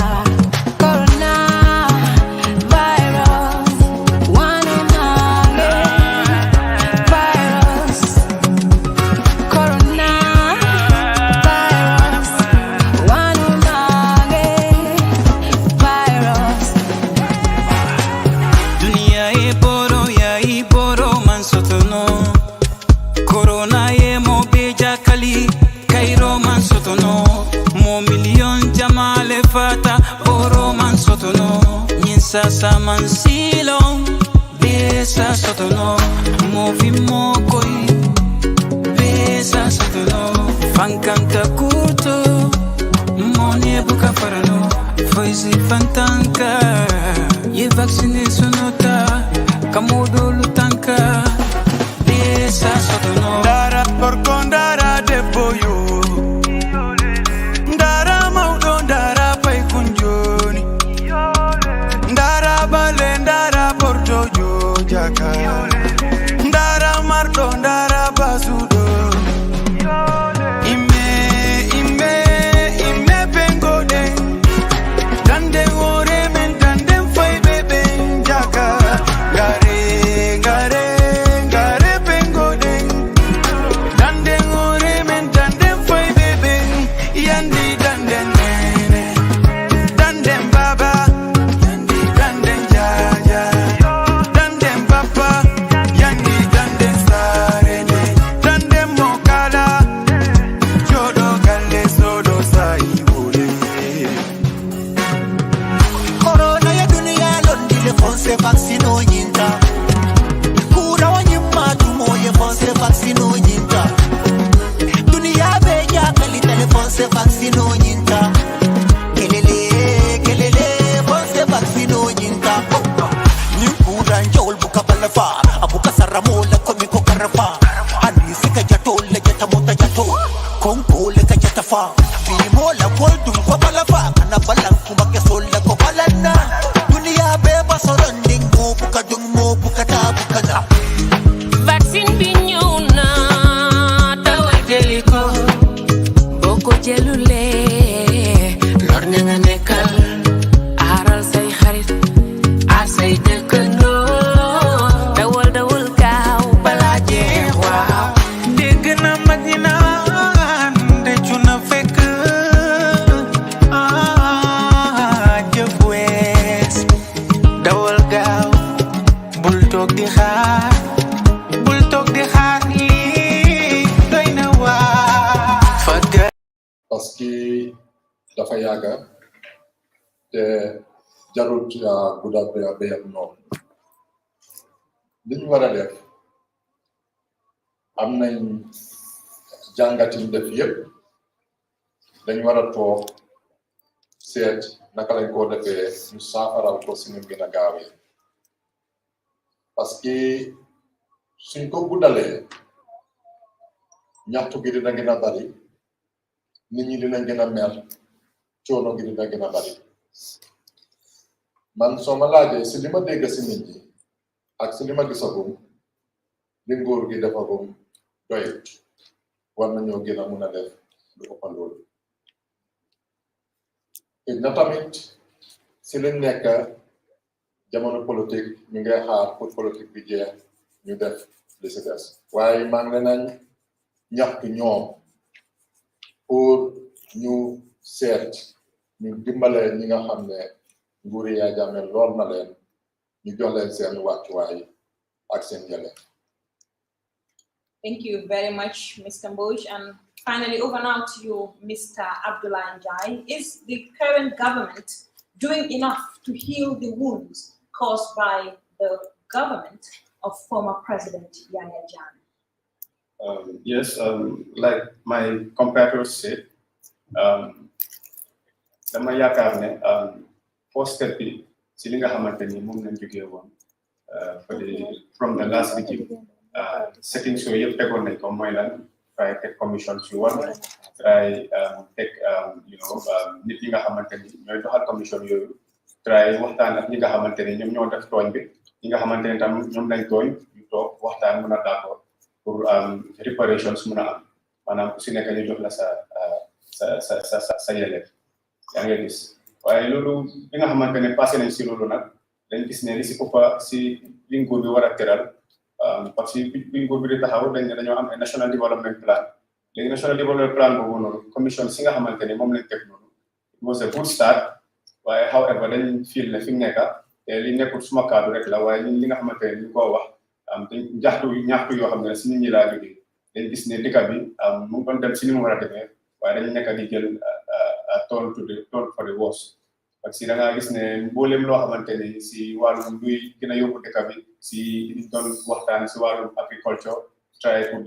Sasa mansilong besa sotono movi mokoi besa sotono fankanta kurto mone buka farano foisi fantanka ye vaccine sonota kamodo lutanka besa sotono dara por condara de boyo dara maudo dara pai kunjoni Ndara porto jo jaka Ndara marto ndara basudo Ime pengo de Dande ore men dande fai bebe jaka Gare pengo de Dande ore men dande fai bebe Yandi dande nene Dande baba vaccino nyinta kura wanyima tumoye fonse vaccino nyinta dunia beja kali telefonse vaccino nyinta kelele fonse vaccino nyinta nyukura njol buka balafa abuka saramola komiko karafa ani fika jatole jatamota jato konkole ka jatafa bimola koldum ko balafa kana balan kumake solla ko balana dunia beba soron Vaccine binyuna tawa jeliko boko jelule lorne nga nekkal aral say xarit ar say dëkkandoo dawal gaaw bala jeex waaw dégg na mag ñi naan decu na fekk jëf wees dawal gaaw bul toog di xaar lii doy na waa parce que dafa yàgga te jarut gudda béyam noonu li ñu war a def am nañ jàngatiñ def yépp dañ war a toog seet naka lañ koo defee ñu saafaral ko si ñu gën a gaawee parce que suñ ko guddalee ñaxtu gi dina gën a bari nit ñi dina gën a mer coono gi dina gën a bari man soo ma laajee si li ma dégg si nit ñi ak si li ma gisagum li nguur gi defagum doyut war nañoo gën a mun a def lu ëpp loolu na tamit si liñ nekk jamono politique ñu ngay xaar pour politique bi jeex ñu def li si des waaye maa ngi leen a ñaxtu ñoom pour ñu seet ñu dimbale ñi nga xam ne nguuri yaa jàmme lool na leen ñu jox leen seen wàccuwaay ak seen yële. Thank you very much, Mr. Mboj. And finally, over now to you, Mr. Abdullah Njai. Is the current government doing enough to heal the wounds caused by the government of former President Yahya Jammeh? Yes, like my compatriots said, dama yaakaar ne first step bi si li nga xamante ni moom lañ jógee woon from the last regime. Settings yooyu yëpp tegoon nañ ko mooy lan try teg commission si war try teg nit yi nga xamante ni ñooy doxal commission yooyu try waxtaan ak ñi nga xamante ni ñoom ñoo def tooñ bi ñi nga xamante ni tam ñoom lañ tooñ ñu toog waxtaan mën a d'accord pour reparations mën a am maanaam ku si nekk ñu jox la sa yelleef yaa ngi gis waaye loolu bi nga xamante ne passé nañ si loolu nag dañ gis ne li si ëpp si li nguur bi war a tëral parce que bi nguur bi di taxaw dañ ne dañoo am ay national development plan léegi national development plan boobu noonu commission si nga xamante ne moom lañ teg noonu was a good start waaye however dañ feel ne fi mu nekk te li nekkul suma kaddu rek la waaye ñun li nga xamante ne ñu koo wax te ñaxtu yoo xam ne si nit ñi laa jógee dañ gis ne dëkk bi mu ngi doon dem si ni mu war a demee waaye dañu nekk di jël tool for the worse parce que da ngaa gis ne mboolem loo xamante ni si wàllum luy gën a yóbbu dëkk bi si li doon waxtaan si wàllum agriculture try pour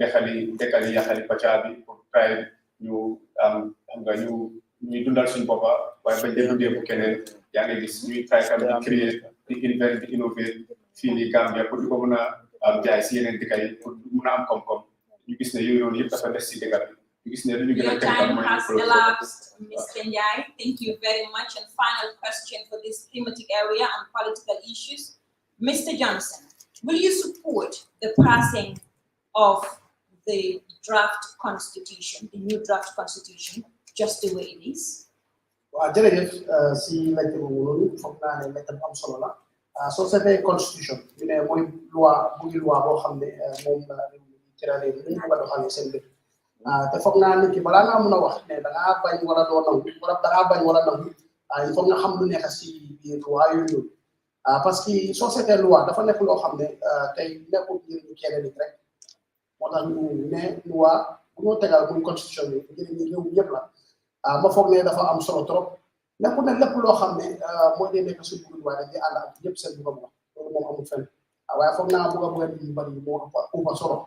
dekkali yaxali pàcca bi pour try ñu xam nga ñuy dundal suñu boppa waaye bañ dem dee bu keneen yaa ngi gis ñuy try tam di créer di invent di innover fii nii Gambia pour di ko mën a jaay si yeneen dëkk yi pour mën a am koom-koom ñu gis ne yooyu noonu yëpp dafa des si dëkk bi Your time has elapsed, Mr. Njai. Thank you very much. And final question for this thematic area and political issues. Mr. Johnson, will you support the passing of the draft constitution, the new draft constitution, just the way it is? Well, jërëjëf si laajte boobu noonu foog naa ne laajte bu am solo la soo seetee constitution ñu ne mooy loi boo xam ne moom la tëralee ni ñu bëgg a doxalee seen dëkk te foog naa nit ki balaa ngaa mën a wax ne da ngaa bañ wala doo nangu wala da ngaa bañ wala nangu il faut nga xam lu nekk si biir loi yooyu parce que soo seetee loi dafa nekk loo xam ne tey nekkul njëriñu kenn nit rek moo tax ñu ne loi bu ñoo tegal muy constitution bi njëriñu réew mi yëpp la ma foog ne dafa am solo trop nekkul ne lépp loo xam ne mooy dee nekk suñu bëgg waaye dañ di ànd ak yëpp seen bëgg la loolu moom amul fenn waaye foog naa bëgg yu bari moo ëpp solo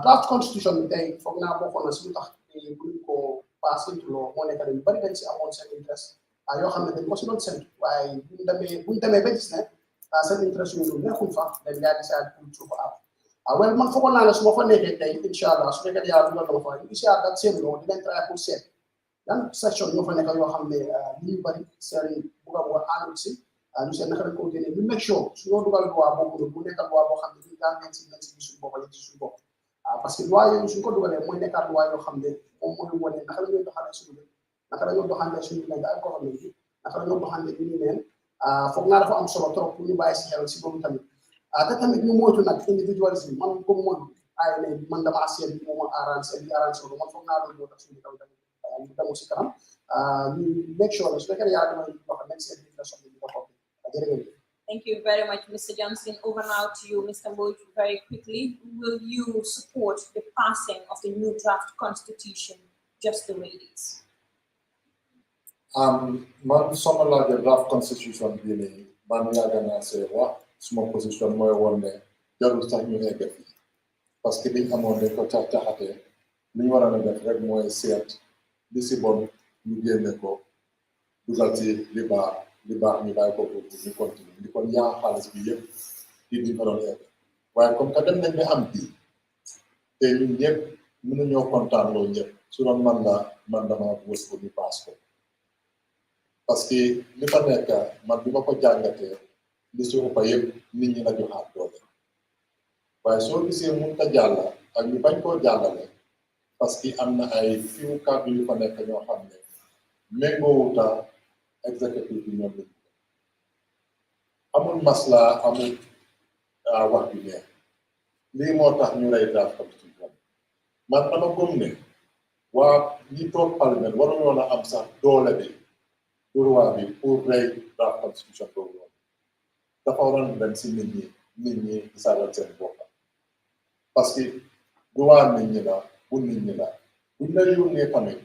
draft constitution bi tey foog naa bokkoon na suñu tax buñ ko passé loo moo nekk dañu bari dañ si amoon seen interest yoo xam ne dañ ko si doon séntu waaye buñ demee ba gis ne seen interest yooyu nekkul fa dañ ngaa gisaat pour suufa am well man foogoon naa ne su ma fa nekkee tey incha allah su fekkee yàlla dugal na ma fa incha allah seen loo dinañ try pour seet yan section ñoo fa nekk yoo xam ne li ñu bari seen bugg a àndul si ñu seet naka lañ ko génnee ñu make sure su ñoo dugal loi boobu bu nekk loi boo xam ne ñu daan nañ si suñu bopp yëg si suñu bopp parce que loi yooyu suñ ko dugalee mooy nekkaat loi yoo xam ne moom mooy wane naka la ñuy doxalee suñu dëkk naka la ñuy doxalee suñu nekk ak government bi naka la ñuy doxalee ñu neen foog naa dafa am solo trop pour ñu bàyyi si xel si boobu tamit te tamit ñu moytu nag individualisme man comme man ay ne man damaa seet bi moom arrangé ko man foog naa loolu moo tax suñu kaw tamit ñu demu si kanam ñu make sure su fekkee yàlla damay wax nañ seet bi la soxla ñu ko xool jërëjëf. Thank you very much, Mr. Johnson. Over now to you, Mr. Mboj, very quickly. Will you support the passing of the new draft constitution just the way it is? Man sama la draft constitution bi ni man yàgg naa see wax suma position mooy woon ne jarul sax ñu egg fi parce que biñ amoon dañ ko caxatee li ñu war a def rek mooy seet li si bon ñu génne ko dugal ci li baax ñu bàyyi ko ñu continuer di kon yaa xaalis bi yëpp di fa doon egg waaye comme que dem nañ ba am bii te ñun ñëpp mënuñoo kontaan loolu ñëpp su doon man dama wës ko ñu paas ko parce que li fa nekk man bi ma ko jàngatee li si ëpp yëpp nit ñi la joxaat doole waaye soo gisee mënut a jàll ak ñu bañ koo jàllale parce que am na ay fiw kàddu yu fa nekk ñoo xam ne méngoowuta exécutif bi ñoom lañ amul masla amul wax bi neex lii moo tax ñu rey draft constitution man dama gëm ne waa ñi toog parlement waruñoo na am sax doole bi droit bi pour rey draft constitution boobu noonu dafa waroon dem si nit ñi gisaalal seen bopp parce que droit nit ñi la bu nit ñi la buñ la yónnee tamit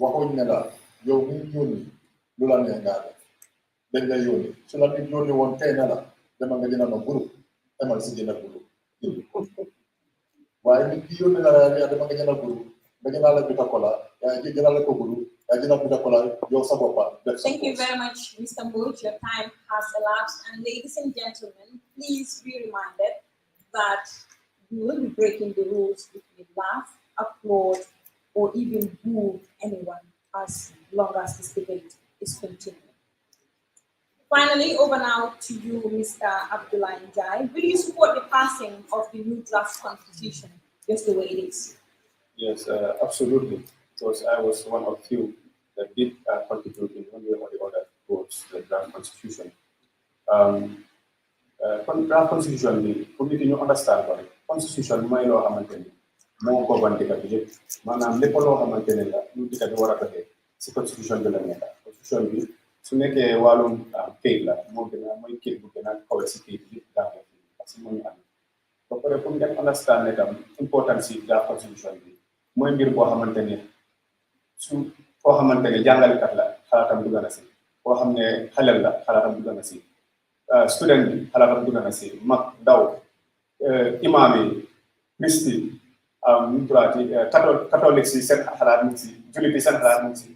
waxuñ ne la yow bu ñu yónni lu la neex ngaa def dañ la yónni su la nit yónni woon tey na la demal nga jënd ma groupe demal si jënd groupe waaye nit ki yónni la yaa demal nga jënd groupe nga jëndal la bitakola yaa jëndal la ko groupe yaa jëndal bitakola yow sa boppa def sa Thank you very much, Mr. Mboj. Your time has elapsed. And ladies and gentlemen, please be reminded that we will be breaking the rules if we laugh, applaud, or even boo anyone as long as this debate is continuing. Finally, over now to you, Mr. Abdullah Njai. Will you support the passing of the new draft constitution just the way it is? Yes, absolutely. Because I was one of few that did contribute in one way or the other towards the draft constitution. Draft constitution, the community you understand about it. Constitution, my law, Hamanteni, more government data. Manam lepolo Hamanteni, you did a war at the constitution. Constitution, su nekkee wàllum kayit la moo gën a mooy kayit bu gën a kawe si kayit bi Gambia bi parce que moo ñu am ba pare pour ngeen understand ne tam importance si draft constitution bi mooy mbir boo xamante ni su koo xamante ne jàngalekat la xalaatam dugg na si koo xam ne xalel la xalaatam dugg na si student bi xalaatam dugg na si mag daw imam yi christi catholique si seen xalaat mu si jullit yi seen xalaat mu si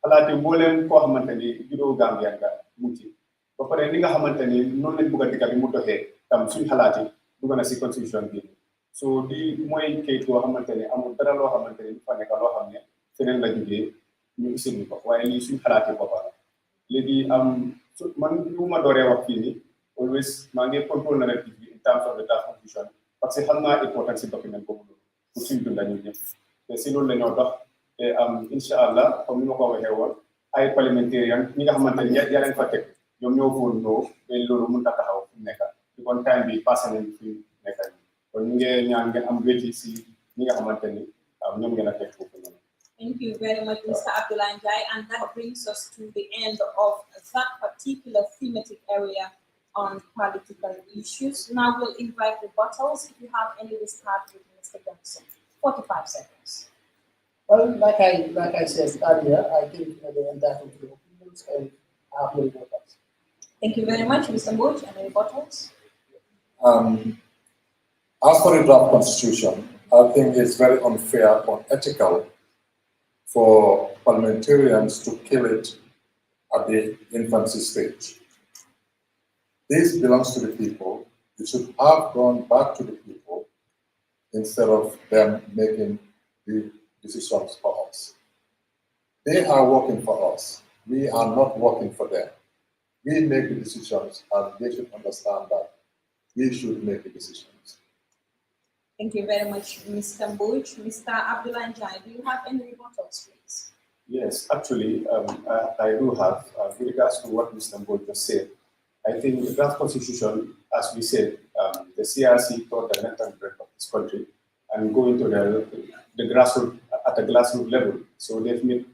xalaati mbooleem koo xamante ni juddoo Gambia nga mu ci ba pare li nga xamante ni noonu lañ bëgg a dikka bi mu doxee tam suñ xalaati dugg na si constitution bi so di mooy kayit boo xamante ni amul dara loo xamante ni fa nekk loo xam ne feneen la jógee ñu isil ko waaye lii suñ xalaati boppam léegi man lu ma dooree wax fii ni always maa ngi contrôle narrative bi in terms of the draft constitution parce que xam naa importance si document boobu pour suñ dunda ñun ñëpp te si loolu la ñoo dox te incha allah comme ni ma ko waxee woon ay parliamentarian ñi nga xamante ne yaa leen fa teg ñoom ñoo foon noo te loolu mën a taxaw fu mu nekk di kon time bi passé nañ fi nekk kon ñu ngi ñaan ngeen am wéti si ñi nga xamante ni ñoom ngeen a teg foofu noonu. Thank you very much, Mr. Abdullah Njai, and that brings us to the end of that particular thematic area on political issues. Now we'll invite rebuttals. If you have any, we'll start with Mr. Johnson. 45 seconds. Well, like I said earlier, I think they're entitled to the opinions and I have no rebuttals. Thank you very much, Mr. Bush. Any rebuttals? As for the draft constitution, I think it's very unfair and unethical for parliamentarians to kill it at the infancy stage. This belongs to the people. It should have gone back to the people instead of them making the decisions for us. They are working for us. We are not working for them. We make the decisions and they should understand that we should make the decisions. Thank you very much, Mr. Bush. Mr. Abdullah Njai, do you have any rebuttals, please? Yes, actually, I do have. With regards to what Mr. Bush just said, I think the draft constitution, as we said, the CRC thought the length and breadth of this country and going to the grassroots, at the grassroots level. So they've made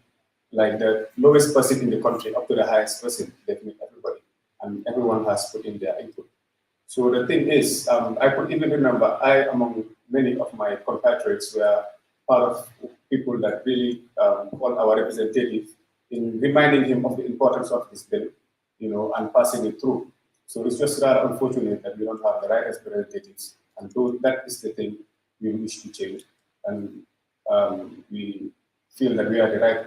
like the lowest person in the country up to the highest person, they've made everybody. And everyone has put in their input. So the thing is, I could even remember, among many of my compatriots, were part of people that really called our representative in reminding him of the importance of this bill, and passing it through. So it's just rather unfortunate that we don't have the right representatives. And that is the thing we wish to change. And we feel that we are the right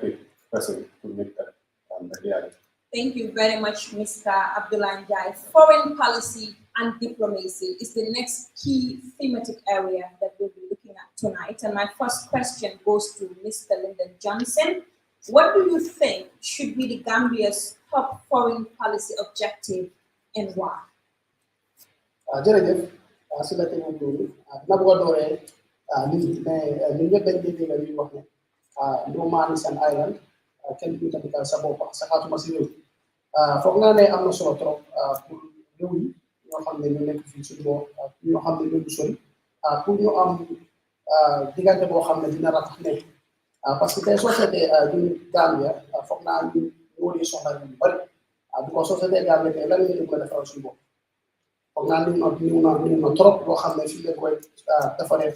person to make that a reality. Thank you very much, Mr. Abdullah Njai. Foreign policy and diplomacy is the next key thematic area that we'll be looking at tonight. And my first question goes to Mr. Lyndon Johnson. What do you think should be the Gambia's top foreign policy objective and why? Jërëjëf si la tegu loolu dina bëgg a dooree ñun ñëpp dañ dégg la ñuy wax ne no man is an island kenn du tamit sa bopp saxaatuma si réew foog naa ne am na solo trop pour réew yi ñoo xam ne ñu nekk fii suñu boor ñoo xam ne ñoo sori pour ñu am diggante boo xam ne dina ratax ne parce que tey soo seetee ñun Gambia foog naa ñu ñoo di soxla yu bari bu ko soo seetee Gambia tey lan nga mën a defaral suñu bopp foog naa ñu na trop loo xam ne fii lañ koy defaree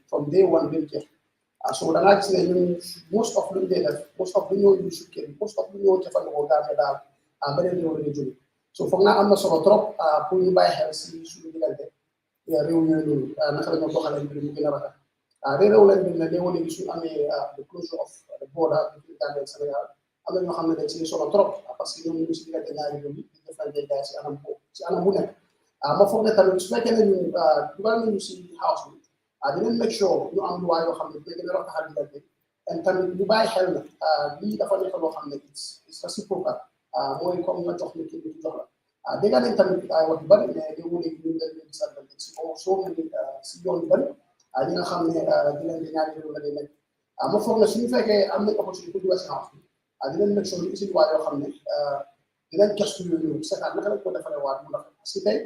from day one ba jeex so da ngaa gis ne ñun most of lu ñu dee def most of lu ñoo yu sukkee most of lu ñoo jëfandikoo Gambia daal beneen réew la ñu jóge so foog naa am na solo trop pour ñu bàyyi xel si suñu diggante réew yooyu noonu naka la ñoo doxalee mbir mu gën a rafet réew lañ bi ne léegoo léegi suñu amee the closure of the border between Gambia ak Sénégal am na ñoo xam ne dañ si solo trop parce que ñoom ñu si diggante ñaari réew yi di jëflante gaay si anam bu nekk ma foog ne tamit su fekkee ne ñun dugal nañu si house bi dinañ make sure ñu am loi yoo xam ne dina gën a rafetal diggante and tamit ñu bàyyi xel na lii dafa nekk loo xam ne it's reciprocal mooy comme nga jox nit ki nit jox la dégg nañ tamit ay wax yu bëri mais léegi mu nekk ñu leen leen disadvantage si soo mel ni si yoon yu bëri ñi nga xam ne diggante ñaari réew la day nekk ma foog ne suñu fekkee am nañ opportunité pour dugal si house bi dinañ make sure ñu isi loi yoo xam ne dinañ gëstu yooyu seetaan naka lañ ko defaree waat mu rafet parce que tey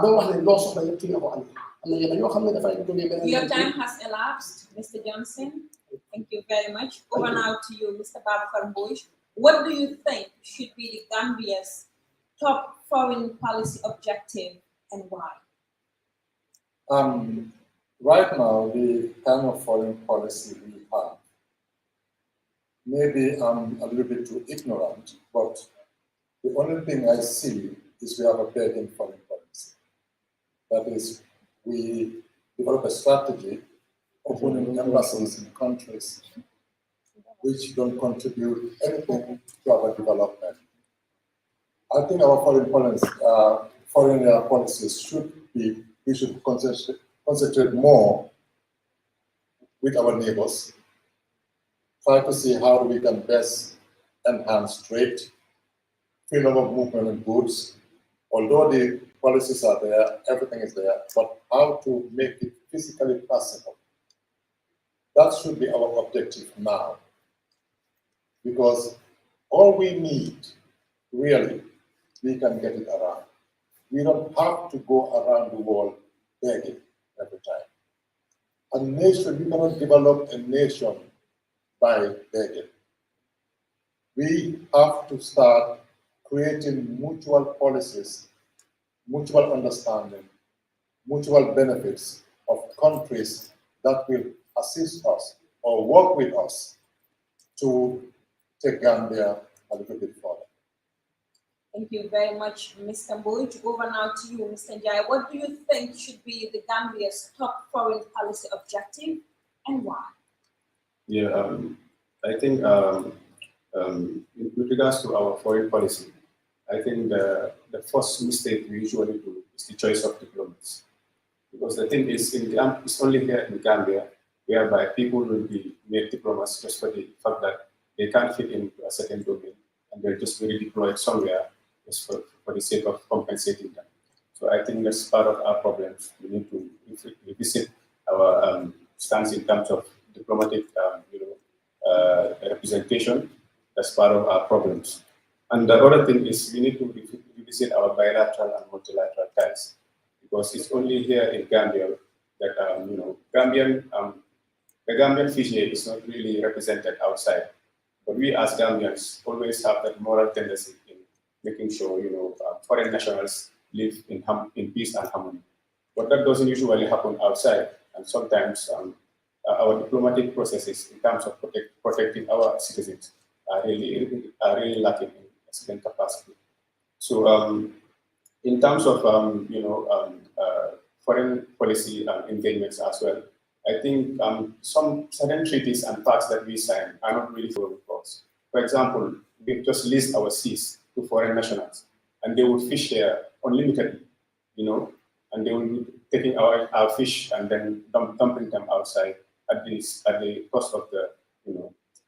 doo wax ne loo soxla yëpp ci nga ko amee am na yeneen yoo xam ne dafay jógee beneen. Your time has elapsed, Mr. Johnson. Thank you very much. Over now to you, Mr. Babakar Mbodj. What do you think should be the Gambia's top foreign policy objective and why? Right now, the kind of foreign policy we have, maybe I'm a little bit too ignorant, but the only thing I see is we have a begging foreign policy. That is, we develop a strategy opening embassies in countries which don't contribute anything to our development. I think our foreign policies we should concentrate more with our neighbors, try to see how we can best enhance trade, freedom of movement of goods. Although the policies are there, everything is there, but how to make it physically possible. That should be our objective now. Because all we need, really, we can get it around. We don't have to go around the world begging every time. A nation, we cannot develop a nation by begging. We have to start creating mutual policies, mutual understanding, mutual benefits of countries that will assist us or work with us to take Gambia a little bit further. Thank you very much, Mr. Mbodj. Over now to you, Mr. Njai. What do you think should be the Gambia's top foreign policy objective and why? Yeah, I think with regards to our foreign policy, I think the first mistake we usually do is the choice of diplomats. Because the thing is, it's only here in Gambia whereby people will be made diplomats just for the fact that they can't fit into a certain domain and they're just really deployed somewhere just for the sake of compensating them. So I think that's part of our problems. We need to revisit our stance in terms of diplomatic representation. That's part of our problems. And the other thing is we need to revisit our bilateral and multilateral ties, because it's only here in Gambia that the Gambian fishery is not really represented outside. But we as Gambians always have that moral tendency in making sure foreign nationals live in peace and harmony. But that doesn't usually happen outside, and sometimes our diplomatic processes in terms of protecting our citizens are really lacking in a certain capacity. So in terms of foreign policy engagements as well, I think some certain treaties and pacts that we sign are not really following for us. For example, we just lease our seas to foreign nationals, and they would fish there unlimitedly, and they will be taking our fish and then dumping them outside at the cost of the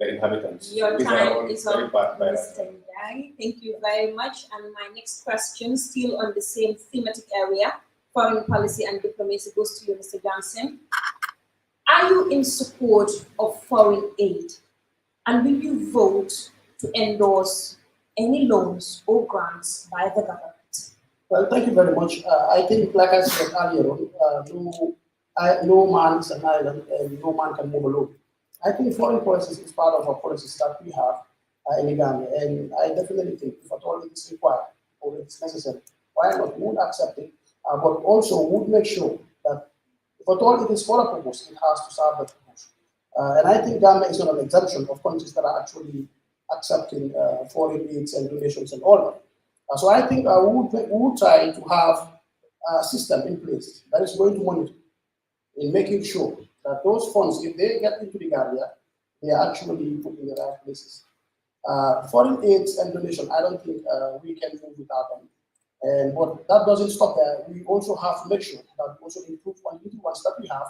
inhabitants. Your time is up, Mr. Njai. Thank you very much. And my next question, still on the same thematic area, foreign policy and diplomacy, goes to you, Mr. Johnson. Are you in support of foreign aid? And will you vote to endorse any loans or grants by the government? Well, thank you very much. I think, like I said earlier on, no man is an island and no man can move alone. I think foreign policy is part of our policies that we have in Uganda, and I definitely think if at all it is required or it is necessary, why not? We would accept it, but also would make sure that if at all it is for a purpose, it has to serve that purpose. And I think Ghana is not an exemption of countries that are actually accepting foreign aids and donations and all that. So I think we would try to have a system in place that is going to monitor in making sure that those funds, if they get into the Gambia, they are actually put in the right places. Foreign aids and donation, I don't think we can move without them. But that doesn't stop there. We also have to make sure that we also improve on the little ones that we have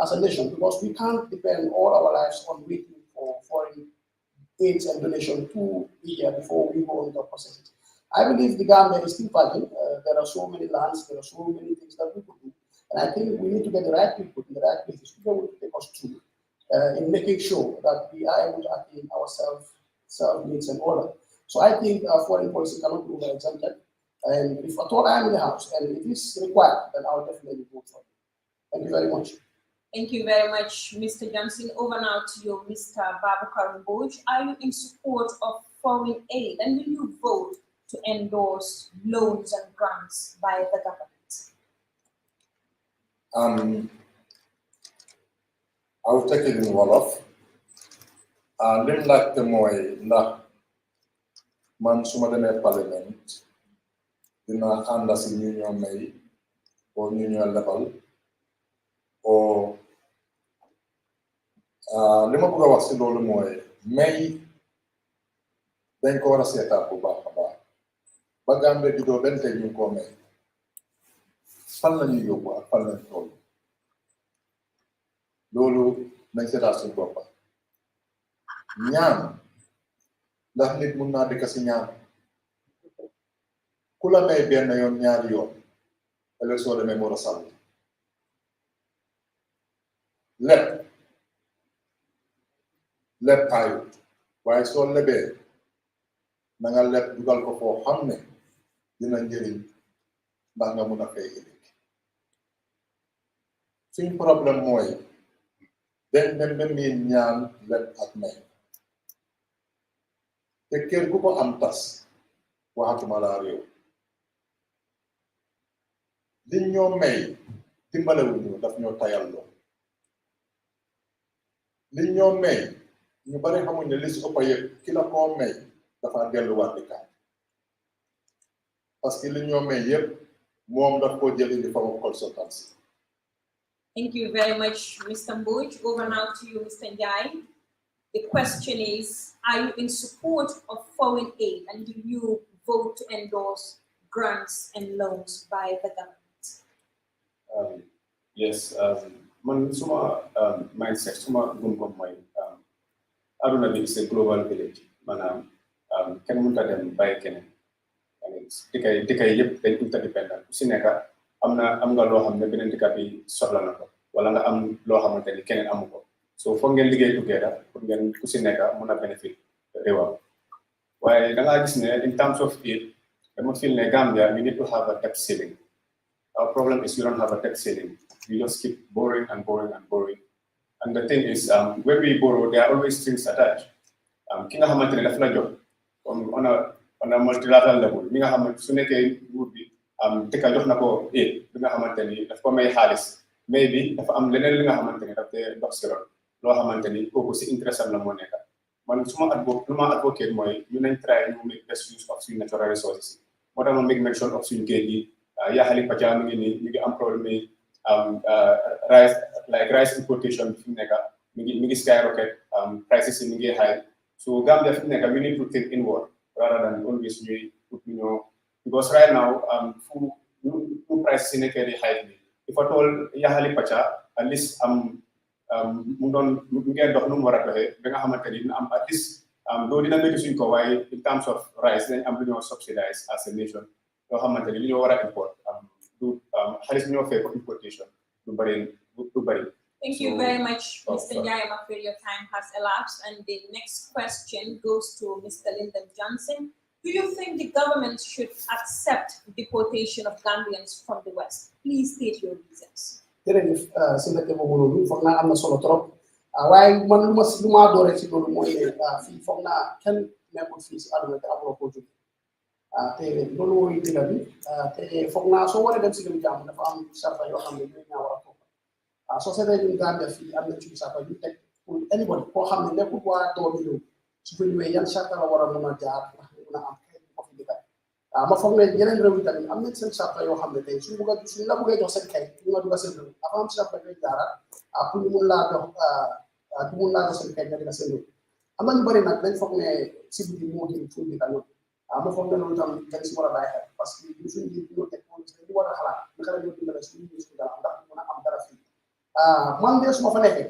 as a nation, because we can't depend all our lives on waiting for foreign aids and donation to be here before we go on the process. I believe the Gambia is still fighting. There are so many lands, there are so many things that we could do. And I think we need to get the right people in the right places to be able to take us through in making sure that we are able to attain our self-needs and order. So I think foreign policy cannot be exempted. And if at all I am in the house and it is required, then I will definitely vote for it. Thank you very much. Thank you very much, Mr. Johnson. Over now to you, Mr. Babakar Mboj. Are you in support of foreign aid, and will you vote to endorse loans and grants by the government? I'll take it in Wolof. Lim like the moy na man suma deme parliament dina anda si union may or union level or lima bëgg a wax si loolu mooy may dañ ko war a seetaat bu baax a baax ba Gambie juddoo benn tey ñu ko may fan la ñuy yóbbu ak fan lañ toll loolu nañ seetaat suñu bopp ñaan ndax nit mun naa dëkk si ñaan ku la may benn yoon ñaari yoon ëllëg soo demee moo a sàll leb ayut waaye soo lebee na nga leb dugal ko foo xam ne dina njëriñ ndax nga mun a fay ëllëg suñ problème mooy dem ba miin ñaan leb ak may te kër gu ko am tas waxatuma laa réew liñ ñoo may dimbalewuñu daf ñoo tayal loo liñ ñoo may ñu bari xamuñ ne li si ëpp yëpp ki la koo may dafa delluwaat di kaay parce que li ñoo may yëpp moom daf koo jëli di form of consultancy. Thank you very much, Mr. Mboj. Over now to you, Mr. Njai. The question is, are you in support of foreign aid, and do you vote to endorse grants and loans by the government? Yes, man suma mindset suma gum-gum mooy aduna bi is a global village maanaam kenn mënut a dem bàyyi keneen dëkkay yëpp dañ interdependent ku si nekk am nga loo xam ne beneen dëkk bi soxla na ko wala nga am loo xamante ni keneen amu ko so foog ngeen liggéey together pour ngeen ku si nekk mun a benefit réewam waaye da ngaa gis ne in terms of aid dama feel ne Gambia we need to have a debt ceiling. Our problem is we don't have a debt ceiling. We just keep borrowing and borrowing and borrowing. And the thing is, when we borrow, there are always strings attached. Kinga hamante ne dafla job on a multilateral level. Minga hamante suneke would be teka jox nako aid. Minga hamante ni daf ko may xaalis. Maybe dafa am leneen li nga xamante ne daf te dox si ron loo xamante ni kooku si interest am la moo nekk man suma advocate mooy ñu nañ try ñu make best use of suñu natural resources moo tax ma make mention of suñu géej gi yaxali pacha mi ngi ni ñu ngi am problème rice importation fi mu nekk mi ngi skyrocket prices yi mi ngi high so Gambia fi mu nekk we need to think inward rather than always ñuy because right now fu prices yi nekkee di high if at all yaxali pacha at least mu ngeen dox nu mu war a doxee ba nga xamante ni dina am at least doo dina métti suñ ko waaye in terms of rice dañ am lu ñoo subsidize as a nation loo xamante ni li ñoo war a import du xaalis bi ñoo fay ko importation du bëri. Thank you very much, Mr. Njai. I'm afraid your time has elapsed, and the next question goes to Mr. Lyndon Johnson. Do you think the government should accept deportation of Gambians from the West? Please state your reasons. jërëjëf si ndeke boobu noonu foog naa am na solo trop waaye man lu ma dooree si loolu mooy fii foog naa kenn nekkul fii si àdduna te amuloo koo jóge te loolu mooy dëgg bi te foog naa soo waree dem si gëm jàmm dafa am sarta yoo xam ne ñooy ñaa war a topp soo seetee ñun Gambia fii am na ci sarta yu teg pour anybody koo xam ne nekkul waa doomi réew su ko ñëwee yan sarta la war a mën a jaar ndax ñu mën a am xeet ko fi dëkkat ma foog ne yeneen réew yi tamit am nañ seen sarta yoo xam ne tey suñu la bëggee jox seen kay ñu nga dugal seen réew dafa am sarta koy jaara pour ñu mun laa jox seen kay nga dina seen réew am na ñu bëri nag dañ foog ne si biti moo gën fu ñu dëkkat ñoom ma foog ne loolu tam dañ si war a bàyyi xel parce que ñu suñu njiit ñoo teg police ñu war a xalaat naka la ñoo dimbale suñu njiit suñu dara ndax mën a am dara fii man de su ma fa nekkee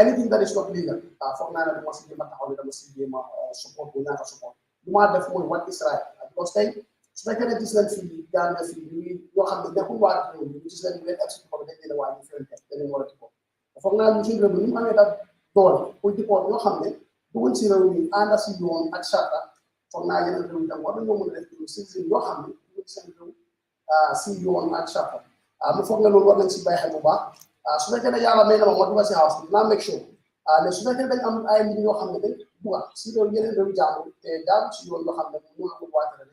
anything that is not legal foog naa ne dama si jéem a taxaw ne dama si jéem a support bu ñaata support lu ma def mooy what is right because tey su fekkee ne gis nañ fii Gambia fii ñoo xam ne nekkul waa réew mi gis nañ leen expliqué ko dañ leen a wàññi fenn dañu war a diko foog naa ñu suñu réew mi ni mu amee daal doole pour diko ñoo xam ne dugal si réew mi ànd si yoon ak charta foog naa yeneen réew tam war nañoo mën a def citizen yoo xam ne dugal seen réew si yoon ak charta mu foog ne loolu war nañ si bàyyi xel bu baax su fekkee ne yàlla may na ma ma dugal si house bi dinaa make sure ne su fekkee dañ am ay nit ñoo xam ne dañ buga si réew yeneen réew jaamu te jaamu si yoon yoo xam ne ñu amul waatale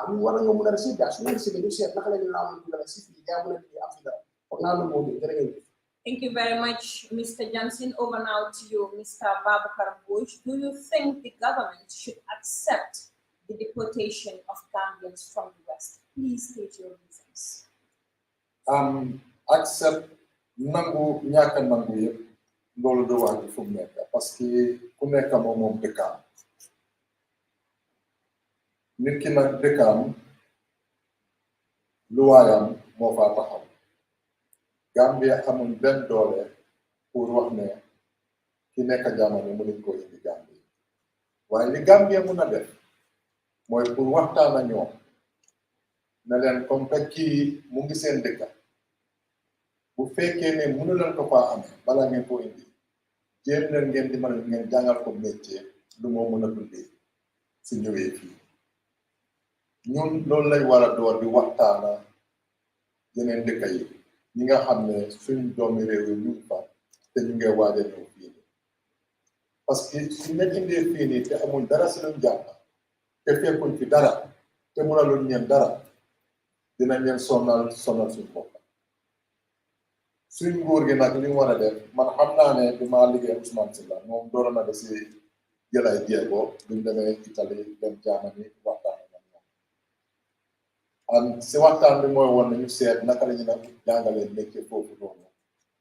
ñu war nañoo mën a receive daal su ñu receive ñu seet naka la ñu naan mën a si fii yaa mën a liggéey am fi dara foog naa loolu moo di jërëjëf. Thank you very much, Mr. Johnson. Over now to you, Mr. Babakar Bush. Do you think the government should accept the deportation of Gambians from the West? Please state your reasons. Accept nangu ñàkk nangu yëpp loolu du wax fu mu nekk parce que ku nekk moom dëkkaam nit ki nag dëkkaam luwaayam moo faa taxaw Gambia amul benn doole pour wax ne ki nekk jamono mënuñ ko indi Gambia waaye li Gambia mun a def mooy pour waxtaan ak ñoom ne leen comme que kii mu ngi seen dëkka bu fekkee ne mënu leen ko faa amee balaa ngeen ko indi jéem leen ngeen di mën ngeen jàngal ko métier lu moo mën a dundee si ñëwee fii ñun loolu lañ war a door di waxtaana yeneen dëkk yi ñi nga xam ne suñ doomi réew yi ñu fa te ñu ngi waaj a ñëw fii nii parce que suñ leen indee fii nii te amul dara si luñ jàng te fekkuñ fi dara te mënaluñ ñeen dara dinañ leen sonal suñ bopp suñ nguur gi nag li mu war a def man xam naa ne bi maa liggéey Ousmane Sylla moom doora na da si jël ay jéego buñ demee Italie dem Germany waxtaan ak ñoom si waxtaan bi mooy woon nañu seet naka la ñu nag jàngalee métier foofu noonu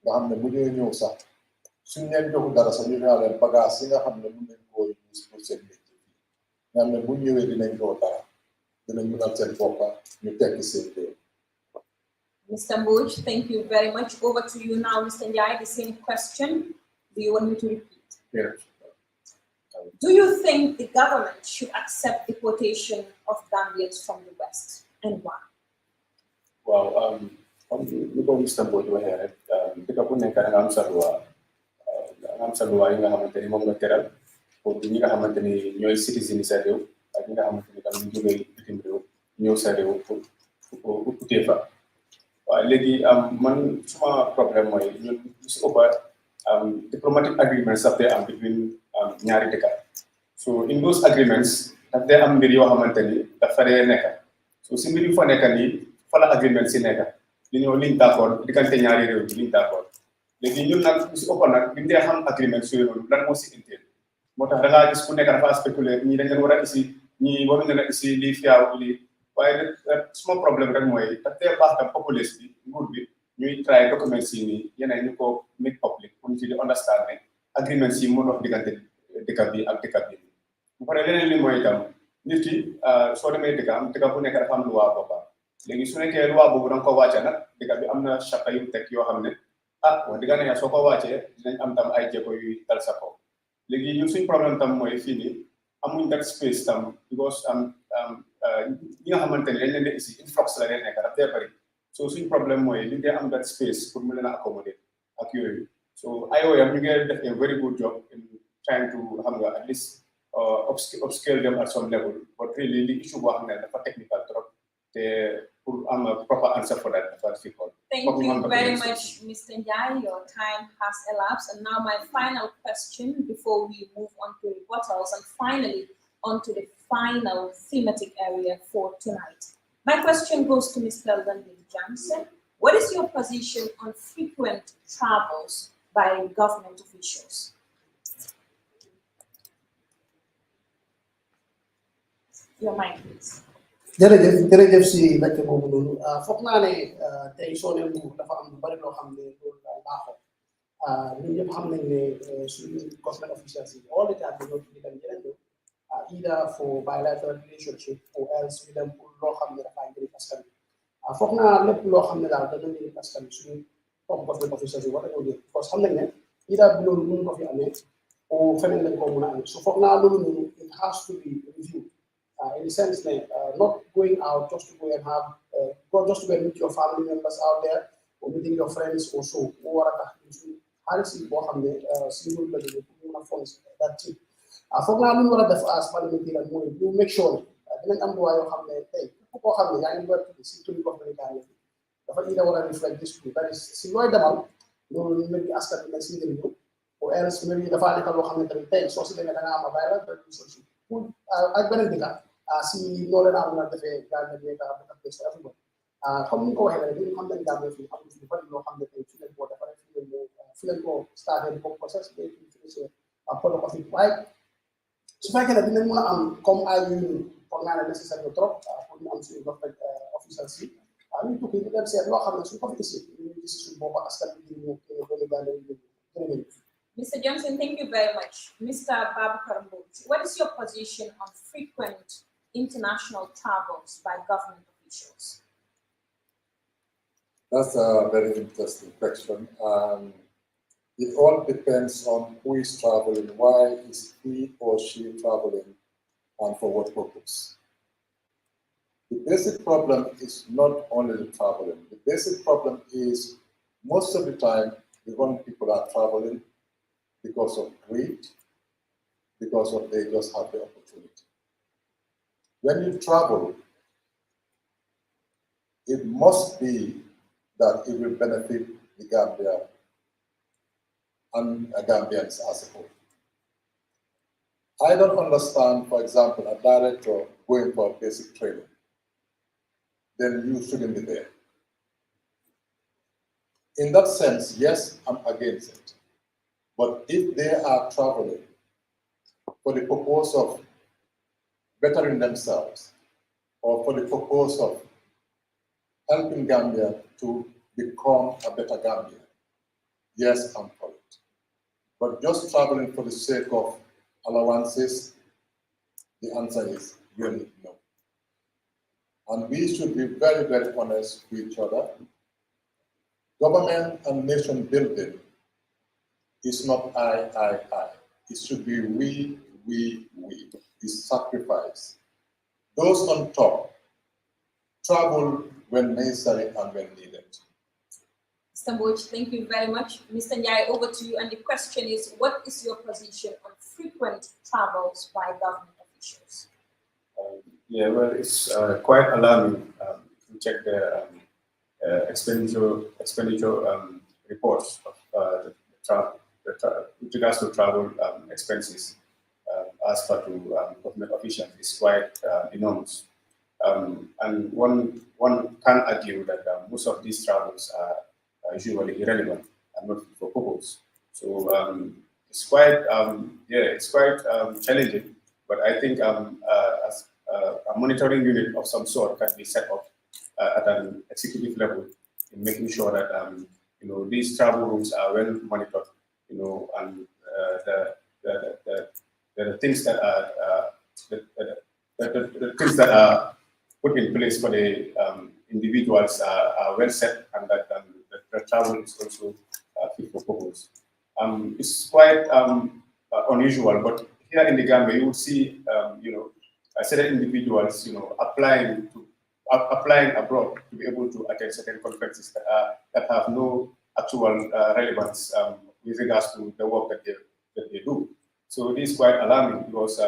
nga xam ne bu ñuy ñëw sax suñ leen joxu dara sax ñu ñaa leen bagage yi nga xam ne mun nañ koo use pour seen métier nga xam ne bu ñëwee dinañ doo dara dinañ mënal seen boppa ñu tekki seen réew. Mr. Mbuj, thank you very much. Over to you now, Mr. Njai, the same question. Do you want me to repeat? Yes. Do you think the government should accept deportation of Gambians from the West, and why? Well, ko Mr. Mbuj waxee rek dëkk bu nekk nga am sa loi yi nga xamante ni moom nga teral pour ñi nga xamante ni ñooy citizen sa réew ak ñi nga xamante ni tam ñu jógee bitim réew ñëw sa réew pour utee fa. waaye léegi man suma problème mooy ñun si ëpp diplomatic agreements daf dee am between ñaari dëkk so in those agreements daf dee am mbir yoo xamante ni dafa dee nekk so si mbir yu fa nekk nii fa la agreement si nekk li ñoo liñ d'accord diggante ñaari réew bi liñ d'accord léegi ñun nag si ëpp nag biñ dee xam agreement su yooyu lan moo si intérêt moo tax da ngaa gis ku nekk dafa spéculer ñii dañ leen war a isi ñii waruñu leen a isi lii fiaaw lii waaye suma problème rek mooy daf dee baax tam populace bi nguur bi ñuy try documents yi nii yeneen ñu ko make public pour ñu ci di understand ne agreements yi moo dox diggante dëkk bi ak dëkk bi bu paree leneen li mooy itam nit ki soo demee dëkk bu nekk dafa am loi boppam léegi su nekkee loi boobu da nga ko wàcce nag dëkk bi am na charte yu teg yoo xam ne wax dëgg ne soo ko wàccee dinañ am tam ay jéego yu dal sa kaw léegi ñun suñ problème tam mooy fii nii amuñ that space tam because ñi nga xamante ne dañ leen di isi influx la leen nekk daf dee bëri so suñ problème mooy li dee am that space pour mu leen a accommoder ak yooyu so IOM ñu ngi def a very good job in trying to xam nga at least upscale them at some level but really the issue boo xam ne dafa technical trop te pour am a proper answer for that dafa difficult. Thank you very much, Mr. Njai. Your time has elapsed, and now my final question before we move on to rebuttals and finally onto the final thematic area for tonight. My question goes to Mr. Lyndon Johnson. What is your position on frequent travels by government officials? Your mic, please. jërëjëf si laajte boobu noonu foog naa ne tey soo ne nguur dafa am lu bari loo xam ne loolu daal baaxoo ñun ñëpp xam nañ ne suñu government officials yi all the time dañoo fi dem yeneen either for bilateral relationship or else we dem pour loo xam ne dafay njëriñ askan bi foog naa lépp loo xam ne daal dana njëriñ askan bi suñu top government officials yi war nañoo jël parce que xam nañ ne lii daal bi loolu mënu ko fi amee o feneen lañ ko mën a amee so foog naa loolu noonu it has to be reviewed in the sense ne not going out just to go and have just to go and meet your family members out there or meeting your friends or so mu war a tax suñu xaalis yi boo xam ne si loolu la jógee pour mën a fond that team foog naa lu ñu war a def as parliamentarian mooy ñu make sure dinañ am loi yoo xam ne tey képp koo xam ne yaa ngi war si turi government dafa ida war a reflect this to that is si looy demal loolu ñu ngi askan bi nag si njëriñu ou else mbir yi dafaa nekk loo xam ne tamit tey soo si demee da nga am a bàyyi la solution pour ak beneen dëkka si noo leen am na defee gàllankoor bi nga xam ne sa everybody comme ni ko waxee rek ñu xam nañ gàllankoor fii am na bari loo xam ne tey fi leen koo defaree fi leen koo starté comme process bi fi photo ko fi waaye su fekkee ne dinañ mën a am comme ay yu foog naa ne nécessaire trop pour ñu am suñu government official si ñu tukki ñu dem seet loo xam ne suñu ko fi isi ñu gis suñu bopp askan bi ñu doon gàllankoor. Mr. Johnson, thank you very much. Mr. Babakar Mbodj, what is your position on frequent international travels by government officials? That's a very interesting question. It all depends on who is traveling, why is he or she traveling, and for what purpose. The basic problem is not only the traveling. The basic problem is most of the time the wrong people are traveling because of greed, because of they just have the opportunity. When you travel, it must be that it will benefit the Gambia and Gambians as a whole. I don't understand, for example, a director going for basic training, then you shouldn't be there. In that sense, yes, I'm against it. But if they are traveling for the purpose of bettering themselves or for the purpose of helping Gambia to become a better Gambia, yes, I'm for it. But just traveling for the sake of allowances, the answer is really no. And we should be very, very honest with each other. Government and nation building is not I. It should be we. It's sacrifice. Those on top travel when necessary and when needed. Mr. Mbodj, thank you very much. Mr. Njai, over to you. And the question is, what is your position on frequent travels by government officials? Yeah, well, it's quite alarming to check the expenditure reports of with regards to travel expenses as per to government officials. It's quite enormous. And one can argue that most of these travels are usually irrelevant and not fit for purpose. So it's quite challenging. But I think as a monitoring unit of some sort can be set up at an executive level in making sure that these travel routes are well monitored, and the things that are the things that are put in place for the individuals are well set, and that the travel is also fit for purpose. It's quite unusual, but here in the Gambia, you would see, certain individuals, applying abroad to be able to attend certain conferences that have no actual relevance with regards to the work that they do. So this is quite alarming because,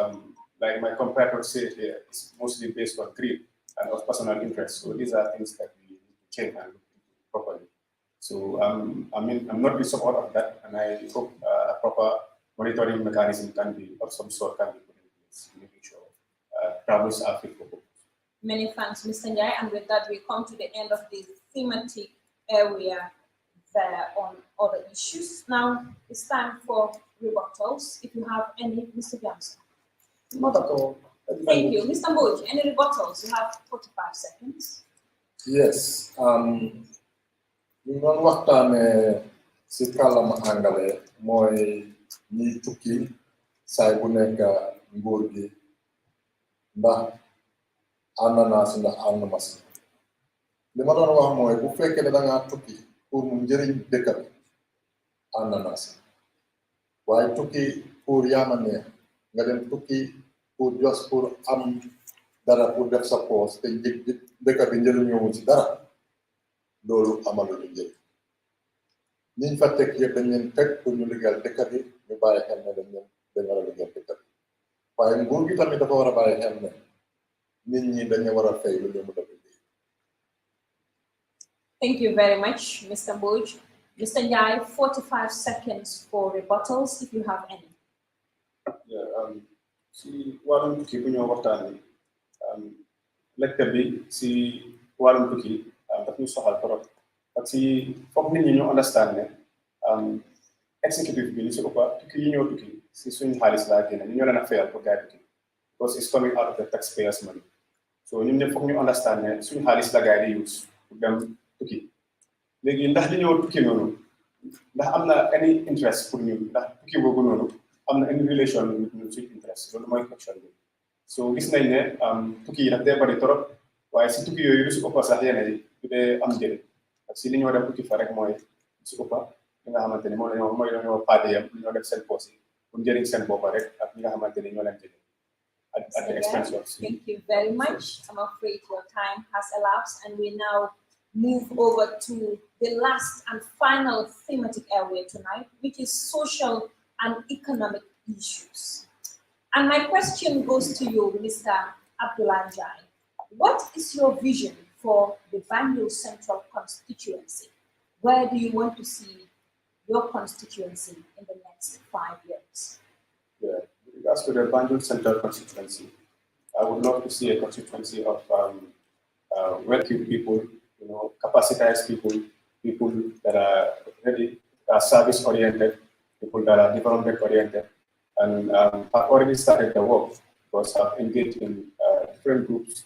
like my comparator said here, it's mostly based on greed and of personal interest. So these are things that we need to change and look into properly. So I'm not in support of that, and I hope a proper monitoring mechanism of some sort can be put in place, making sure travels are fit for purpose. Many thanks, Mr. Njai. And with that, we come to the end of the thematic area there on other issues. Now it's time for rebuttals. If you have any, Mr. Johnson. Not at all. Thank you. Mr. Mbodj, any rebuttals? You have 45 seconds. Yes. ñu doon waxtaane si kàllaama angale mooy ñiy tukki saay bu nekk nguur gi ndax ananas ndax ananas li ma doon wax mooy bu fekkee ne da ngaa tukki pour mu njëriñ dëkk bi ananas waaye tukki pour yaama neex nga dem tukki pour just pour am dara pour def sa poos te dëkk bi njëriñoo ci dara loolu amaluñu njëriñ ñiñ fa teg yëpp dañ leen teg pour ñu liggéeyal dëkk bi ñu bàyyi xel ne dañ war a liggéeyal dëkk bi waaye nguur gi tamit dafa war a bàyyi xel ne nit ñi dañu war a fay lu ñu mën a liggéey. Thank you very much, Mr. Mbodj. Mr. Njai, 45 seconds for rebuttals if you have any. Si wàllum tukki bu ñoo waxtaanee lekk bi si wàllum tukki daf ñu soxal trop parce que foog nit ñi ñu understand ne executive bi li si ëpp tukki yi ñoo tukki si suñu xaalis laa génne ñu ñoo leen a fayal pour gaay tukki because it's coming out of the taxpayers money so ñun ñëpp foog ñu understand ne suñu xaalis la gaay di use pour dem tukki léegi ndax li ñoo tukki noonu ndax am na any interest pour ñun ndax tukki boobu noonu am na any relation with ñun suñu interest loolu mooy question bi so gis nañ ne tukki yi daf dee bari trop waaye si tukki yooyu lu si ëpp sax yeneen yi du dee am njëriñ parce que li ñoo def tukki fa rek mooy si ëpp li nga xamante ni mooy dañoo paate yam li ñoo def seen poos yi pour njëriñ seen bopp rek ak ñi nga xamante ni ñoo leen jëlee at the expense of. Thank you very much. I'm afraid your time has elapsed and we now move over to the last and final thematic area tonight, which is social and economic issues. And my question goes to you, Mr. Abdullah Njai. What is your vision for the Banjul Central Constituency? Where do you want to see your constituency in the next 5 years? Yeah, with regards to the Banjul Central Constituency, I would love to see a constituency of working people, capacitized people, people that are ready, service oriented, people that are development oriented, and have already started the work because I've engaged in different groups.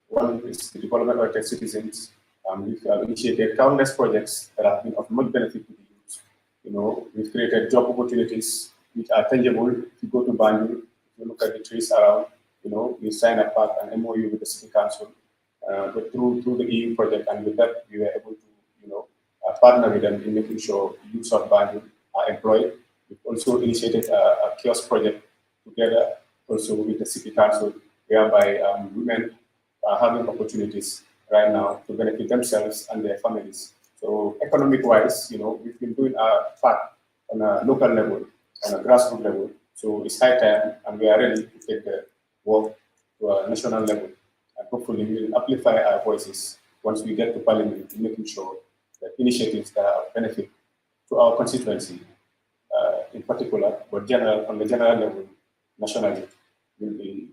One is the development oriented citizens. We've initiated countless projects that have been of much benefit to the youth. We've created job opportunities which are tangible. If you go to Banjul, if you look at the trees around, we sign up an MOU with the city council. But through the EU project, and with that, we were able to, partner with them in making sure youth of Banjul are employed. We've also initiated a kiosk project together, also with the city council, whereby women are having opportunities right now to benefit themselves and their families. So economic-wise, we've been doing our part on a local level, on a grassroots level. So it's high time, and we are ready to take the work to a national level. And hopefully we will amplify our voices once we get to Parliament, in making sure that initiatives that are of benefit to our constituency, in particular, but on the general level, nationally, will be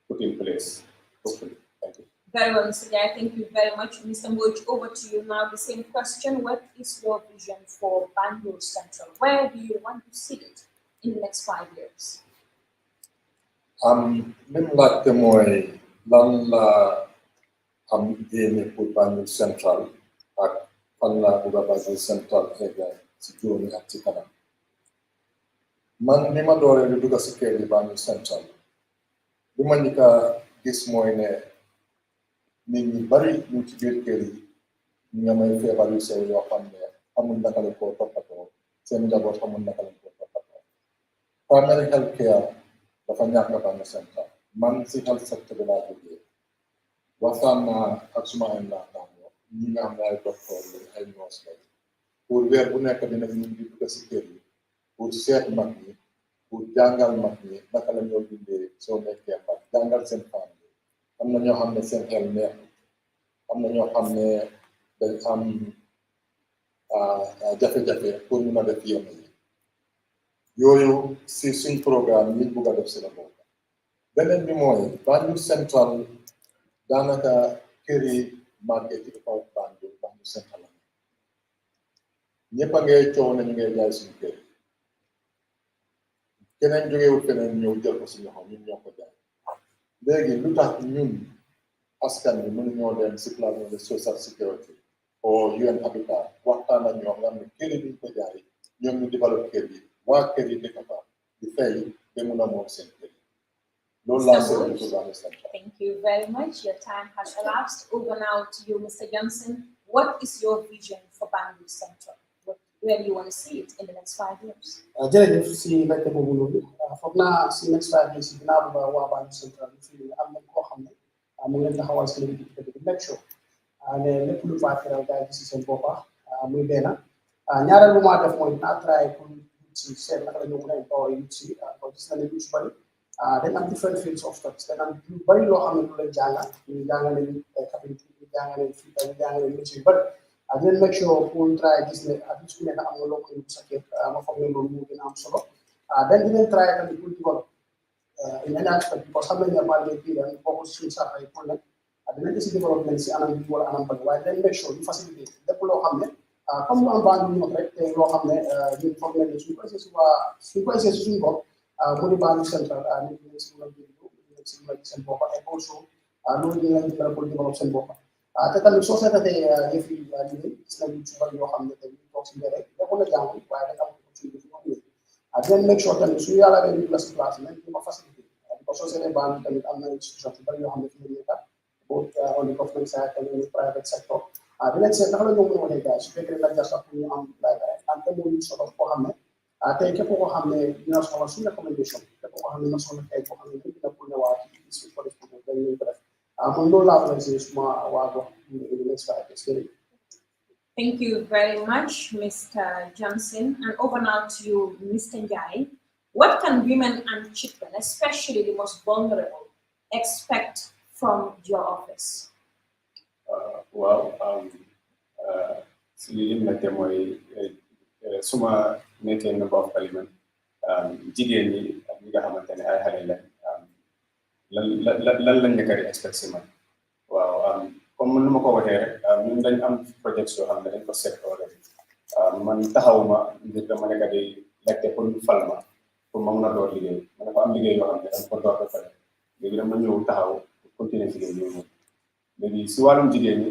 put in place, hopefully. Thank you. Very well, Mr. Jai. Thank you very much. Mr. Mbodj, over to you now. The same question. What is your vision for Banjul Central? Where do you want to see it in the next 5 years? Lim laajte mooy lan la am yéene pour Banjul Central ak fan la bëgg a Banjul Central egga si juróomi at ci kanam. Man ni ma dooree di dugg si kër yi Banjul Central li ma njëkk a gis mooy ne nit ñi bari ñu ci biir kër yi ñu nga may feebar yu sew yoo xam ne amul naka lañ koo toppatoo seen njaboot amul naka lañ koo toppatoo. Primary health care dafa ñàkk Banjul Central man si health sector bi laa jógee waxtaan naa ak suma ay naataango ñi nga xam ne ay docteur lañ ay nurse lañ pour weer bu nekk dinañ ñu di dugg si kër yi pour seet mag ñi pour jàngal mag ñi naka la ñoo dundee soo nekkee mag jàngal seen famille am na ñoo xam ne seen xel neex am na ñoo xam ne dañ am jafe-jafe pour ñu ma def yenn yi yooyu si suñ programme ñu bugg a def si la bokk beneen bi mooy Banjul Central daanaka kër yi màggee ci kaw Banjul Central ñëpp a ngay coow ne ñu ngay jaay suñu kër keneen jógewul feneen ñëw jël ko si loxo ñun ñoo ko jaay léegi lu tax ñun askan bi mënuñoo dem si plan de social security o UN Habitat waxtaan ak ñoom nga xam ne kër yi duñ ko jaay ñoom ñu développé kër yi waa kër yi dëkk fa di fay ba mun a moom seen kër loolu Thank you very much. Your time has elapsed. Over now to you, Mr. Johnson. What is your vision for Banjul Central? Where do you want to see it in the next 5 years? jërëjëf si laajte boobu noonu foog naa si next 5 years dinaa bëgg a waa Banjul Central fii am nañ koo xam ne mu ngi leen taxawal si léegi di make sure ne lépp lu faa teral gars yi si seen boppa muy benn ñaareel bu maa def mooy dinaa try pour si seet naka la ñu mën a empower yi si gis na ne ñu si bëri dañ am different fields of studies dañ am lu bëri loo xam ne lu leen jàngal ñu jàngal leen carpentry ñu jàngal leen fii ñu jàngal leen métier yu bëri dinañ make sure pour try gis ne at least ku nekk am nga loo koy sa kër ma foog ne loolu moo gën a am solo then dinañ try tamit pour develop in any aspect because xam nañ ne Banjul bii dañ bokk suñu sax ay pour ne dinañ gis développement si anam bi wala anam bëri waaye dinañ make sure ñu facilité lépp loo xam ne comme lu am Banjul ñu rek te loo xam ne ñun foog nañ ne suñ ko essayé si suñu bopp mu di Banjul Central nit ñi si mën a jëriñu dinañ si mën a gis seen bopp et also loolu dina leen dimbale pour développe seen bopp te tamit soo seetatee yëf yi liggéey gis nañu ci bari yoo xam ne tey toog si mbir rek defoon na jàng waaye dañ am opportunité fi wax dinañ make sure tamit suñu yàlla leen place place nañ ñu ma facilité parce que soo seetee Banjul tamit am na institution yu bari yoo xam ne fi ñu nekk both on the government side tamit private sector dinañ seet naka la ñu mën a waxee gars su fekkee la jar sax pour ñu am am témoin sort of koo xam ne tey képp koo xam ne dina soxla suñu recommendation képp koo xam ne na soxla tey koo xam ne dina pour ne waa ci ko def dañ leen ko def man loolu laa ko gisee suma waa gox in the next 5 years. Thank you very much, Mr. Johnson. And over now to you, Mr. Njai. What can women and children, especially the most vulnerable, expect from your office? Suma nekkee member of parliament jigéen ñi ak ñi nga xamante ne ay xale lan lañ nekk di expect si man waaw comme nu ma ko waxee rek ñun dañ am projets yoo xam ne dañ ko set already man taxawuma ngir dama nekk di lekte pour ñu fal ma pour ma mun a door liggéey ma dafa am liggéey yoo xam ne dañ ko door ba pare léegi dama ñëw taxaw pour continuer liggéey yooyu moom léegi si wàllum jigéen ñi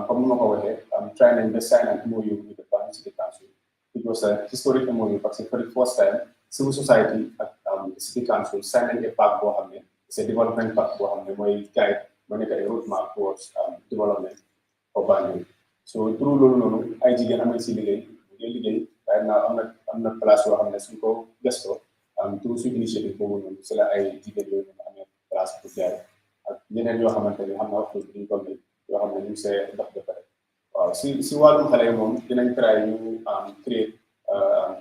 comme nu ma ko waxee try nañ ba sign an MOU with the Banjul City Council. It was a historic MOU parce que for the first time civil society ak the City Council signed a pact boo xam ne it's a development pact boo xam ne mooy guide moo nekk a roadmap towards development of Banjul. So through loolu noonu ay jigéen am nañ si liggéey liggéey waaye naa am na place yoo xam ne suñ ko gëstoo through suñu initiative boobu noonu si la ay jigéen yooyu noonu amee place pour jaay ak yeneen yoo xamante ne xam naa waxtu bi duñ ko may yoo xam ne ñu ngi see dox ba pare waaw si wàllum xale yi moom dinañ try ñu create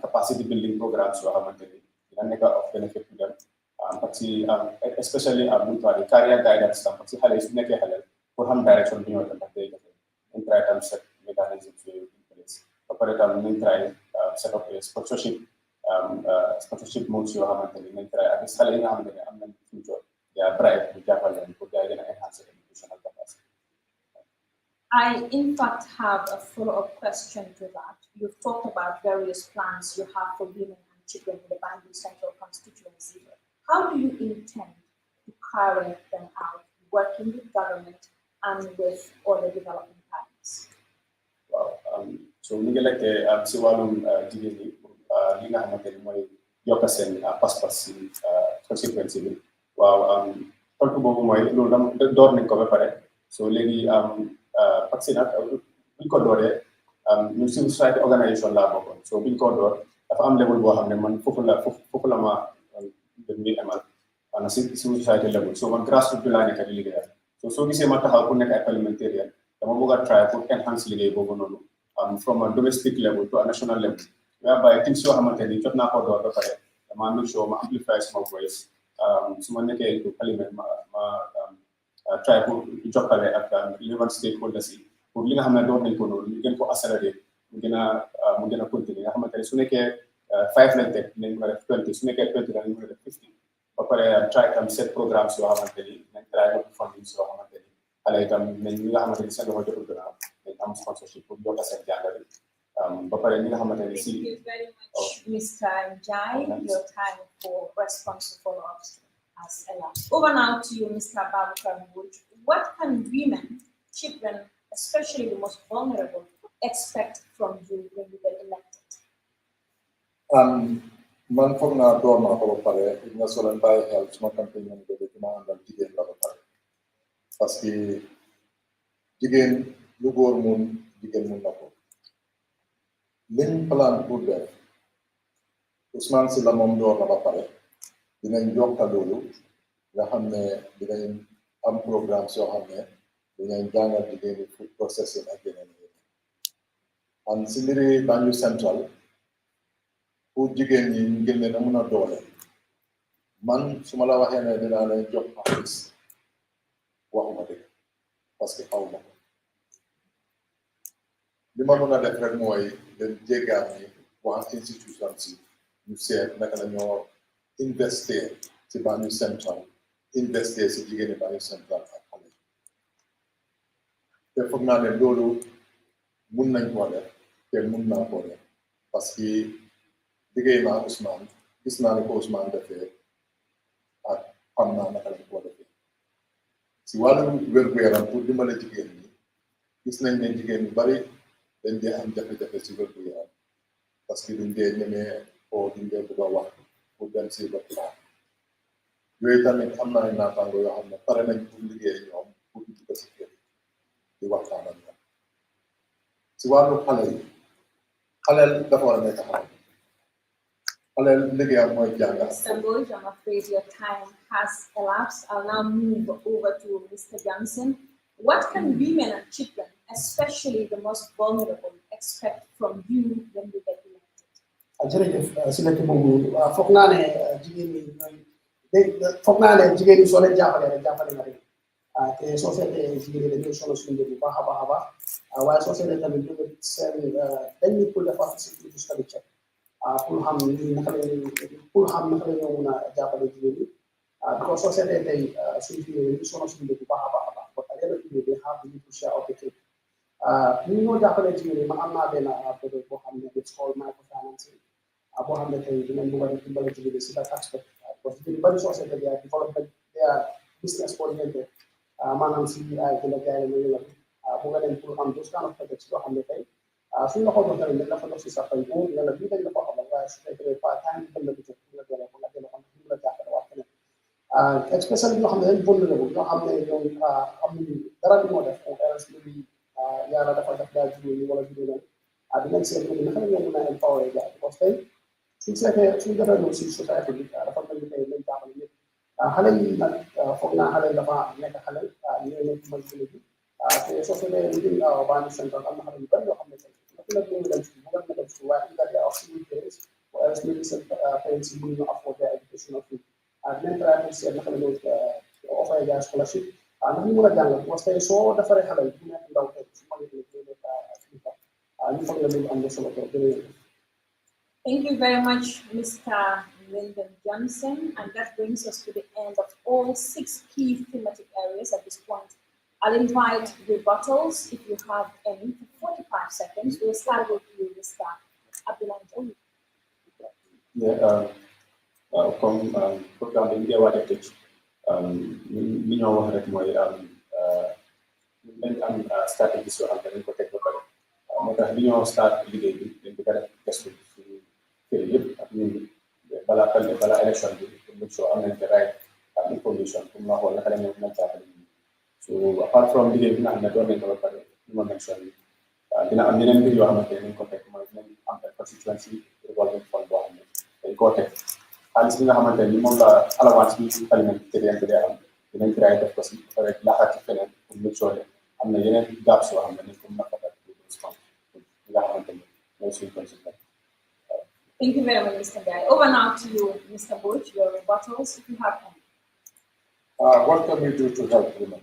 capacity building programmes yoo xamante ni dina nekk of benefit to them parce que especially buñ tuwaatee career guidance tam parce que xale yi su nekkee xale pour xam direction bi ñoo dem ndax day jafe nañ try tam set mécanisme yooyu in place ba pare tam nañ try set up sponsorship modes yoo xamante ni nañ try ak xale yi nga xamante ne am nañ future yaa bright ñu jàppal leen pour gars yi gën a enhancer educational capacity. I, in fact, have a follow-up question to that. You've talked about various plans you have for women and children in the Banjul Central Constituency. How do you intend to carry them out, working with government and with other development partners? Wow. So, we ngi laajte si wàllum jigéen ñi li nga xamante ni mooy yokk seen pas-pas si constituency bi. Waaw tontu boobu mooy loolu dam door nañ ko ba pare so léegi parce que nag buñ ko dooree ñun civil society organisation laa bokkoon so buñ ko door dafa am level boo xam ne man foofu la ma mbir amal maanaam si civil society level so man grassroots bi laa nekk di liggéeyal so soo gisee ma taxaw pour nekk ay parliamentarian dama bëgg a try pour enhance liggéey boobu noonu from a domestic level to a national level whereby things yoo xamante ni jot naa ko door ba pare dama make sure ma amplify sama voice su ma nekkee to parliament ma try pour jokkale ak relevant stakeholders yi pour li nga xam ne door nañ ko noonu ñu gën ko accélérer mu gën a continuer nga xamante ne su nekkee 5 lañ teg nañ mën a def 20 su nekkee 20 lañ mën a def 50 ba pare try tam set programmes yoo xamante ni nañ try not funding yoo xamante ni xale itam nañ ñi nga xamante ni seen loxo jotul gannaaw nañ am sponsorship pour yokk seen jàngale ba pare ñi nga xamante ni si. Thank you very much, Mr. Njai. Your time for response to follow-ups has elapsed. Over now to you, Mr. Banjul. What can women, children, especially the most vulnerable, expect from you when you get elected? Man foog naa door naa ko ba pare nga solen bàyyi xel suma campagne manager bi dama àndal jigéen la ba pare parce que jigéen lu góor mun jigéen mun na ko liñ plan pour def Ousmane si la moom door na ba pare dinañ yokka loolu nga xam ne dinañ am programme soo xam ne dinañ jàngal jigéen ñi food processing ak yeneen an si mbiri Banjul Central pour jigéen ñi ñu gën leen a mun a doole man su ma la waxee ne dinaa leen jox xaalis waxuma dëgg parce que xaw ma ko li ma mën a def rek mooy leen jéggaat ni wax institution si ñu seet naka la ñoo investir si Banjul Central investir si jigéeni Banjul Central ak xale te foog naa ne loolu mun nañ koo def te mun naa koo def parce que liggéey naa Ousmane gis naa ne ko Ousmane defee ak xam naa naka lañ koo defee si wàllu wér-gu-yaram pour dimbale jigéen ñi gis nañ ne jigéen ñu bari dañ dee am jafe-jafe si wér-gu-yaram parce que duñ dee ñemee oo duñ dee bëgg a wax pour dem si lopitaan yooyu tamit am na ay naataango yoo xam ne pare nañ pour liggéey ñoom pour dugg si kër di waxtaan ak ñoom si wàllu xale yi xaleel dafa war a nekk xale xaleel liggéeyam mooy jànga. Mr. Bush, I'm afraid your time has elapsed. I'll now move over to Mr. Johnson. What can women and children, especially the most vulnerable, expect from you when you get elected? jërëjëf si la boobu foog naa ne jigéen ñi ñooy foog naa ne jigéen ñi soo leen jàppalee rek jàppale nga rek te soo seetee jigéen ñi dañuy solo suñu mbir bu baax a baax a baax waaye soo seetee tamit ñu seen dañ ñu pour defar sécurité study check pour xam ni naka la ñuy pour xam naka la ñoo mun a jàppale jigéen ñi because soo seetee tey suñu jigéen ñi ñu solo suñu mbir bu baax a baax a baax ba pare yéen a jigéen ñi xam ni pour share of the cake ñu ñoo jàppale jigéen ñi man am naa benn projet boo xam ne it's called microfinancing boo xam ne tey dinañ bëgg a dimbale jigéen ñi si that aspect parce que jigéen bari soo seetee they are development they are business oriented maanaam si ay jënd ak jaay la ñu bu nga dem pour am those kind of projects yoo xam ne tey suñ la ko jox tamit dañ la fa jox si sa fay bu nga la bii dañ la ko xamal waaye su fekkee pas time bi la budget pour nga jëlee ko nga jëlee ko ñu la jàppale wax keneen especially ñoo xam ne dañ vulnérable ñoo xam ne ñoom amuñu dara du moo def yàlla dafa def daal jigéen ñi wala jigéen ñi dinañ seet ñu naka la ñoo mën a empower jaay parce que tey suñ seetee suñ defee loolu si société bi dafa mel ni tey lañ jàppale ñëpp xale yi nag foog naa xale dafa nekk xale ñooy nekk ma jigéen bi te soo seetee mbir Banjul Central am na xale yu bari yoo xam ne tey naka la ñu dem school bëgg na dem school waaye nga dee wax single parents or else maybe seen parents yi mënuñu afford their educational fee dinañ try pour seet naka la ñu offre jaay scholarship ndax ñu mën a jàngal parce que soo defaree xale yi bu nekk ndaw tey su ma nekk ñu nekk kilifa ñu foog la loolu am na solo trop jërëjëf. Thank you very much, Mr. Lyndon Johnson. And that brings us to the end of all 6 key thematic areas at this point. I'll invite rebuttals if you have any for 45 seconds. We'll start with you, Mr. Abdullah. Comme programme bi ñu koy waaj a tëj li ñoo wax rek mooy dañ am stratégie soo xam ne dañ ko teg ba pare moo tax li ñoo start liggéey bi dañ ko def gëstu kër yëpp ak ñun balaa élection bi pour make sure am nañ the right information pour ma xool naka la ñu mën a jàppale so apart from liggéey bi nga xam ne doon nañ ko ba pare ñu ma mention bi dina am yeneen mbir yoo xamante ne nañ ko teg mooy dinañ am constituency revolving fund boo xam ne dañ koo teg xaalis bi nga xamante ne moom la allowance bi si parlement te am dinañ try def ko si rek laaxaat ci feneen pour make sure ne am na yeneen gaps yoo xam ne nañ ko mën a fatal pour respond nga xamante ne mooy suñu consultant. Thank you very much, Mr. Guy. Over now to you, Mr. Butch, your rebuttals, if you have any. What can we do to help women?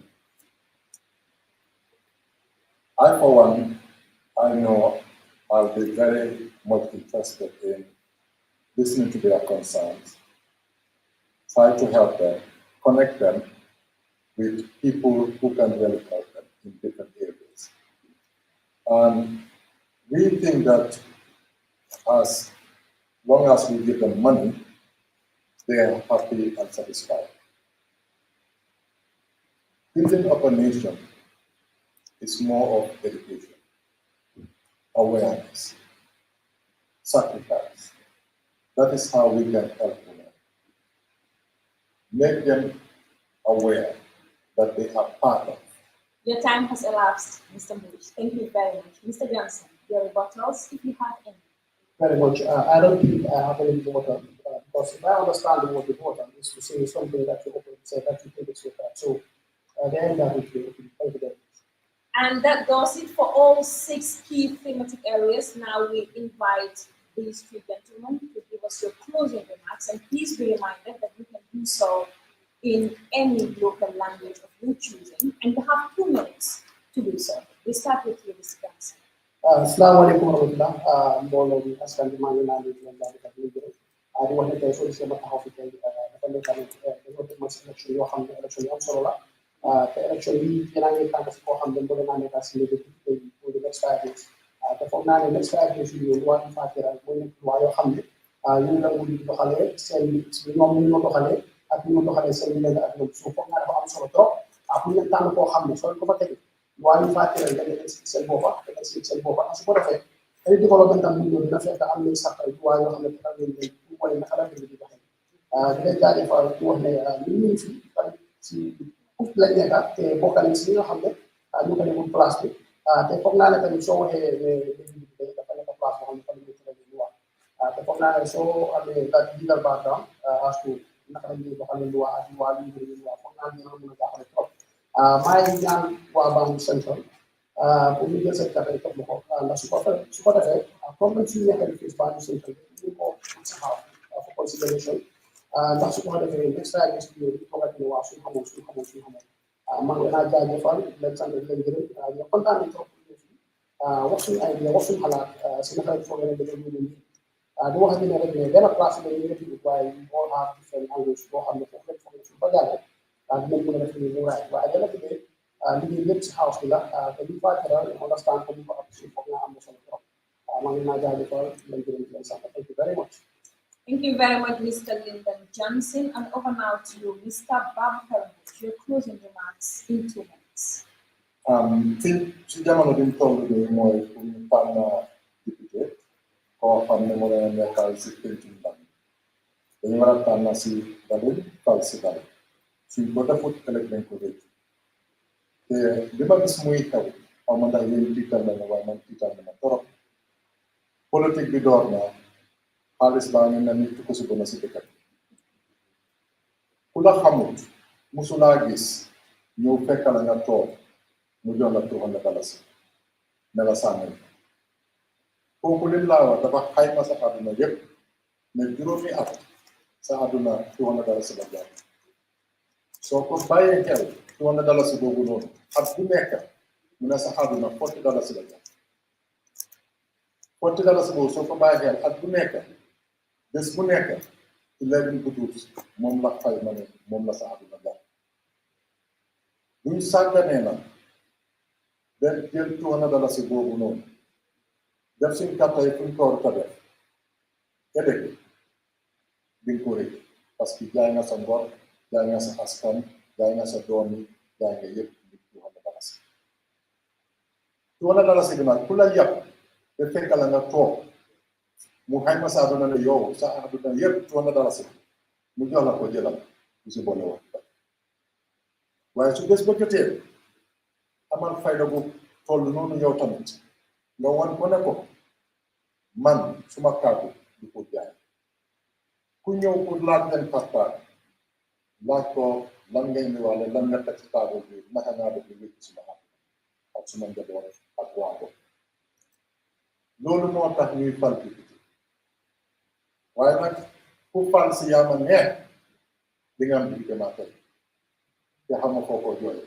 I, for one, I know I'll be very much interested in listening to their concerns, try to help them, connect them with people who can really help them in different areas. And we think that as long as we give them money, they are happy and satisfied. Building up a nation is more of education, awareness, sacrifice. That is how we can help women. Make them aware that they are part of. Your time has elapsed, Mr. Bush. Thank you very much. Mr. Johnson, your rebuttals, if you have any. Very much. I don't think I have any voter because if I understand the word voter is to say something that you open say that you think it's your card. So the end that would be evident. And that does it for all 6 key thematic areas. Now we invite these 2 gentlemen to give us your closing remarks. And please be reminded that you can do so in any local language of your choosing. And you have 2 minutes to do so. We start with you, Mr. Johnson. Assalamualaikum warahmatullah. Mbooloo mi askan bi maa ngi naan leen daal di leen gërëm. Di wax ne tey solution ba taxaw fi tey dafa nekk tamit dañoo dem si élection yoo xam ne élection yu am solo la. Te élection yi yéen a ngi tànn si koo xam ne bëgg naa nekk si léegi tey pour the next 5 years. Te foog naa ne next 5 years yooyu waa ñu fàttali mooy nekk waa yoo xam ne ñu la wuli doxalee seen ñoom ñu ñoo doxalee ak ñu doxalee seen yeneen ak ñoom suuf foog naa dafa am solo trop pour ñu tànn koo xam ne soo ko fa tegi waa ñu fàttali da ngeen si seen boppa da ngeen si seen boppa su ko defee ay développement tam ñu dina fekk am nañ sax ay waa yoo xam ne dafa leen leen pour wane naka la di doxee di leen jaajëfal di wax ne ñu ngi fi si foofu lañ nekk te bokk nañ si ñi nga xam ne ñu ko demoon place bi te foog naa ne tamit soo waxee ne léegi dafa nekk place boo xam ne tamit ñu tëral ñu wax te foog naa ne soo amee la legal background as to naka lañ ñuy doxalee lu waa ak waa li ñu wax foog naa ne dina mën a jaaxale trop maa ngi ñaan waa Banjul Central pour ñu jël seen carte yi topp ko ndax su ko defee problème suñu nekk di fii Banjul Central ñu ko saxaaw for consideration ndax su ko defee next time next year ñu toog ak ne waa suñu xamoon man naa jaajëfal leen sant leen gërëm ñu kontaan nañ trop wax suñu idée wax suñu xalaat si naka lañ foog ne dañoo ñu di wax ak ne rek ne benn place la ñu nekk waaye moo have different angles boo xam ne foofu lañ foog ne suñu ba jàllee dinañ mën a def ñu raay waaye dana tuddee liggéey lépp si house bi la te ñu fàttali understand ko ñu ko am si foog naa am na solo trop maa ngi naa jaajëfal leen gërëm leen sant thank you very much. Thank you very much, Mr. Lyndon Johnson. And over now to you, Mr. Bob Hermich, your closing remarks in 2 minutes. Si jamono bi ñu toll nii mooy pour ñu tànn député koo xam ne moo leen nekkal si pencum ndaw dañu war a tànn si dalil fal si dalil suñ ko defut ëllëg dañ ko rëcc te li ma gis muy xew xaw ma ndax yéen tiital na waaye man tiital na torop politique bi door na xaalis baa ngi mel ni tukku si gën a si dëkk ku la xamut musulaa gis ñëw fekk la nga toog mu jox la $200 ne la sànni kooku lim laa wax dafa xayma sa àdduna yépp ne juróomi at sa àdduna $200 la jaar soo ko bàyyee xel $200 boobu noonu at bu nekk mu ne sa àdduna $40 la jaar $40 boobu soo ko bàyyee xel at bu nekk bés bu nekk 11 gudus moom la xayma ne moom la sa àdduna jaar buñ sàgganee na den jël $200 boobu noonu def suñ kàtta yi fuñ ko war a def ëllëg di nga ko rëcc parce que jaay nga sa ngor jaay nga sa askan jaay nga sa doom yi jaay nga yëpp ngir $200 bi nag ku la yàpp te fekk la nga toog mu xayma sa àdduna ne yow sa àdduna yëpp $200 mu jox la ko jëlal mu si boole woon waaye su bés ba jotee amal fayda bu toll noonu yow tamit nga wan ko ne ko man suma kàddu du ko jaay ku ñëw pour laaj leen partage laaj ko lan ngay ñëwaale lan nga teg ci table bi naka ngaa def li wécc suma àdduna ak suma njaboot ak waa ko loolu moo tax ñuy fal bi waaye nag ku fal si yaa ma neex di nga am bi ma tey te xam nga foo ko jooy.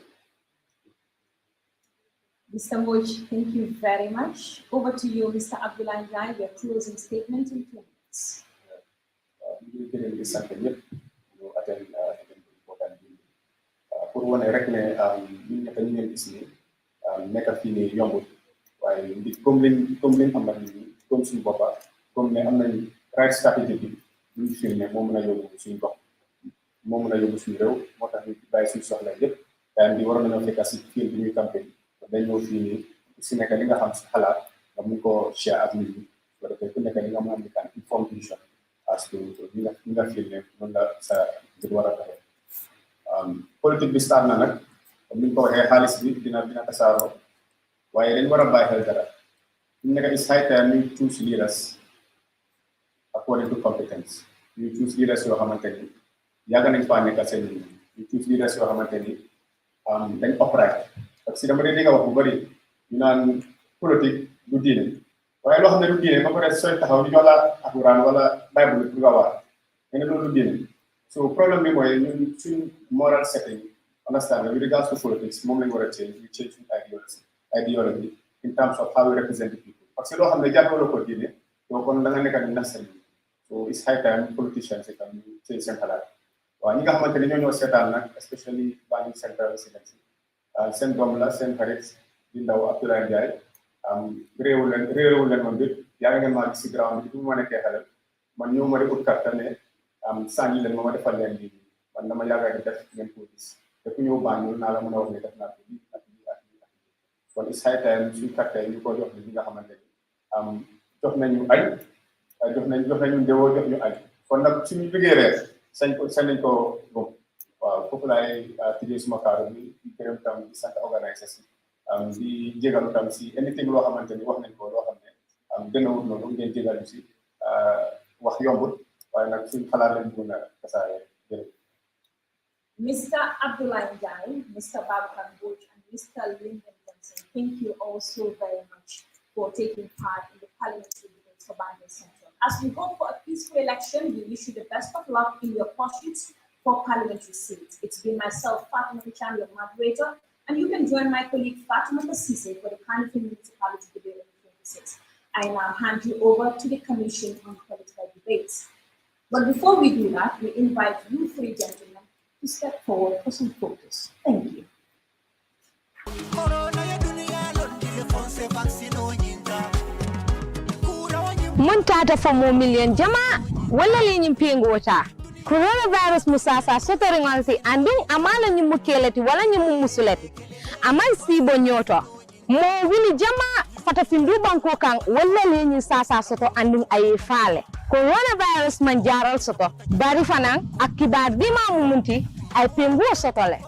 Mr. Mboch, thank you very much. Over to you, Mr. Abdullah Njai, your closing statement in 2 minutes. ñu gërëm di sant ñëpp ñu attend important bi pour wane rek ne ñun ñëpp ñu ngeen gis ni nekk fii nii yombul waaye ndi comme liñ am nag comme suñu boppa comme ne am nañ right stratégie bi luñ firnde moo mën a yóbbu suñu gox moo mën a yóbbu suñu réew moo tax ñu bàyyi suñu soxla yëpp daan di waroon nañoo fekk si fii bi ñuy campagne dañ ñëw fii nii si nekk li nga xam si xalaat nga mun ko share ak nit ñi su ko defee ku nekk li nga mën a am kan informe vision parce que li nga fii ne noonu la sa mbir war a taxee politique bi start na nag comme ni ko waxee xaalis bi dina tasaaroo waaye dañ war a bàyyi xel dara ñu nekk is high time ñu choose leaders according to competence ñu choose leaders yoo xamante ni yàgg nañ faa nekkal seen ñu choose leaders yoo xamante ni dañ upright parce que dama dee dégg wax bu bëri ñu naan politique du diine waaye loo xam ne du diine ba pare sooy taxaw ñu jox la alxuraan wala bible pour nga waar nga loolu du diine so problème bi mooy ñun suñ moral setting understand with regards to politics moom lañ war a change suñ ideology in terms of how we represent the people parce que loo xam ne jàppaloo ko diine donc kon da nga nekk ni nasal so it's high time politicians yi tam ñu change seen xalaat waaw ñi nga xamante ne ñoo seetaan nag especially Banjul Central Residency seen doom la seen xarit di ndaw Abdoulaye Ndiaye réewu leen man bépp yaa ngeen maa gis si ground bi bu ma nekkee xale man ñëw ma di ut carte ne sànni leen ma defal leen lii man dama yàgg di def ngeen ko gis te ku ñëw Banjul naa la mën a wax ne def naa ko lii ak lii ak lii ak lii kon it's high time suñu carte ñu ko jox li nga xamante ni jox nañu añ jox nañu ndewoo jox ñu añ kon nag suñu liggéey reer sañ nañ ko bom waaw foofu laay tijjee suma kaaru bi di gërëm tam di sant organisation di jégalu tam si anything loo xamante ni wax nañ ko loo xam ne gën a wut noonu ngeen jégalu si wax yombut waaye nag suñ xalaat lañ mën a tasaare jërëjëf. Mr. Abdoulaye Ndiaye, Mr. Babacar Mbodj, and Mr. Lyndon Johnson, thank you all so very much for taking part in the parliamentary debates for Banjul Central. As we hope for a peaceful election, we wish you the best of luck in your pursuits for parliamentary seats. It's been myself, Fatima Chan, your moderator, and you can join my colleague Fatima Sise for the Kanifing Municipality debate on the 26th. I now hand you over to the Commission on Political Debates. But before we do that, we invite you three gentlemen to step forward for some photos. Thank you. mun tata famo million jama wala le nyim pengota coronavirus musasa sotoringol si andin amala nyim mukelati wala nyim musulati amal sibo nyoto mo wini jama fata findu banko kan wala le nyim sasa soto andin ay faale coronavirus man jaral soto bari fanan akiba dima mumunti ay pengu soto le